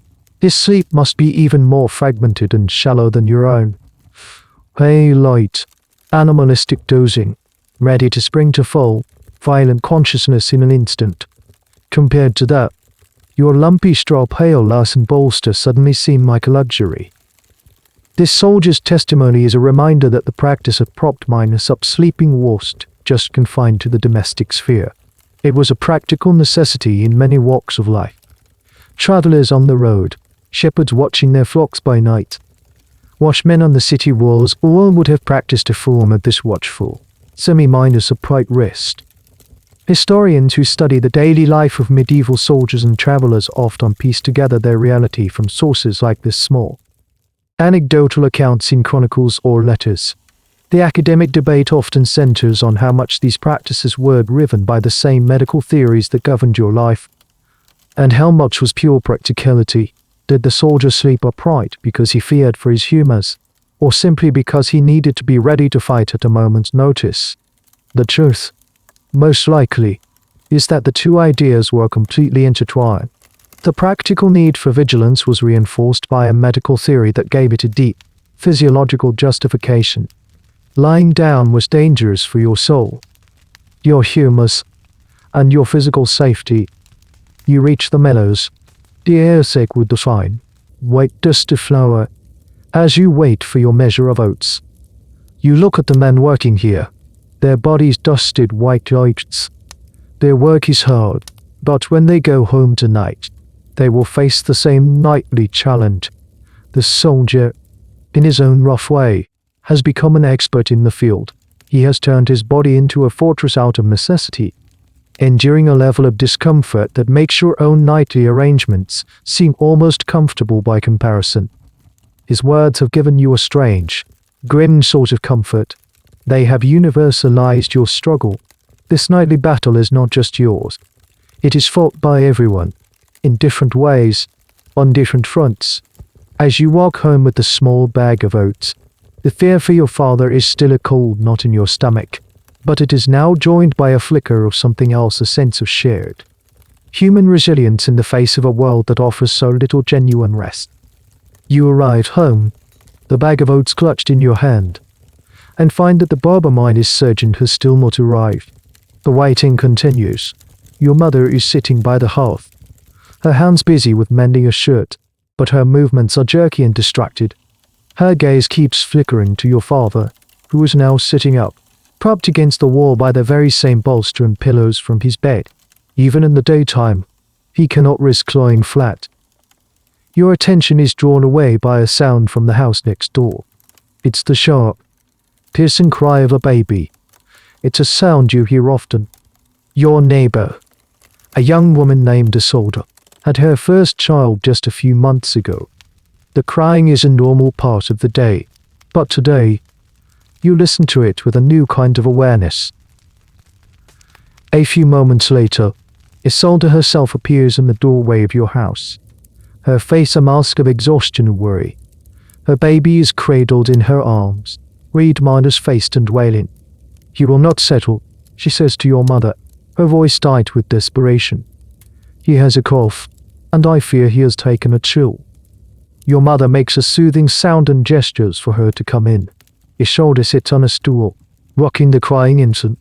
His sleep must be even more fragmented and shallow than your own. A light, animalistic dozing, ready to spring to full, violent consciousness in an instant. Compared to that, your lumpy straw pail lass and bolster suddenly seem like a luxury. This soldier's testimony is a reminder that the practice of propped minus up sleeping wasn't just confined to the domestic sphere. It was a practical necessity in many walks of life. Travelers on the road, shepherds watching their flocks by night, watchmen on the city walls, all would have practiced a form of this watchful, semi-minus upright rest. Historians who study the daily life of medieval soldiers and travelers often piece together their reality from sources like this small, anecdotal accounts in chronicles or letters. The academic debate often centers on how much these practices were driven by the same medical theories that governed your life, and how much was pure practicality. Did the soldier sleep upright because he feared for his humors, or simply because he needed to be ready to fight at a moment's notice? The truth, most likely, is that the two ideas were completely intertwined. The practical need for vigilance was reinforced by a medical theory that gave it a deep, physiological justification. Lying down was dangerous for your soul, your humors, and your physical safety. You reach the meadows. The air thick with the fine, white dust of flour. As you wait for your measure of oats, you look at the men working here. Their bodies dusted white oats. Their work is hard, but when they go home tonight, they will face the same nightly challenge. The soldier, in his own rough way, has become an expert in the field. He has turned his body into a fortress out of necessity, enduring a level of discomfort that makes your own nightly arrangements seem almost comfortable by comparison. His words have given you a strange, grim sort of comfort. They have universalized your struggle. This nightly battle is not just yours. It is fought by everyone, in different ways, on different fronts. As you walk home with the small bag of oats, the fear for your father is still a cold knot in your stomach. but it is now joined by a flicker of something else, a sense of shared human resilience in the face of a world that offers so little genuine rest. You arrive home, the bag of oats clutched in your hand, and find that the barber-minded surgeon has still not arrived. The waiting continues. Your mother is sitting by the hearth, her hands busy with mending a shirt, but her movements are jerky and distracted. Her gaze keeps flickering to your father, who is now sitting up, propped against the wall by the very same bolster and pillows from his bed. Even in the daytime, he cannot risk lying flat. Your attention is drawn away by a sound from the house next door. It's the sharp, piercing cry of a baby. It's a sound you hear often. Your neighbor, a young woman named Isolde, had her first child just a few months ago. The crying is a normal part of the day, but today, you listen to it with a new kind of awareness. A few moments later, Isolde herself appears in the doorway of your house, her face a mask of exhaustion and worry. Her baby is cradled in her arms, red-faced and wailing. "He will not settle," she says to your mother, her voice tight with desperation. "He has a cough, and I fear he has taken a chill." Your mother makes a soothing sound and gestures for her to come in. Isolde sits on a stool, rocking the crying infant.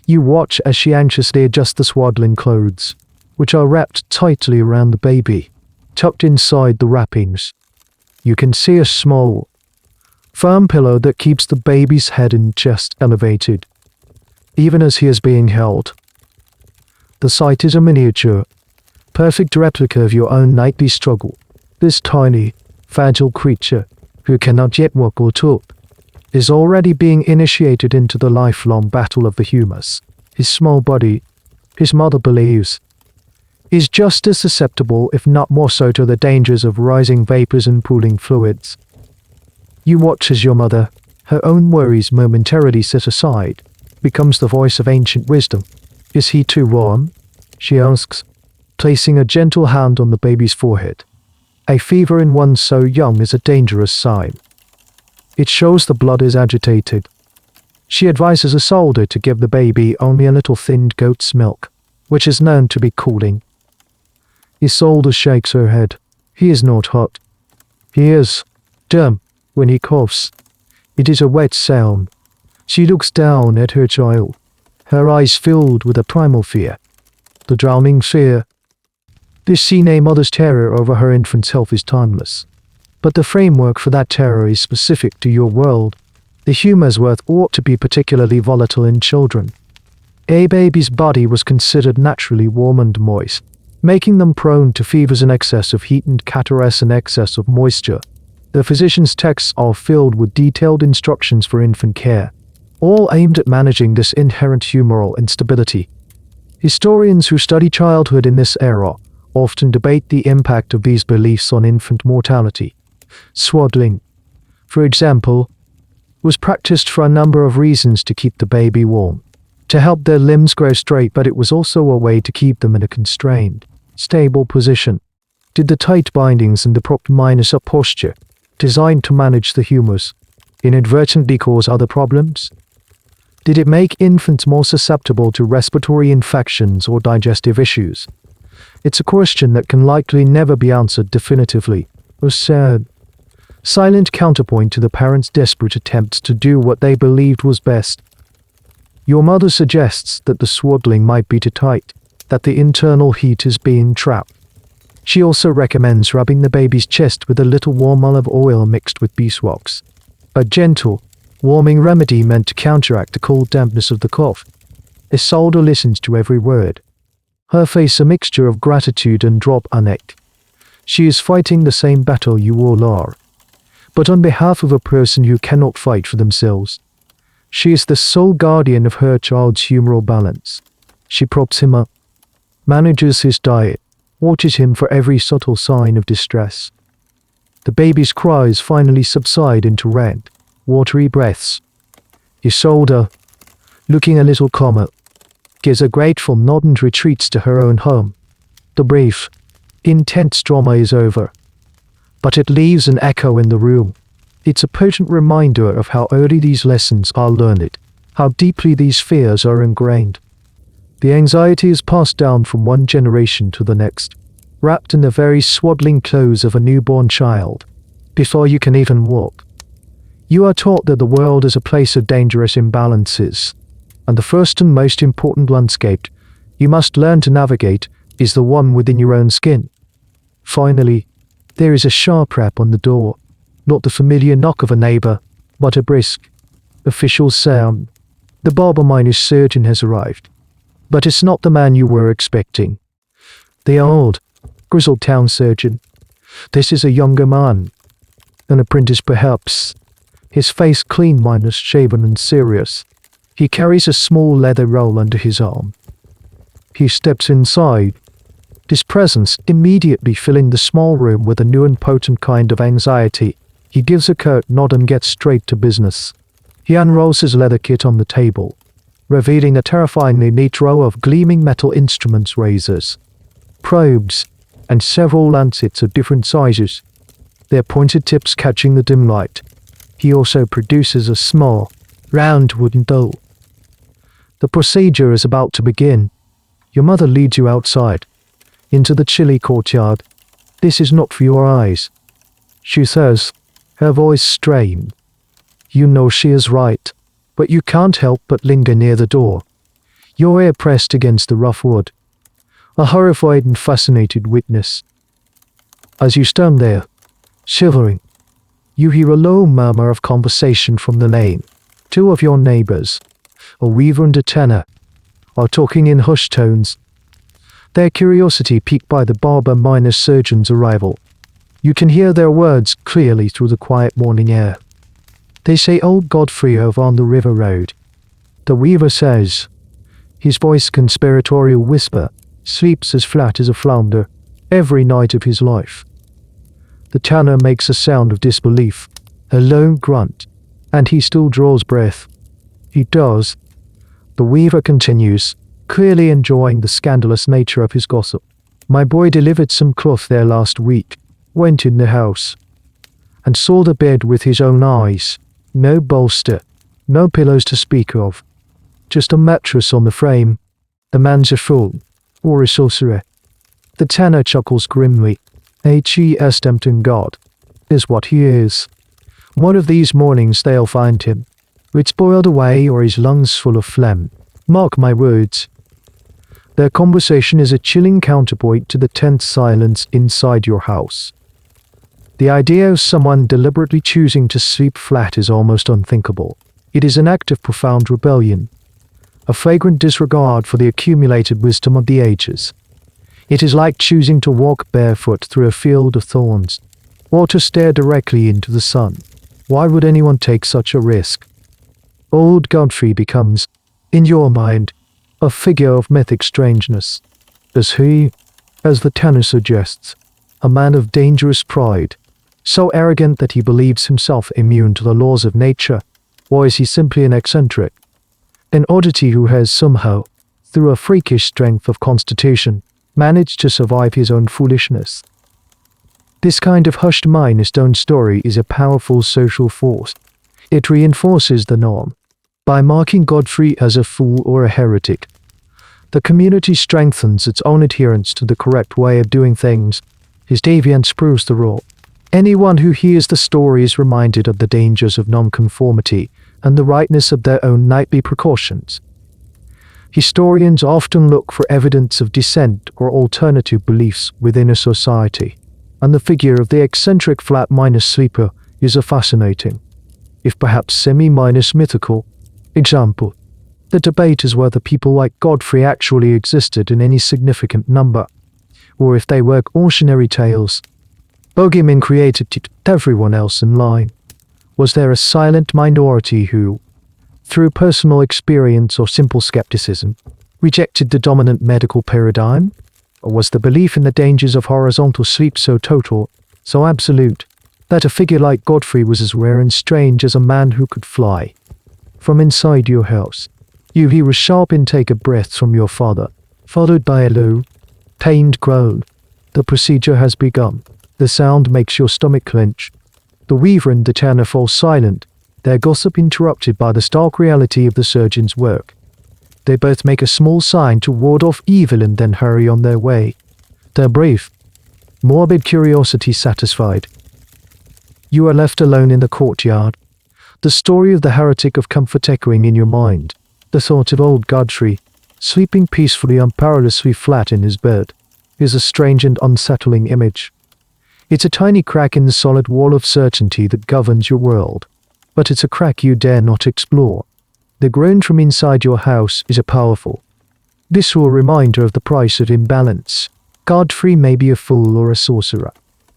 You watch as she anxiously adjusts the swaddling clothes, which are wrapped tightly around the baby, tucked inside the wrappings. You can see a small, firm pillow that keeps the baby's head and chest elevated, even as he is being held. The sight is a miniature, perfect replica of your own nightly struggle. This tiny, fragile creature, who cannot yet walk or talk, is already being initiated into the lifelong battle of the humus. His small body, his mother believes, is just as susceptible, if not more so, to the dangers of rising vapors and pooling fluids. You watch as your mother, her own worries momentarily set aside, becomes the voice of ancient wisdom. "Is he too warm?" she asks, placing a gentle hand on the baby's forehead. A fever in one so young is a dangerous sign. It shows the blood is agitated. She advises Isolde to give the baby only a little thinned goat's milk, which is known to be cooling. Isolde shakes her head. "He is not hot. He is dumb when he coughs. It is a wet sound." She looks down at her child, her eyes filled with a primal fear. The drowning fear. This scene, a mother's terror over her infant's health, is timeless. But the framework for that terror is specific to your world. The humus worth ought to be particularly volatile in children. A baby's body was considered naturally warm and moist, making them prone to fevers in excess of heat and catarrhs in excess of moisture. The physician's texts are filled with detailed instructions for infant care, all aimed at managing this inherent humoral instability. Historians who study childhood in this era often debate the impact of these beliefs on infant mortality. Swaddling, for example, was practiced for a number of reasons: to keep the baby warm, to help their limbs grow straight, but it was also a way to keep them in a constrained, stable position. Did the tight bindings and the propped minus up posture, designed to manage the humus, inadvertently cause other problems? Did it make infants more susceptible to respiratory infections or digestive issues? It's a question that can likely never be answered definitively. A sad, silent counterpoint to the parents' desperate attempts to do what they believed was best. Your mother suggests that the swaddling might be too tight, that the internal heat is being trapped. She also recommends rubbing the baby's chest with a little warm olive oil mixed with beeswax, a gentle, warming remedy meant to counteract the cold dampness of the cough. Isolde listens to every word, her face a mixture of gratitude and drop-a-neck. She is fighting the same battle you all are, but on behalf of a person who cannot fight for themselves. She is the sole guardian of her child's humoral balance. She props him up, manages his diet, watches him for every subtle sign of distress. The baby's cries finally subside into red, watery breaths. Isolde, looking a little calmer, gives a grateful nod and retreats to her own home. The brief, intense drama is over, but it leaves an echo in the room. It's a potent reminder of how early these lessons are learned. how deeply these fears are ingrained. The anxiety is passed down from one generation to the next, wrapped in the very swaddling clothes of a newborn child. Before you can even walk, you are taught that the world is a place of dangerous imbalances, and the first and most important landscape you must learn to navigate is the one within your own skin. Finally, there is a sharp rap on the door, not the familiar knock of a neighbor, but a brisk, official sound. The barber-surgeon has arrived. But it's not the man you were expecting. The old, grizzled town surgeon. This is a younger man, an apprentice perhaps, his face clean minus shaven and serious. He carries a small leather roll under his arm. He steps inside, his presence immediately filling the small room with a new and potent kind of anxiety. He gives a curt nod and gets straight to business. He unrolls his leather kit on the table, revealing a terrifyingly neat row of gleaming metal instruments, razors, probes, and several lancets of different sizes, their pointed tips catching the dim light. He also produces a small, round wooden doll. The procedure is about to begin. Your mother leads you outside, into the chilly courtyard. This is not for your eyes, she says, her voice strained. You know she is right, but you can't help but linger near the door, your ear pressed against the rough wood, a horrified and fascinated witness. As you stand there, shivering, you hear a low murmur of conversation from the lane. Two of your neighbors, a weaver and a tanner, are talking in hushed tones, their curiosity piqued by the barber-surgeon's arrival. You can hear their words clearly through the quiet morning air. They say old Godfrey over on the river road. The weaver says, his voice conspiratorial whisper, sleeps as flat as a flounder every night of his life. The tanner makes a sound of disbelief, a low grunt, and he still draws breath. He does. The weaver continues, clearly enjoying the scandalous nature of his gossip. My boy delivered some cloth there last week, went in the house, and saw the bed with his own eyes. No bolster, no pillows to speak of, just a mattress on the frame. The man's a fool, or a sorcerer. The tanner chuckles grimly. He est tempting God, is what he is. One of these mornings they'll find him, it's boiled away or his lungs full of phlegm. Mark my words. Their conversation is a chilling counterpoint to the tense silence inside your house. The idea of someone deliberately choosing to sleep flat is almost unthinkable. It is an act of profound rebellion, a flagrant disregard for the accumulated wisdom of the ages. It is like choosing to walk barefoot through a field of thorns, or to stare directly into the sun. Why would anyone take such a risk? Old Godfrey becomes, in your mind, a figure of mythic strangeness. Is he, as the tanner suggests, a man of dangerous pride, so arrogant that he believes himself immune to the laws of nature, or is he simply an eccentric, an oddity who has somehow, through a freakish strength of constitution, managed to survive his own foolishness? This kind of hushed milestone story is a powerful social force. It reinforces the norm. By marking Godfrey as a fool or a heretic, the community strengthens its own adherence to the correct way of doing things. His deviance proves the rule. Anyone who hears the story is reminded of the dangers of nonconformity and the rightness of their own nightly precautions. Historians often look for evidence of dissent or alternative beliefs within a society, and the figure of the eccentric flat-sleeper is a fascinating, if perhaps semi-mythological, example. The debate is whether people like Godfrey actually existed in any significant number, or if they were cautionary tales. Bogeymen created to keep everyone else in line. Was there a silent minority who, through personal experience or simple skepticism, rejected the dominant medical paradigm? Or was the belief in the dangers of horizontal sleep so total, so absolute, that a figure like Godfrey was as rare and strange as a man who could fly? From inside your house, you hear a sharp intake of breath from your father, followed by a low, pained groan. The procedure has begun. The sound makes your stomach clench. The weaver and the tanner fall silent, their gossip interrupted by the stark reality of the surgeon's work. They both make a small sign to ward off evil and then hurry on their way. Their brief, morbid curiosity satisfied. You are left alone in the courtyard. The story of the heretic of comfort echoing in your mind. The thought of old Godfrey, sleeping peacefully and perilously flat in his bed, is a strange and unsettling image. It's a tiny crack in the solid wall of certainty that governs your world, but it's a crack you dare not explore. The groan from inside your house is a powerful, visceral reminder of the price of imbalance. Godfrey may be a fool or a sorcerer,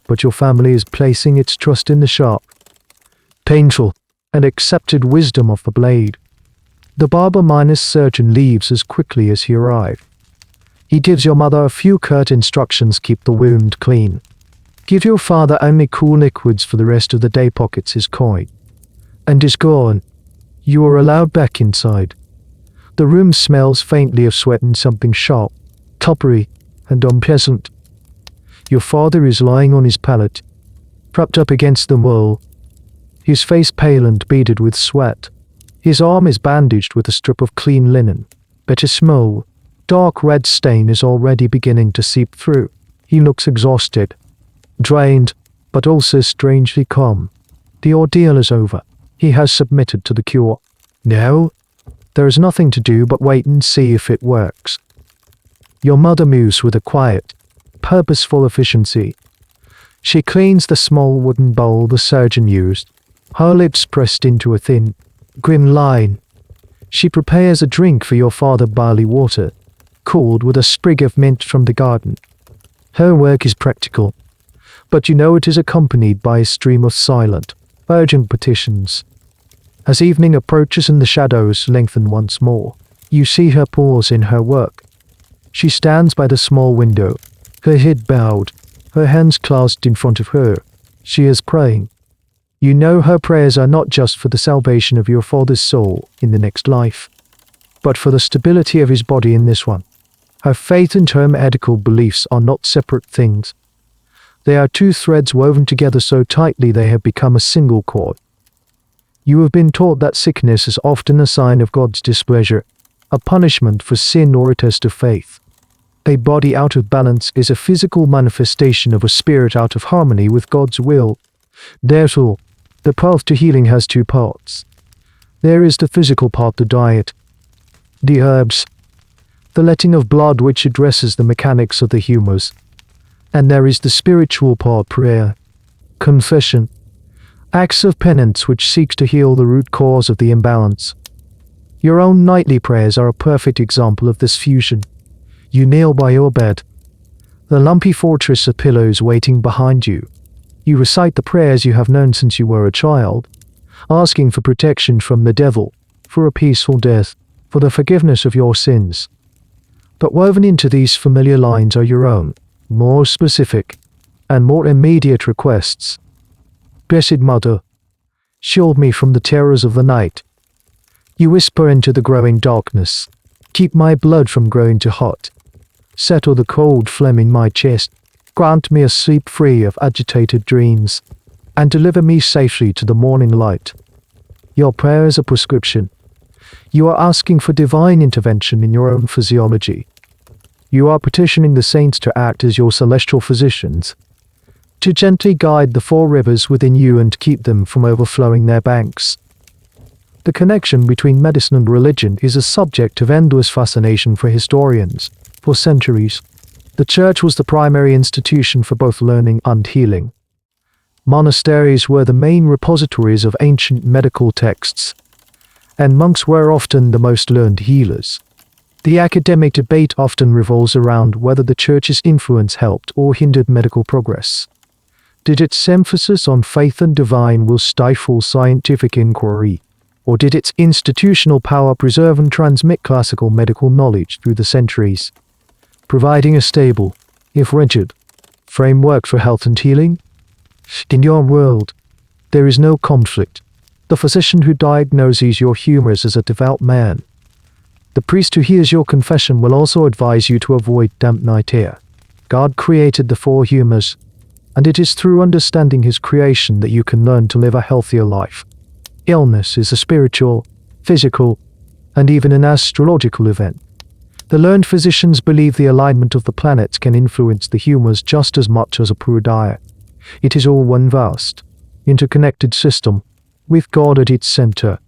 but your family is placing its trust in the sharp, painful, and accepted wisdom of the blade. The barber minus surgeon leaves as quickly as he arrived. He gives your mother a few curt instructions: keep the wound clean. Give your father only cool liquids for the rest of the day, pockets his coin, and is gone. You are allowed back inside. The room smells faintly of sweat and something sharp, coppery, and unpleasant. Your father is lying on his pallet, propped up against the wall, his face pale and beaded with sweat. His arm is bandaged with a strip of clean linen, but a small, dark red stain is already beginning to seep through. He looks exhausted, drained, but also strangely calm. The ordeal is over. He has submitted to the cure. Now, there is nothing to do but wait and see if it works. Your mother moves with a quiet, purposeful efficiency. She cleans the small wooden bowl the surgeon used, her lips pressed into a thin, grim line. She prepares a drink for your father, barley water, cooled with a sprig of mint from the garden. Her work is practical, but you know it is accompanied by a stream of silent, urgent petitions. As evening approaches and the shadows lengthen once more, you see her pause in her work. She stands by the small window, her head bowed, her hands clasped in front of her. She is praying. You know her prayers are not just for the salvation of your father's soul in the next life, but for the stability of his body in this one. Her faith and her medical beliefs are not separate things. They are two threads woven together so tightly they have become a single cord. You have been taught that sickness is often a sign of God's displeasure, a punishment for sin or a test of faith. A body out of balance is a physical manifestation of a spirit out of harmony with God's will. Therefore, the path to healing has two parts. There is the physical part, the diet, the herbs, the letting of blood which addresses the mechanics of the humors. And there is the spiritual part, prayer, confession, acts of penance which seeks to heal the root cause of the imbalance. Your own nightly prayers are a perfect example of this fusion. You kneel by your bed, the lumpy fortress of pillows waiting behind you. You recite the prayers you have known since you were a child, asking for protection from the devil, for a peaceful death, for the forgiveness of your sins. But woven into these familiar lines are your own, more specific, and more immediate requests. Blessed Mother, shield me from the terrors of the night. You whisper into the growing darkness. Keep my blood from growing too hot. Settle the cold phlegm in my chest. Grant me a sleep free of agitated dreams, and deliver me safely to the morning light. Your prayer is a prescription. You are asking for divine intervention in your own physiology. You are petitioning the saints to act as your celestial physicians, to gently guide the four rivers within you and keep them from overflowing their banks. The connection between medicine and religion is a subject of endless fascination for historians. For centuries, the church was the primary institution for both learning and healing. Monasteries were the main repositories of ancient medical texts, and monks were often the most learned healers. The academic debate often revolves around whether the church's influence helped or hindered medical progress. Did its emphasis on faith and divine will stifle scientific inquiry, or did its institutional power preserve and transmit classical medical knowledge through the centuries, providing a stable, if rigid, framework for health and healing? In your world, there is no conflict. The physician who diagnoses your humors is a devout man. The priest who hears your confession will also advise you to avoid damp night air. God created the four humors, and it is through understanding his creation that you can learn to live a healthier life. Illness is a spiritual, physical, and even an astrological event. The learned physicians believe the alignment of the planets can influence the humors just as much as a poor diet. It is all one vast, interconnected system, with God at its center.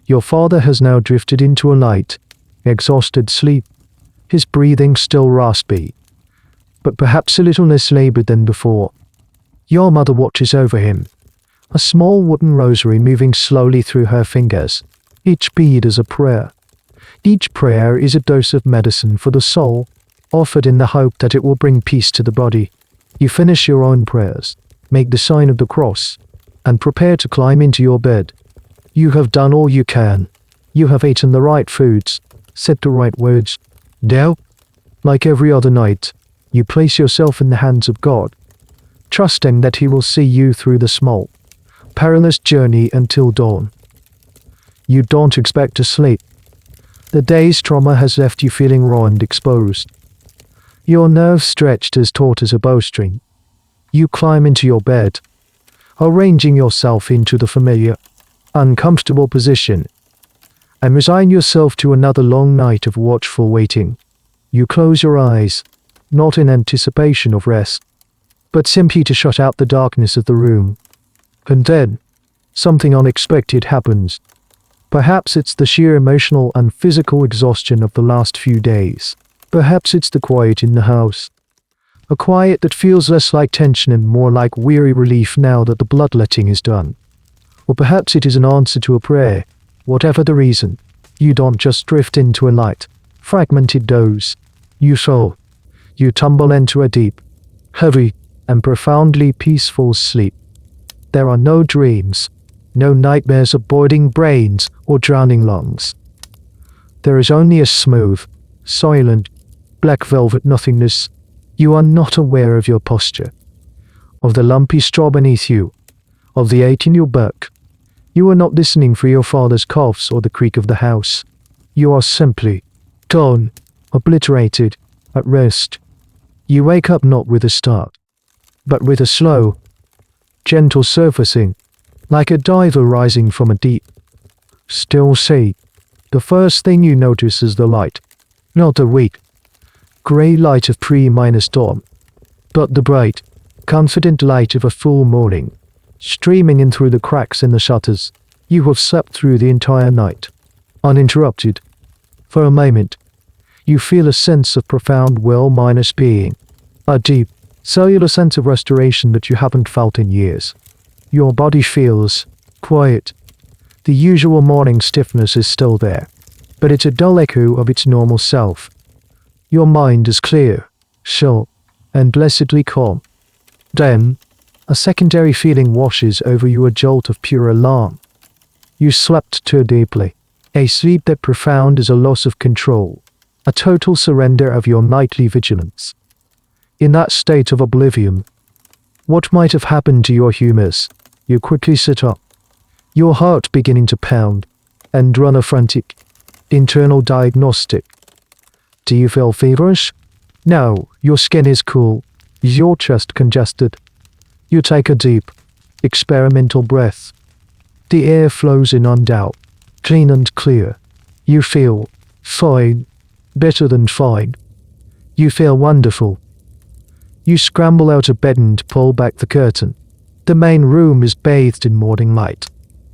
Your father has now drifted into a light, exhausted sleep, his breathing still raspy, but perhaps a little less labored than before. Your mother watches over him, a small wooden rosary moving slowly through her fingers. Each bead is a prayer. Each prayer is a dose of medicine for the soul, offered in the hope that it will bring peace to the body. You finish your own prayers, make the sign of the cross, and prepare to climb into your bed. You have done all you can. You have eaten the right foods, said the right words. Now, like every other night, you place yourself in the hands of God, trusting that He will see you through the small, perilous journey until dawn. You don't expect to sleep. The day's trauma has left you feeling raw and exposed. Your nerves stretched as taut as a bowstring. You climb into your bed, arranging yourself into the familiar, uncomfortable position, and resign yourself to another long night of watchful waiting. You close your eyes, not in anticipation of rest, but simply to shut out the darkness of the room. And then, something unexpected happens. Perhaps it's the sheer emotional and physical exhaustion of the last few days. Perhaps it's the quiet in the house. A quiet that feels less like tension and more like weary relief now that the bloodletting is done. Or perhaps it is an answer to a prayer. Whatever the reason, you don't just drift into a light, fragmented doze. You soar. You tumble into a deep, heavy, and profoundly peaceful sleep. There are no dreams, no nightmares of boiling brains or drowning lungs. There is only a smooth, silent, black velvet nothingness. You are not aware of your posture, of the lumpy straw beneath you, of the ache in your back. You are not listening for your father's coughs or the creak of the house. You are simply gone, obliterated, at rest. You wake up not with a start, but with a slow, gentle surfacing, like a diver rising from a deep, still sea. The first thing you notice is the light, not the weak, grey light of pre-minus dawn, but the bright, confident light of a full morning, streaming in through the cracks in the shutters. You have slept through the entire night, uninterrupted. For a moment, you feel a sense of profound well-minus being, a deep, cellular sense of restoration that you haven't felt in years. Your body feels quiet. The usual morning stiffness is still there, but it's a dull echo of its normal self. Your mind is clear, sharp, and blessedly calm. Then, a secondary feeling washes over you, a jolt of pure alarm. You slept too deeply, a sleep that profound as a loss of control, a total surrender of your nightly vigilance. In that state of oblivion, what might have happened to your humors? You quickly sit up, your heart beginning to pound, and run a frantic, internal diagnostic. Do you feel feverish? No, your skin is cool, your chest congested. You take a deep, experimental breath. The air flows in undoubt, clean and clear. You feel fine, better than fine. You feel wonderful. You scramble out of bed and pull back the curtain. The main room is bathed in morning light.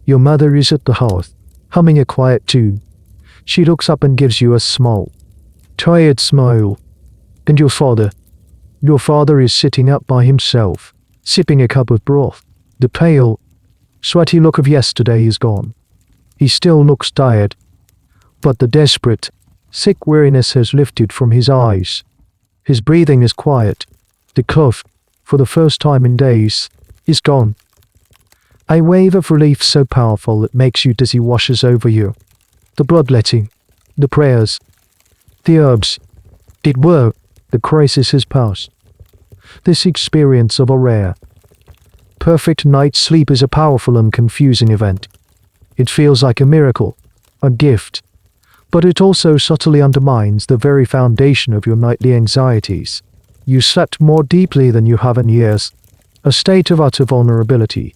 Your mother is at the hearth, humming a quiet tune. She looks up and gives you a small, tired smile. And your father is sitting up by himself, sipping a cup of broth. The pale, sweaty look of yesterday is gone. He still looks tired, but the desperate, sick weariness has lifted from his eyes. His breathing is quiet. The cough, for the first time in days, is gone. A wave of relief so powerful it makes you dizzy washes over you. The bloodletting, the prayers, the herbs. It worked. The crisis has passed. This experience of a rare, perfect night's sleep is a powerful and confusing event. It feels like a miracle, a gift, but it also subtly undermines the very foundation of your nightly anxieties. You slept more deeply than you have in years, a state of utter vulnerability.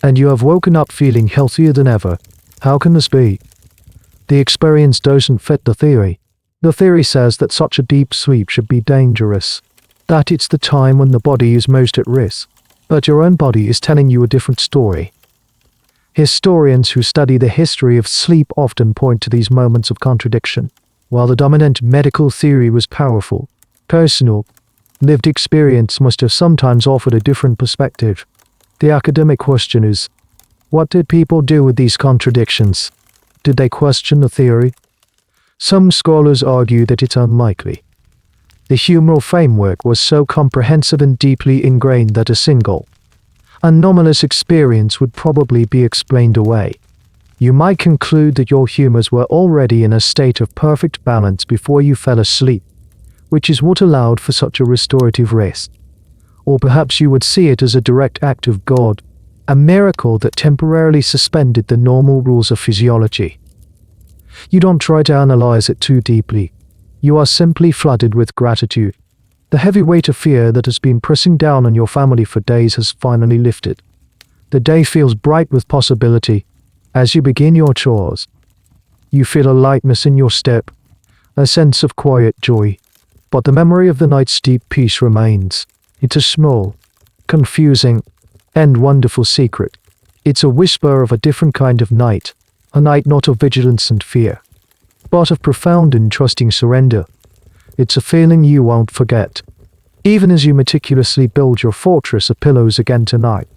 and you have woken up feeling healthier than ever. How can this be? The experience doesn't fit the theory. The theory says that such a deep sleep should be dangerous, that it's the time when the body is most at risk, but your own body is telling you a different story. Historians who study the history of sleep often point to these moments of contradiction. While the dominant medical theory was powerful, personal, lived experience must have sometimes offered a different perspective. The academic question is, what did people do with these contradictions? Did they question the theory? Some scholars argue that it's unlikely. The humoral framework was so comprehensive and deeply ingrained that a single, anomalous experience would probably be explained away. You might conclude that your humors were already in a state of perfect balance before you fell asleep, which is what allowed for such a restorative rest. Or perhaps you would see it as a direct act of God, a miracle that temporarily suspended the normal rules of physiology. You don't try to analyze it too deeply. You are simply flooded with gratitude. The heavy weight of fear that has been pressing down on your family for days has finally lifted. The day feels bright with possibility. As you begin your chores, you feel a lightness in your step, a sense of quiet joy. But the memory of the night's deep peace remains. It's a small, confusing, and wonderful secret. It's a whisper of a different kind of night, a night not of vigilance and fear, but of profound and trusting surrender. It's a feeling you won't forget, even as you meticulously build your fortress of pillows again tonight,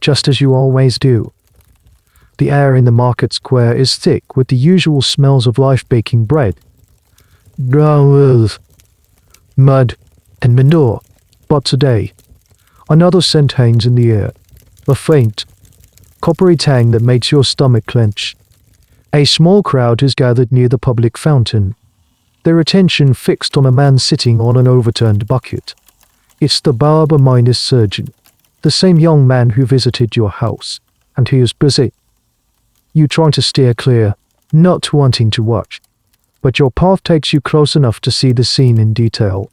just as you always do. The air in the market square is thick with the usual smells of life baking bread, brown earth, mud, and manure. But today, another scent hangs in the air, a faint, coppery tang that makes your stomach clench. A small crowd has gathered near the public fountain, their attention fixed on a man sitting on an overturned bucket. It's the barber-surgeon, the same young man who visited your house, and he is busy. You try to steer clear, not wanting to watch, but your path takes you close enough to see the scene in detail.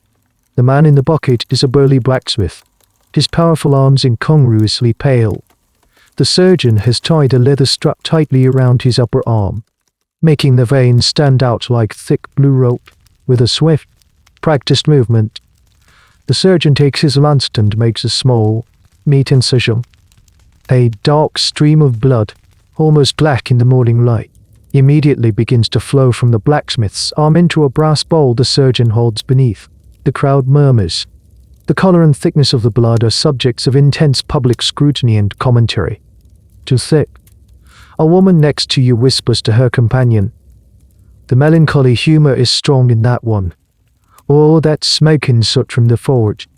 The man in the bucket is a burly blacksmith, his powerful arms incongruously pale. The surgeon has tied a leather strap tightly around his upper arm, making the veins stand out like thick blue rope. With a swift, practiced movement, the surgeon takes his lance and makes a small, neat incision. A dark stream of blood, almost black in the morning light, immediately begins to flow from the blacksmith's arm into a brass bowl the surgeon holds beneath. The crowd murmurs. The color and thickness of the blood are subjects of intense public scrutiny and commentary. Too thick. A woman next to you whispers to her companion. The melancholy humor is strong in that one. Oh, that smoke and soot from the forge.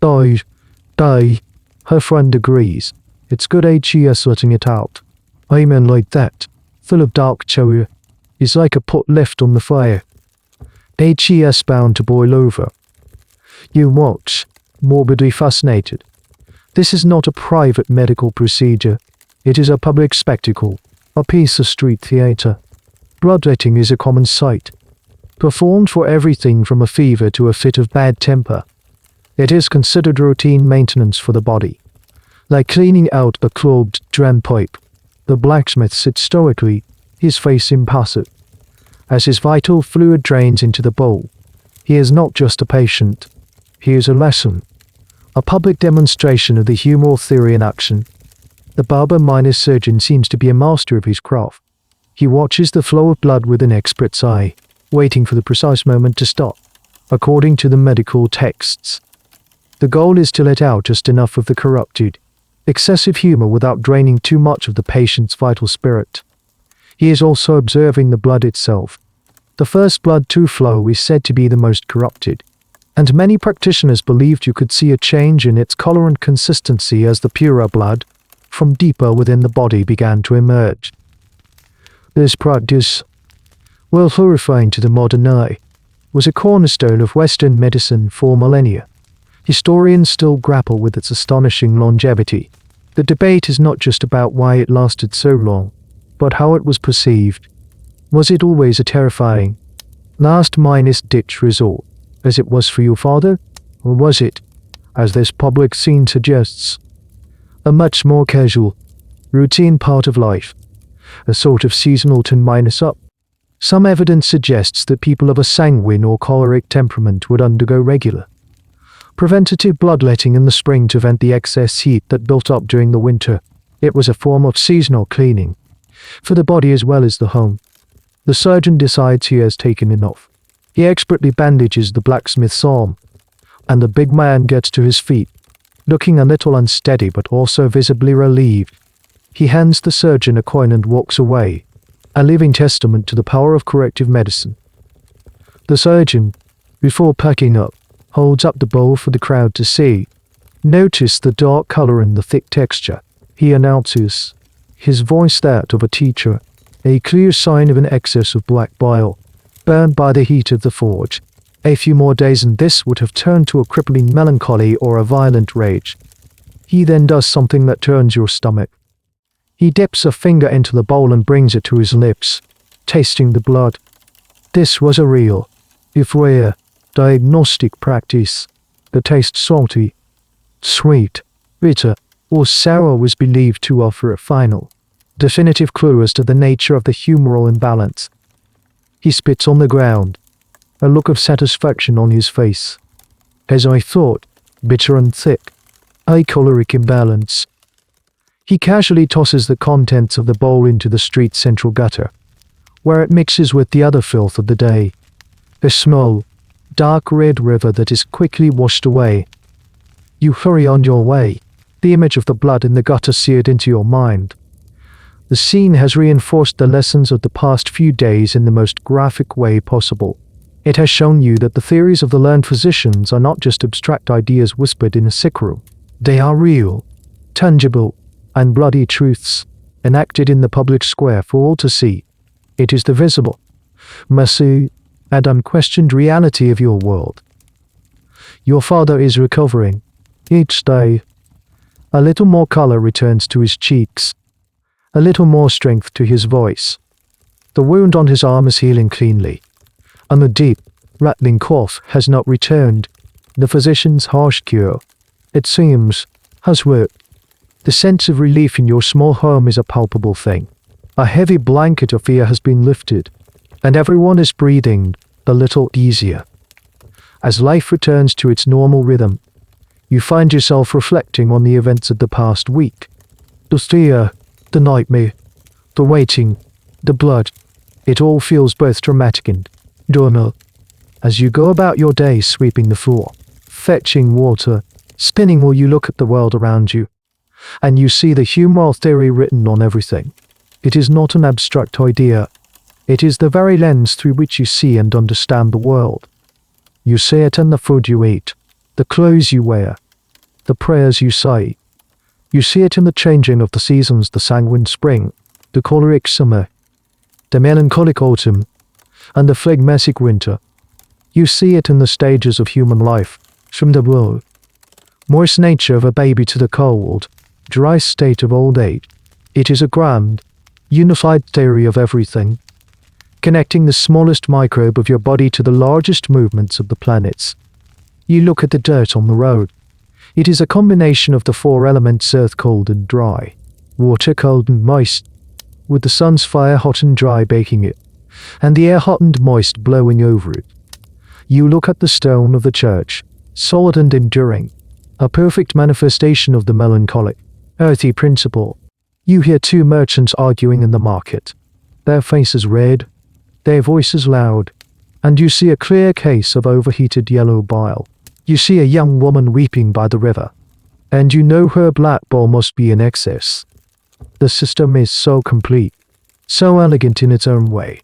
Die, her friend agrees. It's good HES letting it out. Amen like that, full of dark chower, is like a pot left on the fire. HES bound to boil over. You watch, morbidly fascinated. This is not a private medical procedure. It is a public spectacle, a piece of street theater. Bloodletting is a common sight, performed for everything from a fever to a fit of bad temper. It is considered routine maintenance for the body, like cleaning out a clogged drain pipe. The blacksmith sits stoically, his face impassive, as his vital fluid drains into the bowl. He is not just a patient, he is a lesson, a public demonstration of the humoral theory in action. The barber-surgeon seems to be a master of his craft. He watches the flow of blood with an expert's eye, waiting for the precise moment to stop. According to the medical texts, the goal is to let out just enough of the corrupted, excessive humor without draining too much of the patient's vital spirit. He is also observing the blood itself. The first blood to flow is said to be the most corrupted, and many practitioners believed you could see a change in its color and consistency as the purer blood, from deeper within the body, began to emerge. This practice, while horrifying to the modern eye, was a cornerstone of Western medicine for millennia. Historians still grapple with its astonishing longevity. The debate is not just about why it lasted so long, but how it was perceived. Was it always a terrifying, last-ditch resort, as it was for your father? Or was it, as this public scene suggests, a much more casual, routine part of life, a sort of seasonal to minus up. Some evidence suggests that people of a sanguine or choleric temperament would undergo regular preventative bloodletting in the spring to vent the excess heat that built up during the winter. It was a form of seasonal cleaning, for the body as well as the home. The surgeon decides he has taken enough. He expertly bandages the blacksmith's arm, and the big man gets to his feet, looking a little unsteady but also visibly relieved. He hands the surgeon a coin and walks away, a living testament to the power of corrective medicine. The surgeon, before packing up, holds up the bowl for the crowd to see. Notice the dark color and the thick texture. He announces, his voice that of a teacher, a clear sign of an excess of black bile, burned by the heat of the forge. A few more days and this would have turned to a crippling melancholy or a violent rage. He then does something that turns your stomach. He dips a finger into the bowl and brings it to his lips, tasting the blood. This was a real, if rare, diagnostic practice. The taste salty, sweet, bitter, or sour was believed to offer a final, definitive clue as to the nature of the humoral imbalance. He spits on the ground, a look of satisfaction on his face. As I thought, bitter and thick, a choleric imbalance. He casually tosses the contents of the bowl into the street's central gutter, where it mixes with the other filth of the day. A small, dark red river that is quickly washed away. You hurry on your way, the image of the blood in the gutter seared into your mind. The scene has reinforced the lessons of the past few days in the most graphic way possible. It has shown you that the theories of the learned physicians are not just abstract ideas whispered in a sick room. They are real, tangible, and bloody truths, enacted in the public square for all to see. It is the visible, messy, and unquestioned reality of your world. Your father is recovering. Each day, a little more color returns to his cheeks, a little more strength to his voice. The wound on his arm is healing cleanly, and the deep, rattling cough has not returned. The physician's harsh cure, it seems, has worked. The sense of relief in your small home is a palpable thing. A heavy blanket of fear has been lifted, and everyone is breathing a little easier. As life returns to its normal rhythm, you find yourself reflecting on the events of the past week. The fear, the nightmare, the waiting, the blood. It all feels both dramatic and normal. As you go about your day sweeping the floor, fetching water, spinning while you look at the world around you, and you see the humoral theory written on everything. It is not an abstract idea. It is the very lens through which you see and understand the world. You see it in the food you eat, the clothes you wear, the prayers you say. You see it in the changing of the seasons, the sanguine spring, the choleric summer, the melancholic autumn, and the phlegmatic winter. You see it in the stages of human life, from the raw, moist nature of a baby to the cold, dry state of old age. It is a grand, unified theory of everything, connecting the smallest microbe of your body to the largest movements of the planets. You look at the dirt on the road. It is a combination of the four elements: earth cold and dry, water cold and moist, with the sun's fire hot and dry baking it, and the air hot and moist blowing over it. You look at the stone of the church, solid and enduring, a perfect manifestation of the melancholic, earthy principle. You hear two merchants arguing in the market, their faces red, their voices loud, and you see a clear case of overheated yellow bile. You see a young woman weeping by the river, and you know her black bile must be in excess. The system is so complete, so elegant in its own way,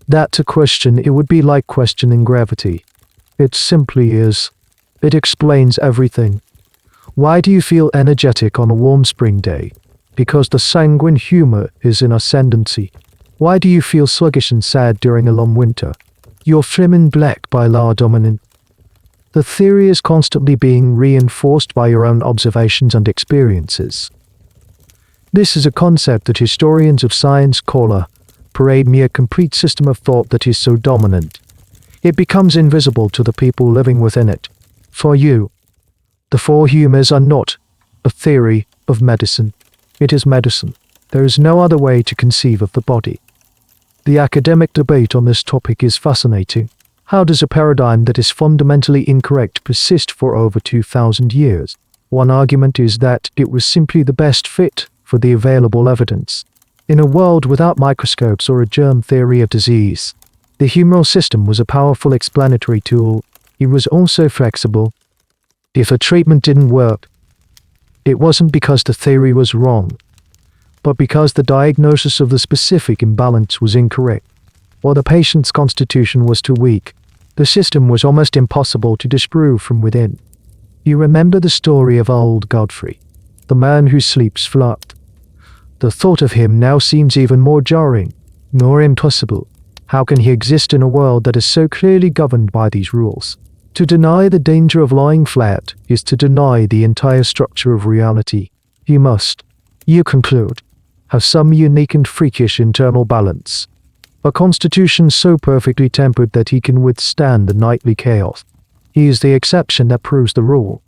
that to question it would be like questioning gravity. It simply is. It explains everything. Why do you feel energetic on a warm spring day? Because the sanguine humor is in ascendancy. Why do you feel sluggish and sad during a long winter? Your phlegm black bile are dominant. The theory is constantly being reinforced by your own observations and experiences. This is a concept that historians of science call a peril, a complete system of thought that is so dominant, it becomes invisible to the people living within it. For you, the four humors are not a theory of medicine. It is medicine. There is no other way to conceive of the body. The academic debate on this topic is fascinating. How does a paradigm that is fundamentally incorrect persist for over 2,000 years? One argument is that it was simply the best fit for the available evidence. In a world without microscopes or a germ theory of disease, the humoral system was a powerful explanatory tool. It was also flexible. If a treatment didn't work, it wasn't because the theory was wrong, but because the diagnosis of the specific imbalance was incorrect, or the patient's constitution was too weak. The system was almost impossible to disprove from within. You remember the story of old Godfrey, the man who sleeps flat. The thought of him now seems even more jarring, more impossible. How can he exist in a world that is so clearly governed by these rules? To deny the danger of lying flat is to deny the entire structure of reality. He must, you conclude, have some unique and freakish internal balance. A constitution so perfectly tempered that he can withstand the nightly chaos. He is the exception that proves the rule.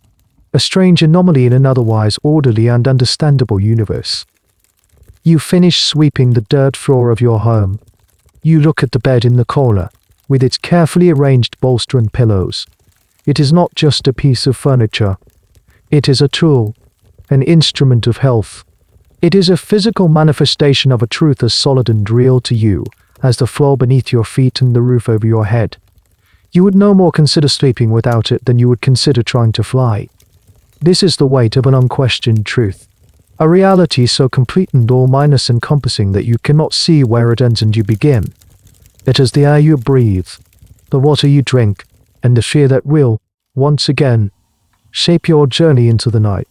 A strange anomaly in an otherwise orderly and understandable universe. You finish sweeping the dirt floor of your home. You look at the bed in the corner, with its carefully arranged bolster and pillows. It is not just a piece of furniture. It is a tool, an instrument of health. It is a physical manifestation of a truth as solid and real to you as the floor beneath your feet and the roof over your head. You would no more consider sleeping without it than you would consider trying to fly. This is the weight of an unquestioned truth. A reality so complete and all-minus encompassing that you cannot see where it ends and you begin. It is the air you breathe, the water you drink, and the fear that will, once again, shape your journey into the night.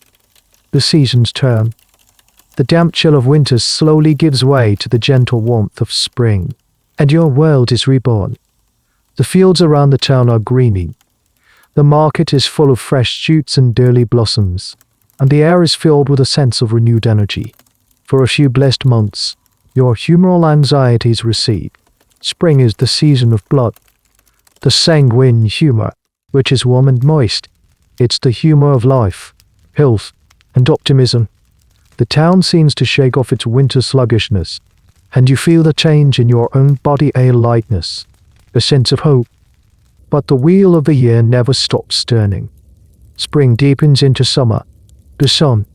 The seasons turn. The damp chill of winter slowly gives way to the gentle warmth of spring, and your world is reborn. The fields around the town are greening. The market is full of fresh shoots and early blossoms, and the air is filled with a sense of renewed energy. For a few blessed months, your humoral anxieties recede. Spring is the season of blood, the sanguine humor, which is warm and moist. It's the humor of life, health, and optimism. The town seems to shake off its winter sluggishness, and you feel the change in your own body, a lightness, a sense of hope. But the wheel of the year never stops turning. Spring deepens into summer. The sun,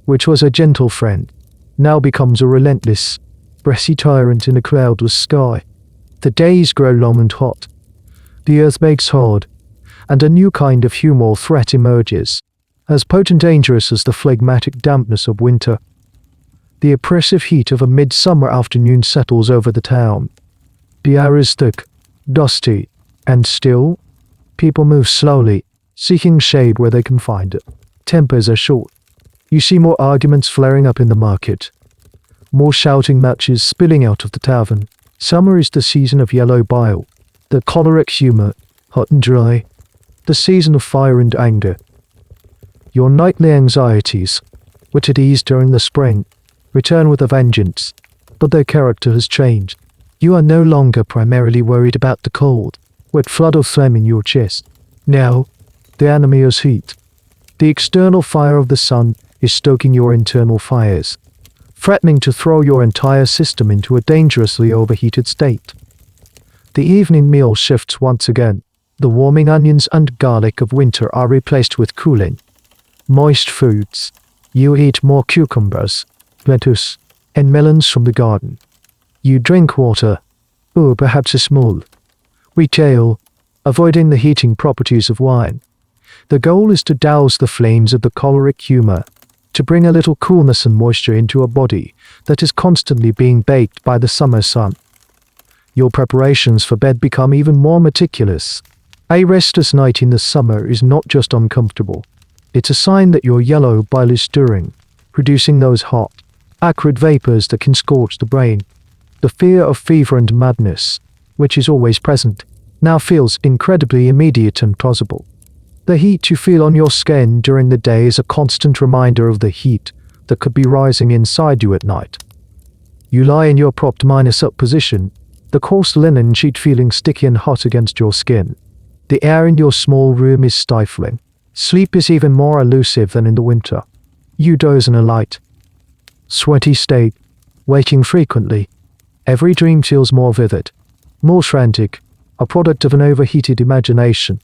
which was a gentle friend, now becomes a relentless, brassy tyrant in a cloudless sky. The days grow long and hot. The earth makes hard, and a new kind of humoral threat emerges, as potent and dangerous as the phlegmatic dampness of winter. The oppressive heat of a midsummer afternoon settles over the town. The air is thick, dusty, and still. People move slowly, seeking shade where they can find it. Tempers are short. You see more arguments flaring up in the market, more shouting matches spilling out of the tavern. Summer is the season of yellow bile, the choleric humor, hot and dry, the season of fire and anger. Your nightly anxieties, which had eased during the spring, return with a vengeance, but their character has changed. You are no longer primarily worried about the cold, wet flood of phlegm in your chest. Now, the enemy is heat. The external fire of the sun is stoking your internal fires, threatening to throw your entire system into a dangerously overheated state. The evening meal shifts once again. The warming onions and garlic of winter are replaced with cooling, moist foods. You eat more cucumbers, lettuce, and melons from the garden. You drink water, or perhaps a small ale, avoiding the heating properties of wine. The goal is to douse the flames of the choleric humor, to bring a little coolness and moisture into a body that is constantly being baked by the summer sun. Your preparations for bed become even more meticulous. A restless night in the summer is not just uncomfortable. It's a sign that your yellow bile is stirring, producing those hot, acrid vapors that can scorch the brain. The fear of fever and madness, which is always present, now feels incredibly immediate and plausible. The heat you feel on your skin during the day is a constant reminder of the heat that could be rising inside you at night. You lie in your propped minus-up position, the coarse linen sheet feeling sticky and hot against your skin. The air in your small room is stifling. Sleep is even more elusive than in the winter. You doze in a light, sweaty state, waking frequently. Every dream feels more vivid, more frantic, a product of an overheated imagination.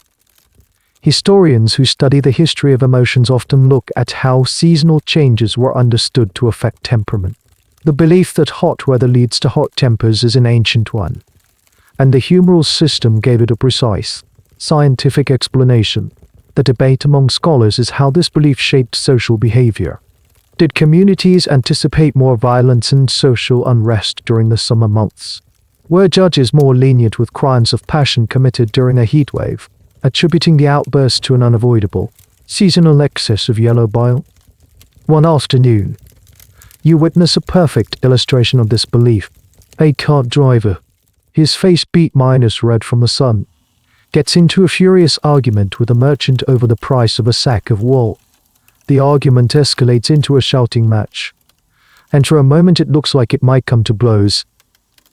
Historians who study the history of emotions often look at how seasonal changes were understood to affect temperament. The belief that hot weather leads to hot tempers is an ancient one, and the humoral system gave it a precise, scientific explanation. The debate among scholars is how this belief shaped social behavior. Did communities anticipate more violence and social unrest during the summer months? Were judges more lenient with crimes of passion committed during a heat wave, attributing the outburst to an unavoidable, seasonal excess of yellow bile? One afternoon, you witness a perfect illustration of this belief. A cart driver, his face beet minus red from the sun, gets into a furious argument with a merchant over the price of a sack of wool. The argument escalates into a shouting match, and for a moment it looks like it might come to blows.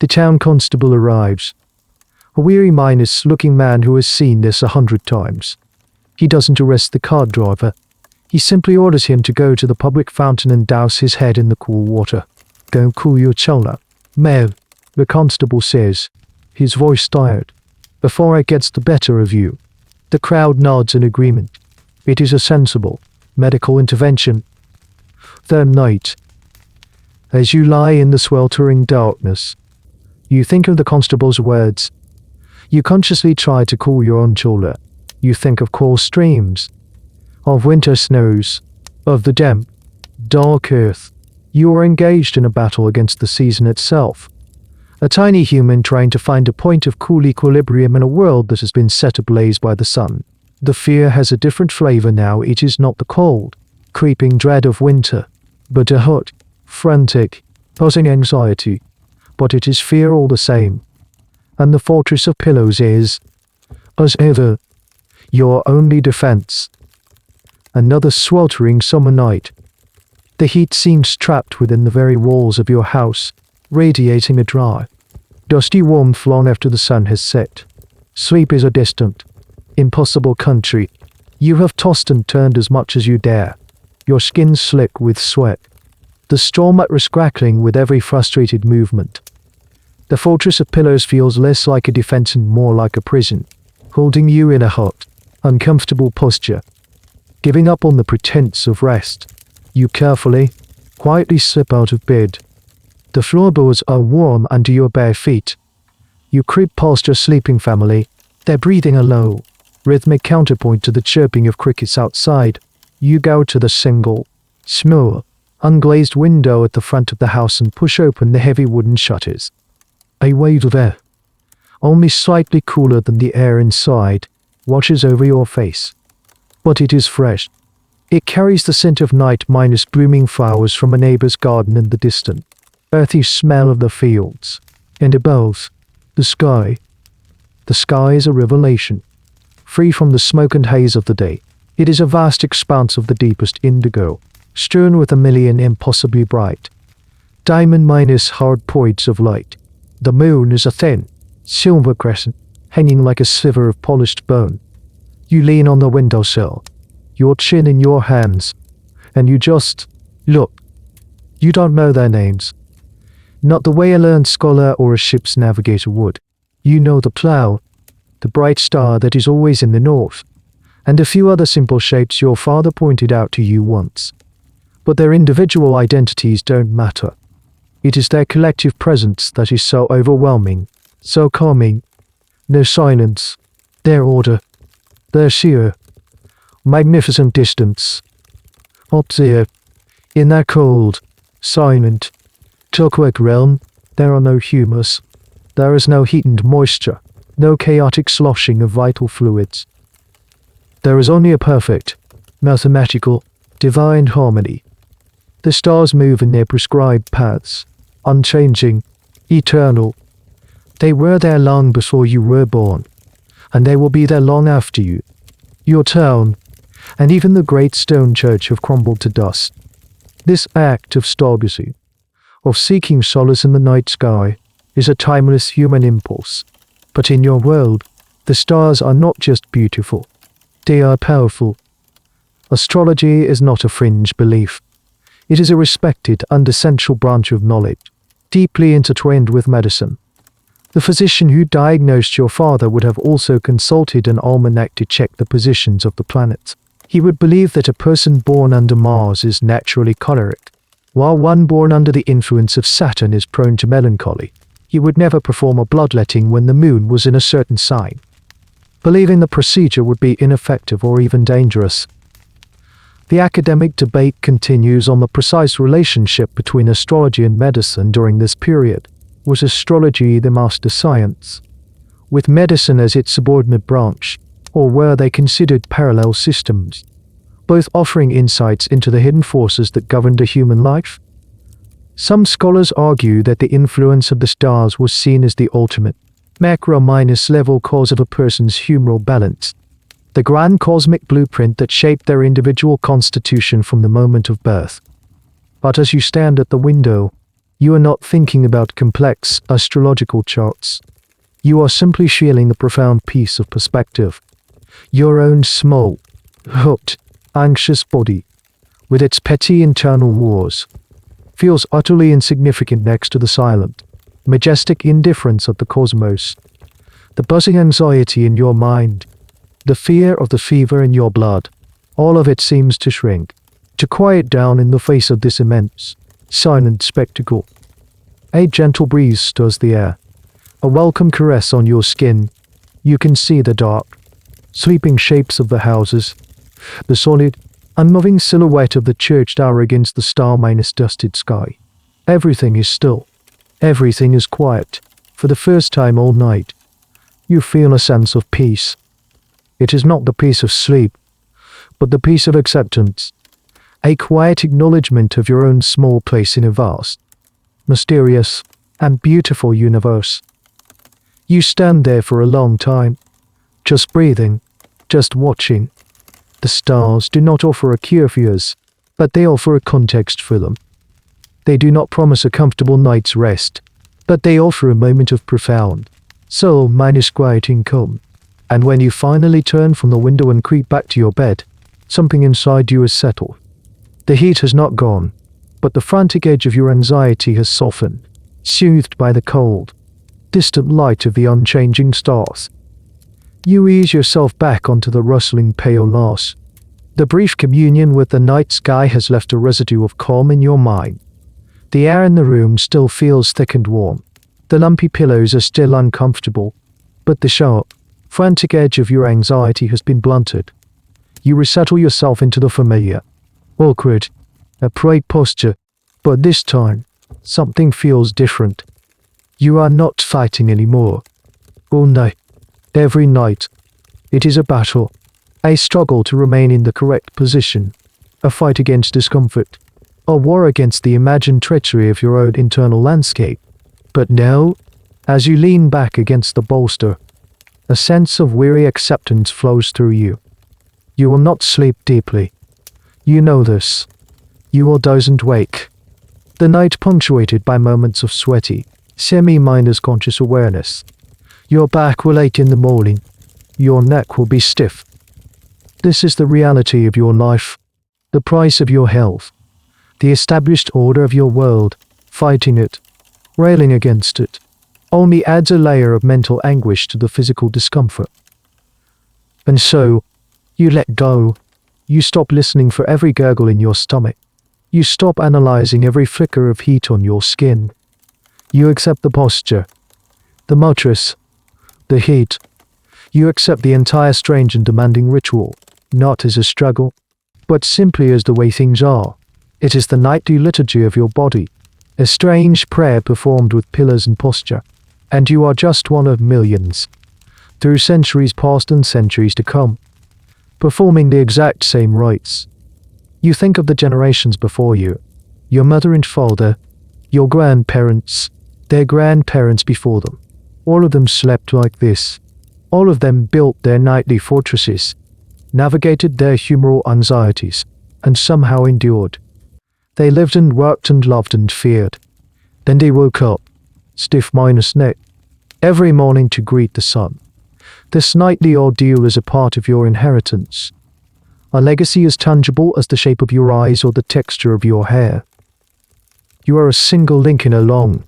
The town constable arrives, a weary minus-looking man who has seen this 100 times. He doesn't arrest the cart driver. He simply orders him to go to the public fountain and douse his head in the cool water. "Go cool your chola, Mayor," the constable says, his voice tired, "before it gets the better of you." The crowd nods in agreement. It is a sensible, medical intervention. That night, as you lie in the sweltering darkness, you think of the constable's words. You consciously try to cool your own chola. You think of cool streams, of winter snows, of the damp, dark earth. You are engaged in a battle against the season itself. A tiny human trying to find a point of cool equilibrium in a world that has been set ablaze by the sun. The fear has a different flavor now. It is not the cold, creeping dread of winter, but a hot, frantic, buzzing anxiety. But it is fear all the same. And the fortress of pillows is, as ever, your only defense. Another sweltering summer night. The heat seems trapped within the very walls of your house, radiating a dry, dusty warmth long after the sun has set. Sleep is a distant, impossible country. You have tossed and turned as much as you dare, your skin slick with sweat. The straw mattress crackling with every frustrated movement. The fortress of pillows feels less like a defense and more like a prison, holding you in a hot, uncomfortable posture. Giving up on the pretense of rest, you carefully, quietly slip out of bed. The floorboards are warm under your bare feet. You creep past your sleeping family, their breathing a low, rhythmic counterpoint to the chirping of crickets outside. You go to the single, small, unglazed window at the front of the house and push open the heavy wooden shutters. A wave of air, only slightly cooler than the air inside, washes over your face. But it is fresh. It carries the scent of night minus blooming flowers from a neighbor's garden in the distant, earthy smell of the fields. And above, the sky. The sky is a revelation. Free from the smoke and haze of the day, it is a vast expanse of the deepest indigo, strewn with a million impossibly bright, diamond minus hard points of light. The moon is a thin, silver crescent, hanging like a sliver of polished bone. You lean on the windowsill, your chin in your hands, and you just look. You don't know their names. Not the way a learned scholar or a ship's navigator would. You know the plough, the bright star that is always in the north, and a few other simple shapes your father pointed out to you once. But their individual identities don't matter. It is their collective presence that is so overwhelming, so calming. Their silence, their order, their sheer, magnificent distance. Up there, in that cold, silent, turquoise realm, there are no humus. There is no heat and moisture, no chaotic sloshing of vital fluids. There is only a perfect, mathematical, divine harmony. The stars move in their prescribed paths, unchanging, eternal. They were there long before you were born, and they will be there long after you. Your town, and even the great stone church have crumbled to dust. This act of stargazing, of seeking solace in the night sky, is a timeless human impulse. But in your world, the stars are not just beautiful, they are powerful. Astrology is not a fringe belief. It is a respected and essential branch of knowledge. deeply intertwined with medicine. The physician who diagnosed your father would have also consulted an almanac to check the positions of the planets. He would believe that a person born under Mars is naturally choleric, while one born under the influence of Saturn is prone to melancholy. He would never perform a bloodletting when the moon was in a certain sign, believing the procedure would be ineffective or even dangerous. The academic debate continues on the precise relationship between astrology and medicine during this period. Was astrology the master science, with medicine as its subordinate branch, or were they considered parallel systems, both offering insights into the hidden forces that governed a human life? Some scholars argue that the influence of the stars was seen as the ultimate, macro-level cause of a person's humoral balance, the grand cosmic blueprint that shaped their individual constitution from the moment of birth. But as you stand at the window, you are not thinking about complex astrological charts. You are simply feeling the profound peace of perspective. Your own small, hooked, anxious body, with its petty internal wars, feels utterly insignificant next to the silent, majestic indifference of the cosmos. The buzzing anxiety in your mind, the fear of the fever in your blood, all of it seems to shrink, to quiet down in the face of this immense, silent spectacle. A gentle breeze stirs the air, a welcome caress on your skin. You can see the dark, sleeping shapes of the houses, the solid, unmoving silhouette of the church tower against the star-dusted sky. Everything is still. Everything is quiet. For the first time all night, you feel a sense of peace. It is not the peace of sleep, but the peace of acceptance, a quiet acknowledgement of your own small place in a vast, mysterious, and beautiful universe. You stand there for a long time, just breathing, just watching. The stars do not offer a cure for yours, but they offer a context for them. They do not promise a comfortable night's rest, but they offer a moment of profound, soul-quieting calm. And when you finally turn from the window and creep back to your bed, something inside you is settled. The heat has not gone, but the frantic edge of your anxiety has softened, soothed by the cold, distant light of the unchanging stars. You ease yourself back onto the rustling pale moss. The brief communion with the night sky has left a residue of calm in your mind. The air in the room still feels thick and warm. The lumpy pillows are still uncomfortable, but the sharp, frantic edge of your anxiety has been blunted. You resettle yourself into the familiar, awkward, upright posture, but this time, something feels different. You are not fighting anymore. Oh no. Every night, it is a battle, a struggle to remain in the correct position, a fight against discomfort, a war against the imagined treachery of your own internal landscape. But now, as you lean back against the bolster, a sense of weary acceptance flows through you. You will not sleep deeply. You know this. You will doze and wake. The night punctuated by moments of sweaty, semi-mindless conscious awareness. Your back will ache in the morning. Your neck will be stiff. This is the reality of your life, the price of your health, the established order of your world. Fighting it, railing against it, only adds a layer of mental anguish to the physical discomfort. And so, you let go. You stop listening for every gurgle in your stomach. You stop analyzing every flicker of heat on your skin. You accept the posture, the mattress, the heat. You accept the entire strange and demanding ritual, not as a struggle, but simply as the way things are. It is the nightly liturgy of your body, a strange prayer performed with pillars and posture, and you are just one of millions, through centuries past and centuries to come, performing the exact same rites. You think of the generations before you, your mother and father, your grandparents, their grandparents before them. All of them slept like this. All of them built their nightly fortresses, navigated their humoral anxieties, and somehow endured. They lived and worked and loved and feared. Then they woke up, stiff minus neck, every morning to greet the sun. This nightly ordeal is a part of your inheritance. A legacy as tangible as the shape of your eyes or the texture of your hair. You are a single link in a long,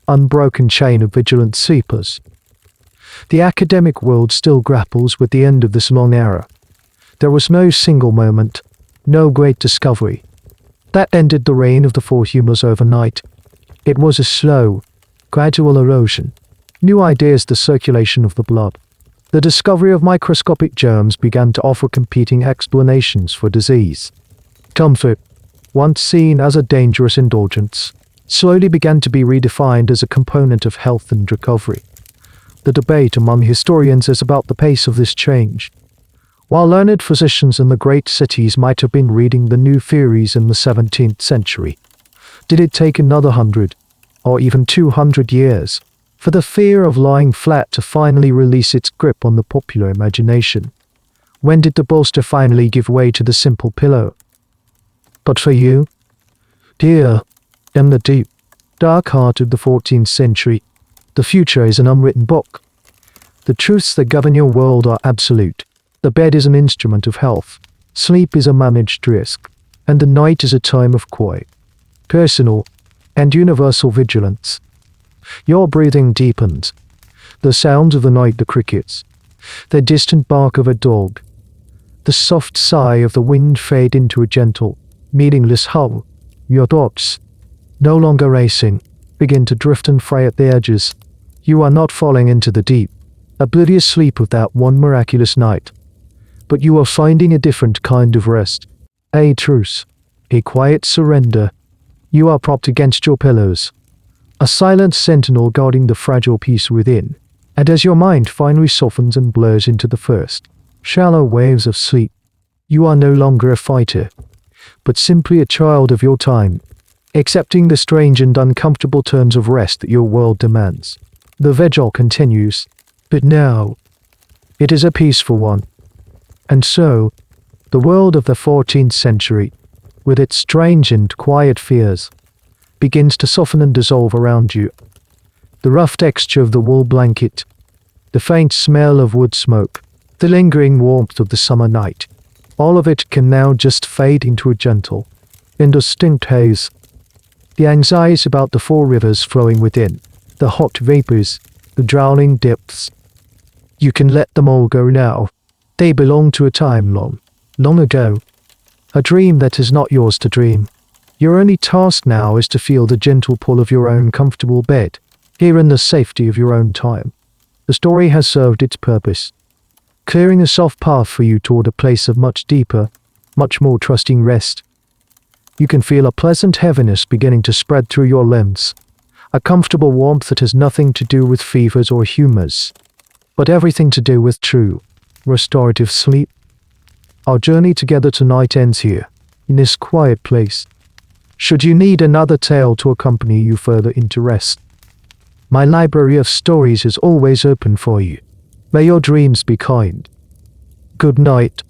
unbroken chain of vigilant sleepers. The academic world still grapples with the end of this long era. There was no single moment, no great discovery, that ended the reign of the four humors overnight. It was a slow, gradual erosion. New ideas, the circulation of the blood, the discovery of microscopic germs began to offer competing explanations for disease. Comfort, once seen as a dangerous indulgence, slowly began to be redefined as a component of health and recovery. The debate among historians is about the pace of this change. While learned physicians in the great cities might have been reading the new theories in the 17th century, did it take another 100, or even 200 years, for the fear of lying flat to finally release its grip on the popular imagination? When did the bolster finally give way to the simple pillow? But for you, dear, in the deep, dark heart of the 14th century, the future is an unwritten book. The truths that govern your world are absolute. The bed is an instrument of health, sleep is a managed risk, and the night is a time of quiet, personal, and universal vigilance. Your breathing deepens. The sounds of the night, the crickets, the distant bark of a dog, the soft sigh of the wind fade into a gentle, meaningless hum. Your thoughts, no longer racing, begin to drift and fray at the edges. You are not falling into the deep, oblivious sleep of that one miraculous night, but you are finding a different kind of rest, a truce, a quiet surrender. You are propped against your pillows, a silent sentinel guarding the fragile peace within, and as your mind finally softens and blurs into the first, shallow waves of sleep, you are no longer a fighter, but simply a child of your time, accepting the strange and uncomfortable terms of rest that your world demands. The vigil continues, but now, it is a peaceful one. And so, the world of the 14th century, with its strange and quiet fears, begins to soften and dissolve around you. The rough texture of the wool blanket, the faint smell of wood smoke, the lingering warmth of the summer night, all of it can now just fade into a gentle, indistinct haze. The anxieties about the four rivers flowing within, the hot vapors, the drowning depths, you can let them all go now. They belong to a time long, long ago. A dream that is not yours to dream. Your only task now is to feel the gentle pull of your own comfortable bed, here in the safety of your own time. The story has served its purpose, clearing a soft path for you toward a place of much deeper, much more trusting rest. You can feel a pleasant heaviness beginning to spread through your limbs, a comfortable warmth that has nothing to do with fevers or humors, but everything to do with true, restorative sleep. Our journey together tonight ends here, in this quiet place. Should you need another tale to accompany you further into rest, my library of stories is always open for you. May your dreams be kind. Good night.